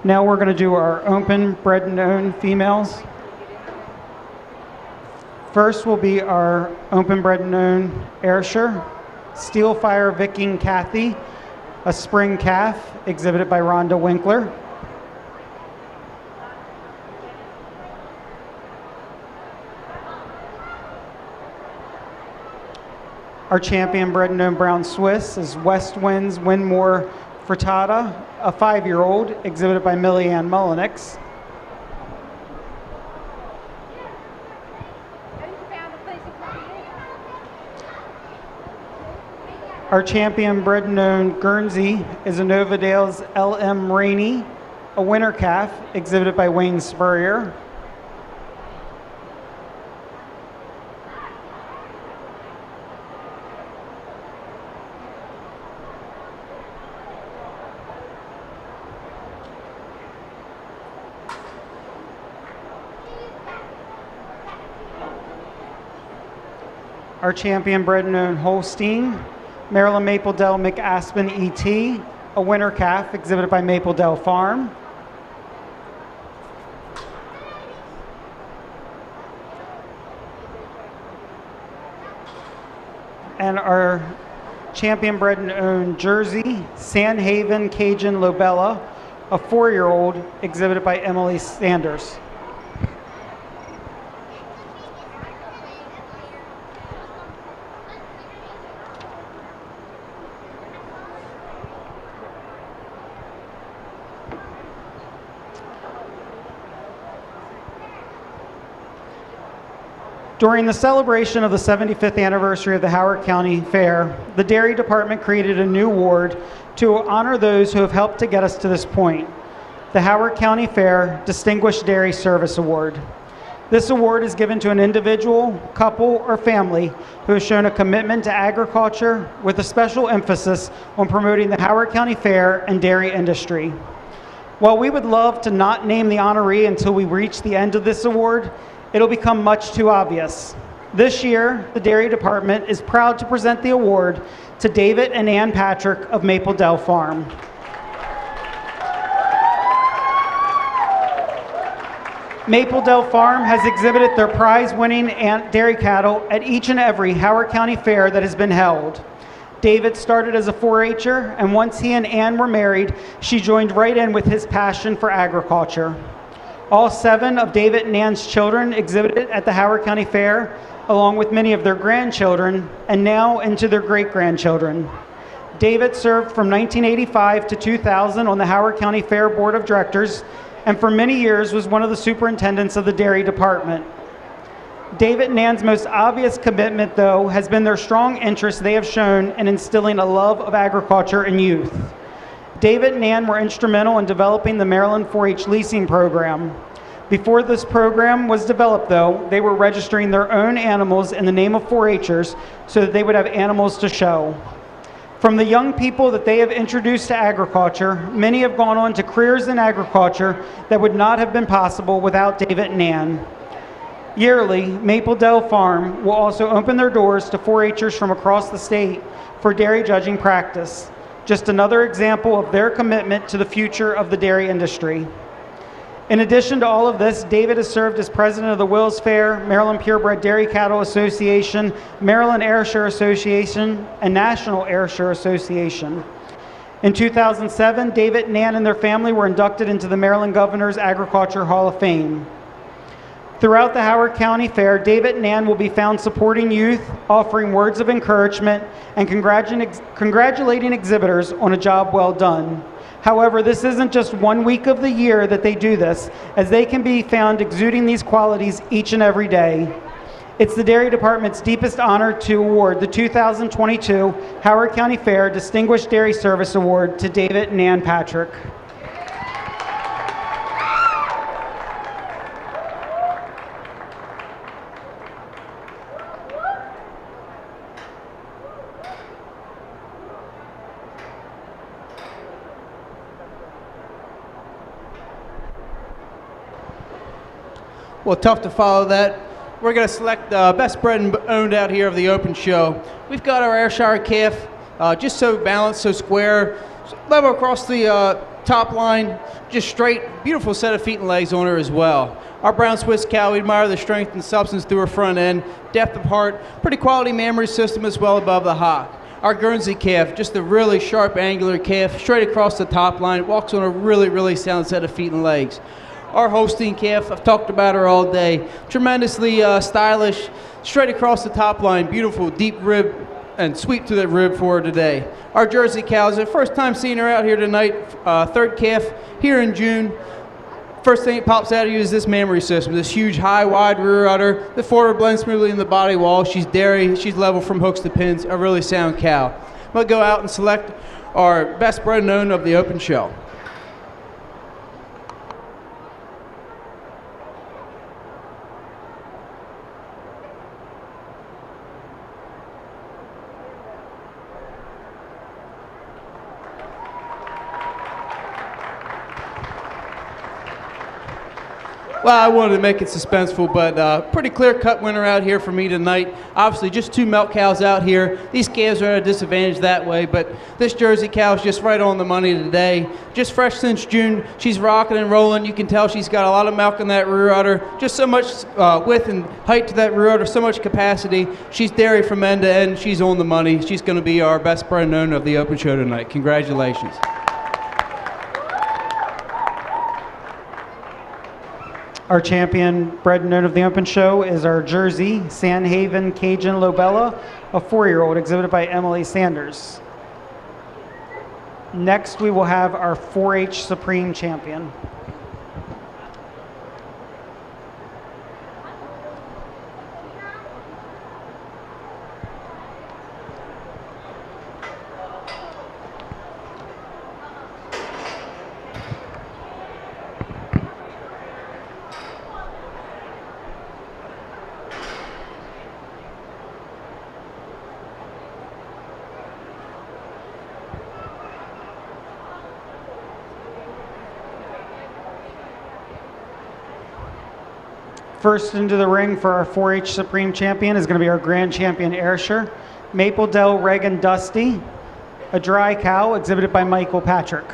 Now we're going to do our open, bred and owned females. First will be our open, bred and owned Ayrshire, Steelfire Viking Kathy, a spring calf exhibited by Rhonda Winkler. Our champion bred and owned brown Swiss is West Wind's Winmore Frittata, a 5-year-old exhibited by Millie Ann Mullenix. Our champion bred and owned Guernsey is a Novadale's L.M. Rainey, a winter calf exhibited by Wayne Spurrier. Our champion bred and owned Holstein, Maryland Mapledale McAspen E.T., a winter calf exhibited by Mapledale Farm. And our champion bred and owned Jersey, Sandhaven Cajun Lobella, a 4-year-old exhibited by Emily Sanders. During the celebration of the 75th anniversary of the Howard County Fair, the Dairy Department created a new award to honor those who have helped to get us to this point, the Howard County Fair Distinguished Dairy Service Award. This award is given to an individual, couple, or family who has shown a commitment to agriculture with a special emphasis on promoting the Howard County Fair and dairy industry. While we would love to not name the honoree until we reach the end of this award, it'll become much too obvious. This year, the Dairy Department is proud to present the award to David and Ann Patrick of Mapledale Farm. Mapledale Farm has exhibited their prize-winning dairy cattle at each and every Howard County Fair that has been held. David started as a 4-H'er, and once he and Ann were married, she joined right in with his passion for agriculture. All 7 of David and Ann's children exhibited at the Howard County Fair, along with many of their grandchildren, and now into their great-grandchildren. David served from 1985 to 2000 on the Howard County Fair Board of Directors, and for many years was one of the superintendents of the Dairy Department. David and Ann's most obvious commitment, though, has been their strong interest they have shown in instilling a love of agriculture in youth. David and Ann were instrumental in developing the Maryland 4-H leasing program. Before this program was developed, though, they were registering their own animals in the name of 4-H'ers so that they would have animals to show. From the young people that they have introduced to agriculture, many have gone on to careers in agriculture that would not have been possible without David and Ann. Yearly, Mapledale Farm will also open their doors to 4-H'ers from across the state for dairy judging practice. Just another example of their commitment to the future of the dairy industry. In addition to all of this, David has served as president of the Wills Fair, Maryland Purebred Dairy Cattle Association, Maryland Ayrshire Association, and National Ayrshire Association. In 2007, David and Ann and their family were inducted into the Maryland Governor's Agriculture Hall of Fame. Throughout the Howard County Fair, David and Ann will be found supporting youth, offering words of encouragement, and congratulating exhibitors on a job well done. However, this isn't just 1 week of the year that they do this, as they can be found exuding these qualities each and every day. It's the Dairy Department's deepest honor to award the 2022 Howard County Fair Distinguished Dairy Service Award to David and Ann Patrick. Well, tough to follow that. We're going to select the best bred and owned out here of the open show. We've got our Ayrshire calf, just so balanced, so square, level across the top line, just straight, beautiful set of feet and legs on her as well. Our brown Swiss cow, we admire the strength and substance through her front end, depth of heart, pretty quality mammary system as well above the hock. Our Guernsey calf, just a really sharp angular calf, straight across the top line, walks on a really, really sound set of feet and legs. Our Holstein calf, I've talked about her all day, tremendously stylish, straight across the top line, beautiful deep rib and sweep to that rib for her today. Our Jersey cows, the first time seeing her out here tonight, third calf here in June. First thing that pops out of you is this mammary system, this huge, high, wide rear udder. The forward blends smoothly in the body wall. She's dairy, she's level from hooks to pins, a really sound cow. We'll go out and select our best bred known of the open show. Well, I wanted to make it suspenseful, but pretty clear-cut winner out here for me tonight. Obviously, just 2 milk cows out here. These calves are at a disadvantage that way, but this Jersey cow is just right on the money today. Just fresh since June. She's rocking and rolling. You can tell she's got a lot of milk in that rear udder. Just so much width and height to that rear udder, so much capacity. She's dairy from end to end. She's on the money. She's going to be our best bred known of the open show tonight. Congratulations. Our champion bred known of the open show is our Jersey Sandhaven Cajun Lobella, a 4-year-old exhibited by Emily Sanders. Next, we will have our 4-H Supreme champion. First into the ring for our 4-H Supreme Champion is going to be our Grand Champion Ayrshire, Maple Dell Reagan Dusty, a dry cow exhibited by Michael Patrick.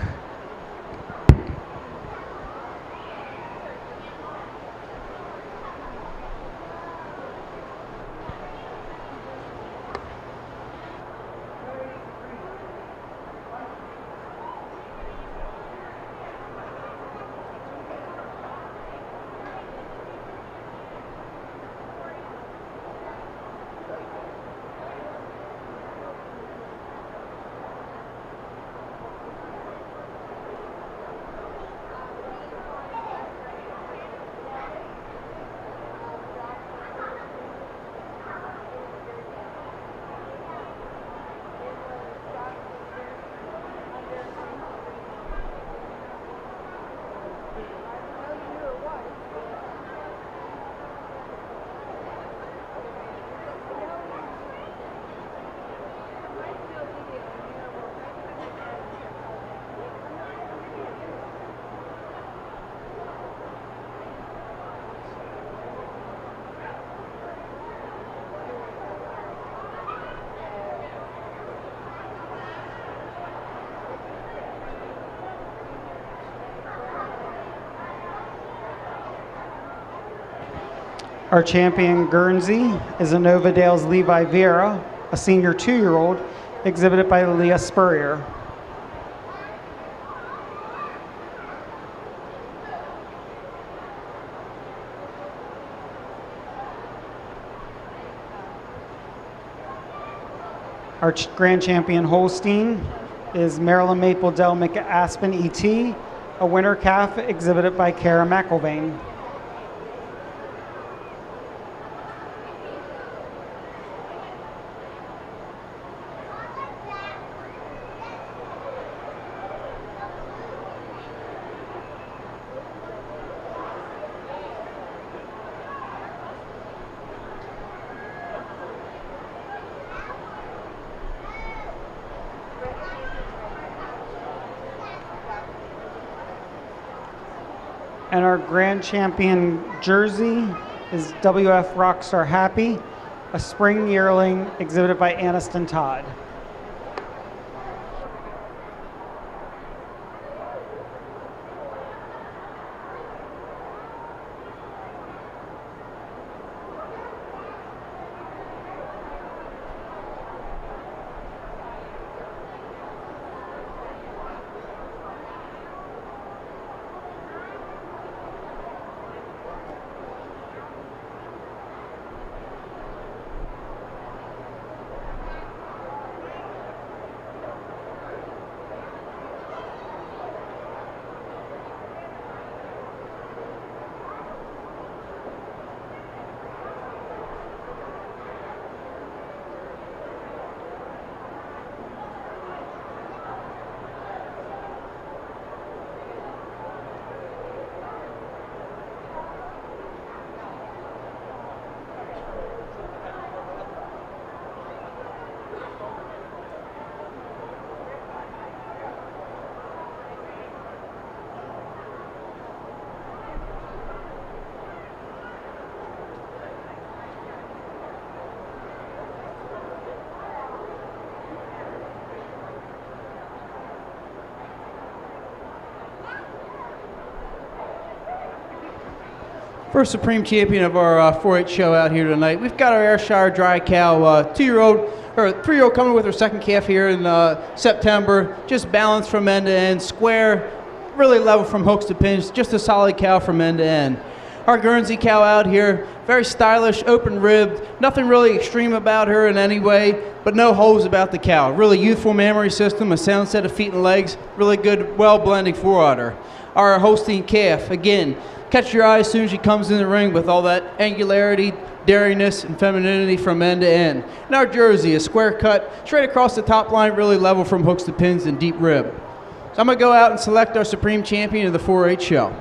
Our champion Guernsey is a Nova Dales Levi Vera, a senior 2-year-old, exhibited by Leah Spurrier. Our grand champion Holstein is Maryland Maple Dell McAspen ET, a winter calf exhibited by Kara McIlvain. And our grand champion Jersey is WF Rockstar Happy, a spring yearling exhibited by Aniston Todd. First Supreme Champion of our 4-H show out here tonight. We've got our Ayrshire Dry Cow 2-year-old, or 3-year-old coming with her second calf here in September. Just balanced from end to end, square, really level from hooks to pins, just a solid cow from end to end. Our Guernsey cow out here, very stylish, open ribbed, nothing really extreme about her in any way, but no holes about the cow. Really youthful mammary system, a sound set of feet and legs, really good, well blending foreudder. Our Holstein calf, again, catch your eye as soon as she comes in the ring with all that angularity, dariness, and femininity from end to end. And our Jersey, a square cut, straight across the top line, really level from hooks to pins and deep rib. So I'm going to go out and select our Supreme Champion of the 4-H show.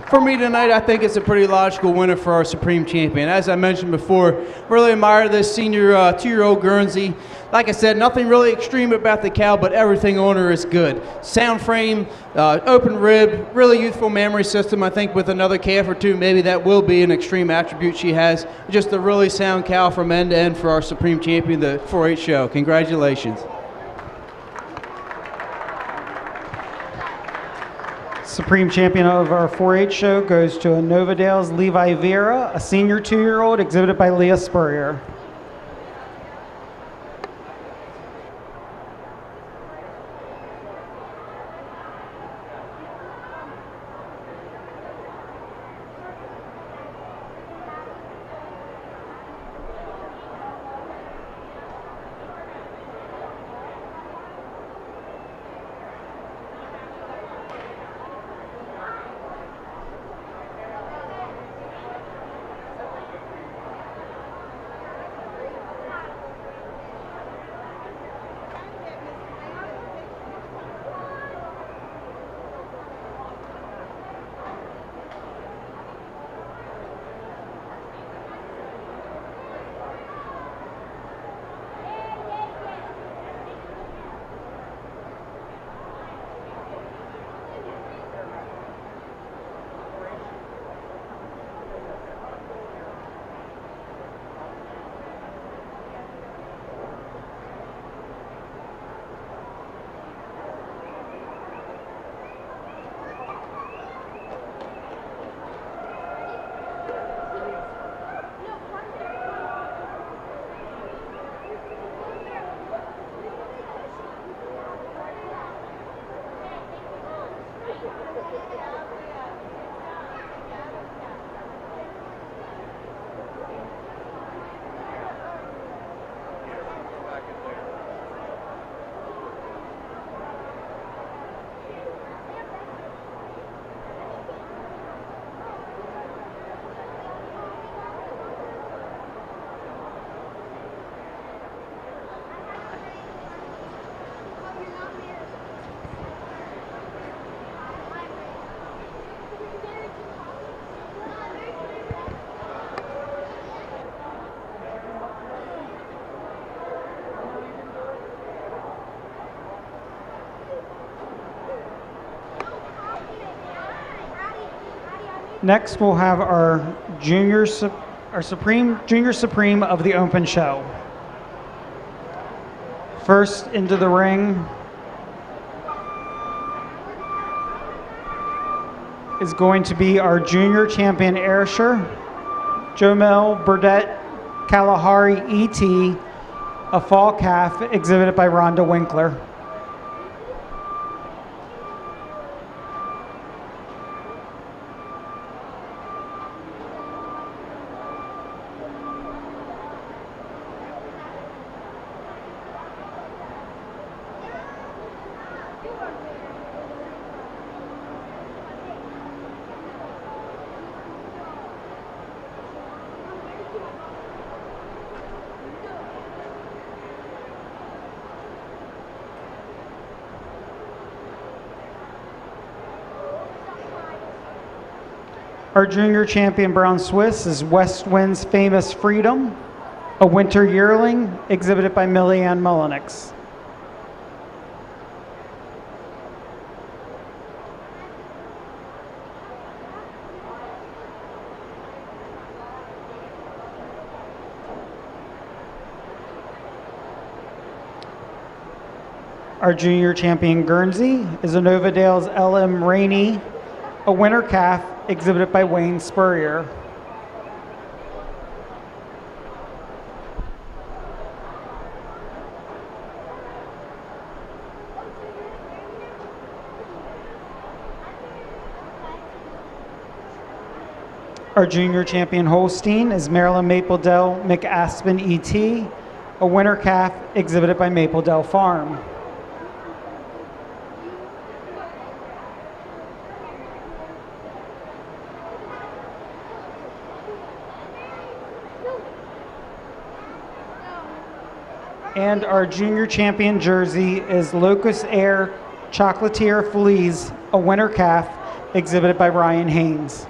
For me tonight, I think it's a pretty logical winner for our Supreme Champion. As I mentioned before, really admire this senior 2-year-old Guernsey. Like I said, nothing really extreme about the cow, but everything on her is good. Sound frame, open rib, really youthful mammary system. I think with another calf or two, maybe that will be an extreme attribute she has. Just a really sound cow from end to end for our Supreme Champion, the 4-H show. Congratulations. Supreme Champion of our 4-H show goes to a Novadale's Levi Vera, a senior 2-year-old, exhibited by Leah Spurrier. Next, we'll have our Junior Supreme of the Open Show. First into the ring is going to be our Junior Champion Ayrshire, Jomel Burdett Kalahari ET, a fall calf exhibited by Rhonda Winkler. Our Junior Champion Brown Swiss is West Wind's Famous Freedom, a winter yearling exhibited by Millyanne Mullenix. Our junior champion Guernsey is a Novadale's LM Rainey, a winter calf exhibited by Wayne Spurrier. Our junior champion Holstein is Maryland Mapledale McAspen ET, a winter calf exhibited by Mapledale Farm. And our junior champion jersey is Locust Air Chocolatier Feliz, a winter calf exhibited by Ryan Haynes.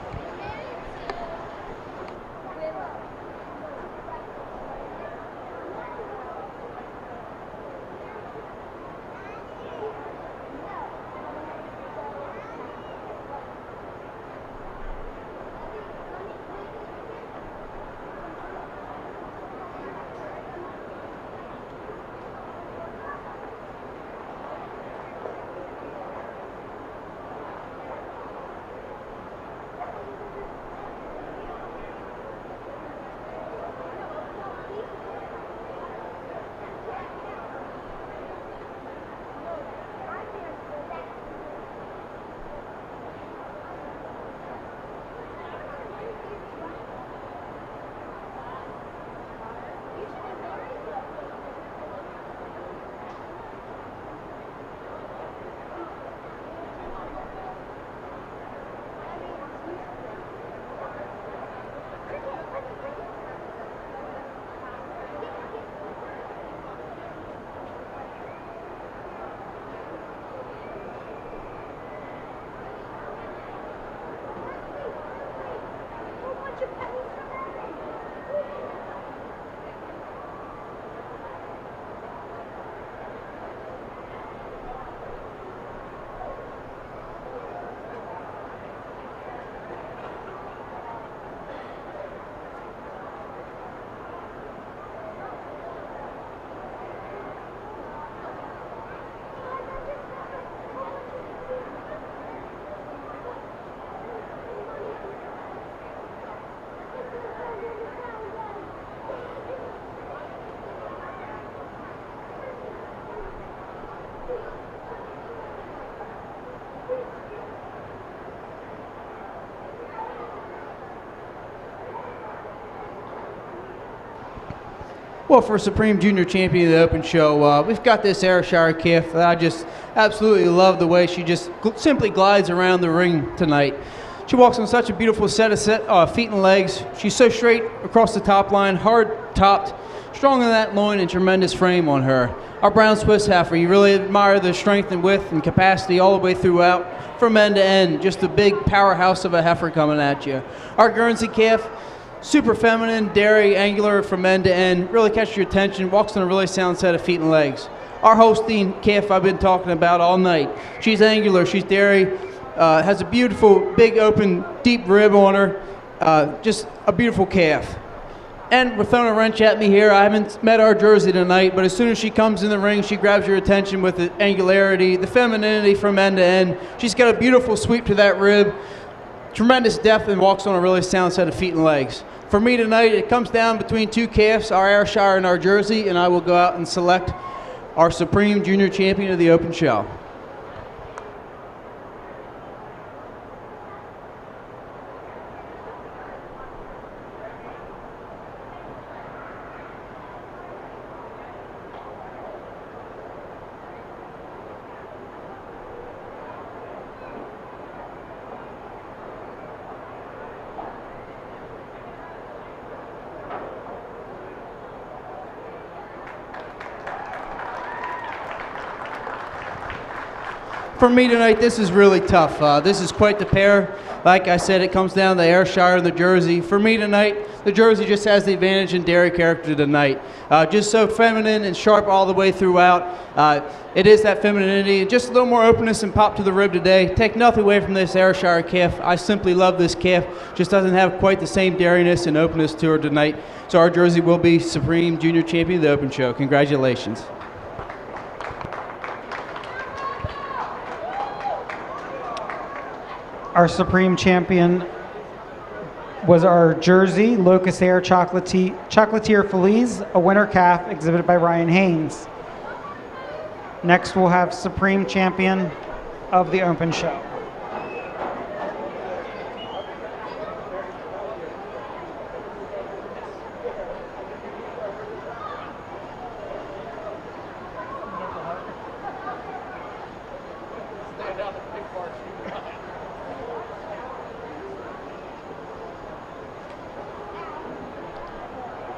Well, for Supreme Junior Champion of the Open Show, we've got this Ayrshire calf that I just absolutely love the way she just simply glides around the ring tonight. She walks on such a beautiful set of feet and legs. She's so straight across the top line, hard topped, strong in that loin, and tremendous frame on her. Our brown Swiss heifer, you really admire the strength and width and capacity all the way throughout, from end to end. Just a big powerhouse of a heifer coming at you. Our Guernsey calf, super feminine, dairy, angular from end to end, really catches your attention, walks on a really sound set of feet and legs. Our Holstein calf I've been talking about all night. She's angular, she's dairy, has a beautiful, big, open, deep rib on her, just a beautiful calf. And we're throwing a wrench at me here. I haven't met our Jersey tonight, but as soon as she comes in the ring, she grabs your attention with the angularity, the femininity from end to end. She's got a beautiful sweep to that rib, tremendous depth, and walks on a really sound set of feet and legs. For me tonight, it comes down between two calves, our Ayrshire and our Jersey, and I will go out and select our Supreme Junior Champion of the Open Show. For me tonight, this is really tough. This is quite the pair. Like I said, it comes down to the Ayrshire and the Jersey. For me tonight, the Jersey just has the advantage in dairy character tonight. Just so feminine and sharp all the way throughout. It is that femininity and just a little more openness and pop to the rib today. Take nothing away from this Ayrshire calf. I simply love this calf. Just doesn't have quite the same dairiness and openness to her tonight. So our Jersey will be Supreme Junior Champion of the Open Show. Congratulations. Our Supreme Champion was our Jersey Locust Hair Chocolatier Feliz, a winter calf exhibited by Ryan Haynes. Next, we'll have Supreme Champion of the Open Show.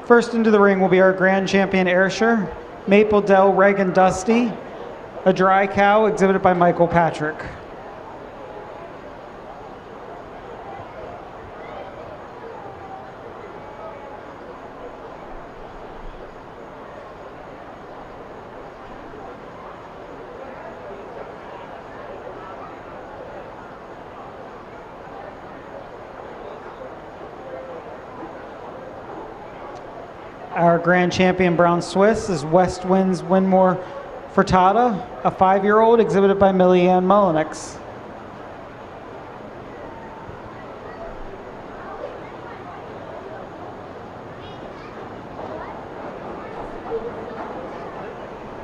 First into the ring will be our Grand Champion Ayrshire, Maple Dell Reagan Dusty, a dry cow exhibited by Michael Patrick. Our Grand Champion Brown Swiss is West Wind's Winmore Frittata, a 5-year-old exhibited by Millieanne Mullenix.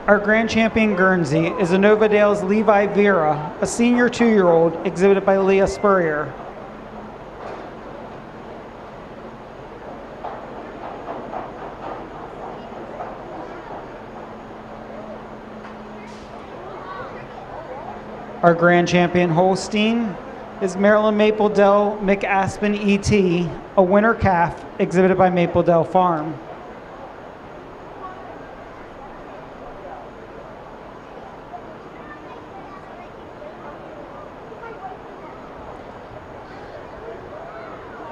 Our Grand Champion Guernsey is a Novadale's Levi Vera, a senior 2-year-old exhibited by Leah Spurrier. Our Grand Champion Holstein is Maryland Maple Dell McAspen ET, a winter calf exhibited by Maple Dell Farm.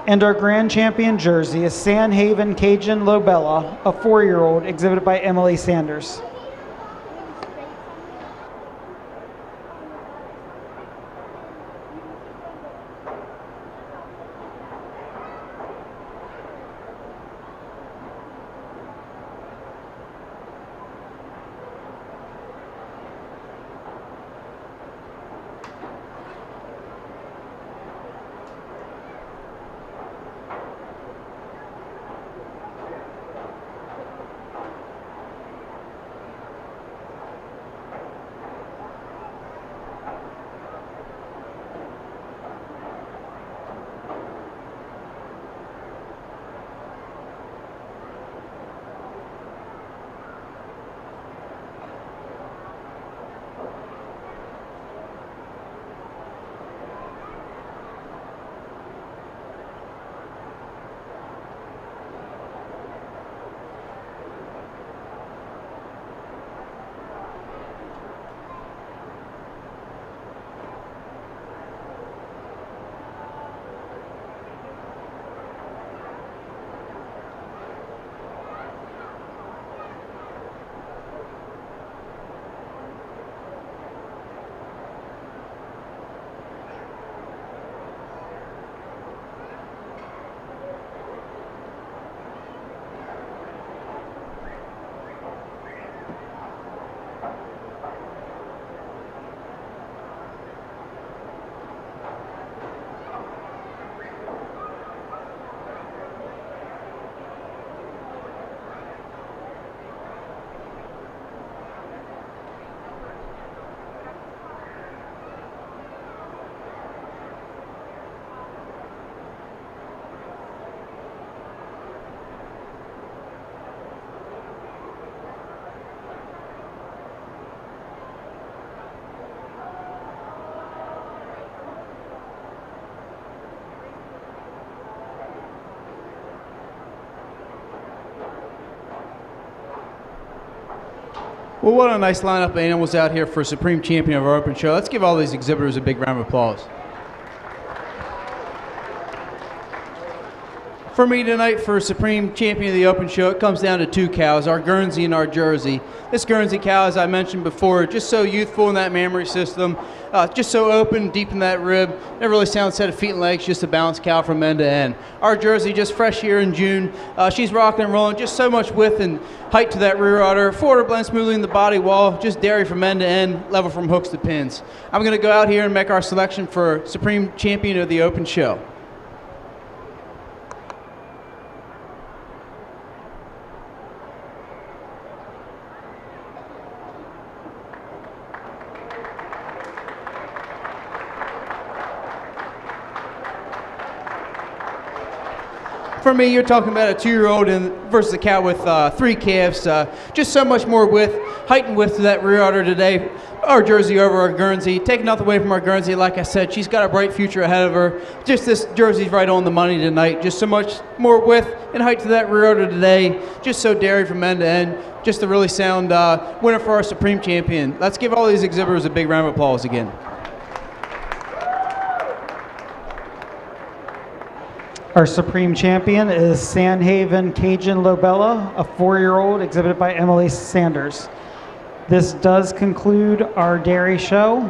And our Grand Champion Jersey is Sandhaven Cajun Lobella, a 4-year-old exhibited by Emily Sanders. Well, what a nice lineup of animals out here for Supreme Champion of our Open Show. Let's give all these exhibitors a big round of applause. For me tonight, for Supreme Champion of the Open Show, it comes down to 2 cows, our Guernsey and our Jersey. This Guernsey cow, as I mentioned before, just so youthful in that mammary system. just so open, deep in that rib. Never really sound set of feet and legs, just a balanced cow from end to end. Our Jersey, just fresh here in June. She's rocking and rolling, just so much width and height to that rear udder. Forward blend smoothly in the body wall, just dairy from end to end, level from hooks to pins. I'm going to go out here and make our selection for Supreme Champion of the Open Show. For me, you're talking about a 2-year-old versus a cow with 3 calves. Just so much more width, height and width to that rear udder today. Our Jersey over our Guernsey. Taking nothing away from our Guernsey, like I said, she's got a bright future ahead of her. Just this Jersey's right on the money tonight. Just so much more width and height to that rear udder today. Just so dairy from end to end. Just a really sound winner for our Supreme Champion. Let's give all these exhibitors a big round of applause again. Our Supreme Champion is Sandhaven Cajun Lobella, a 4-year-old exhibited by Emily Sanders. This does conclude our dairy show.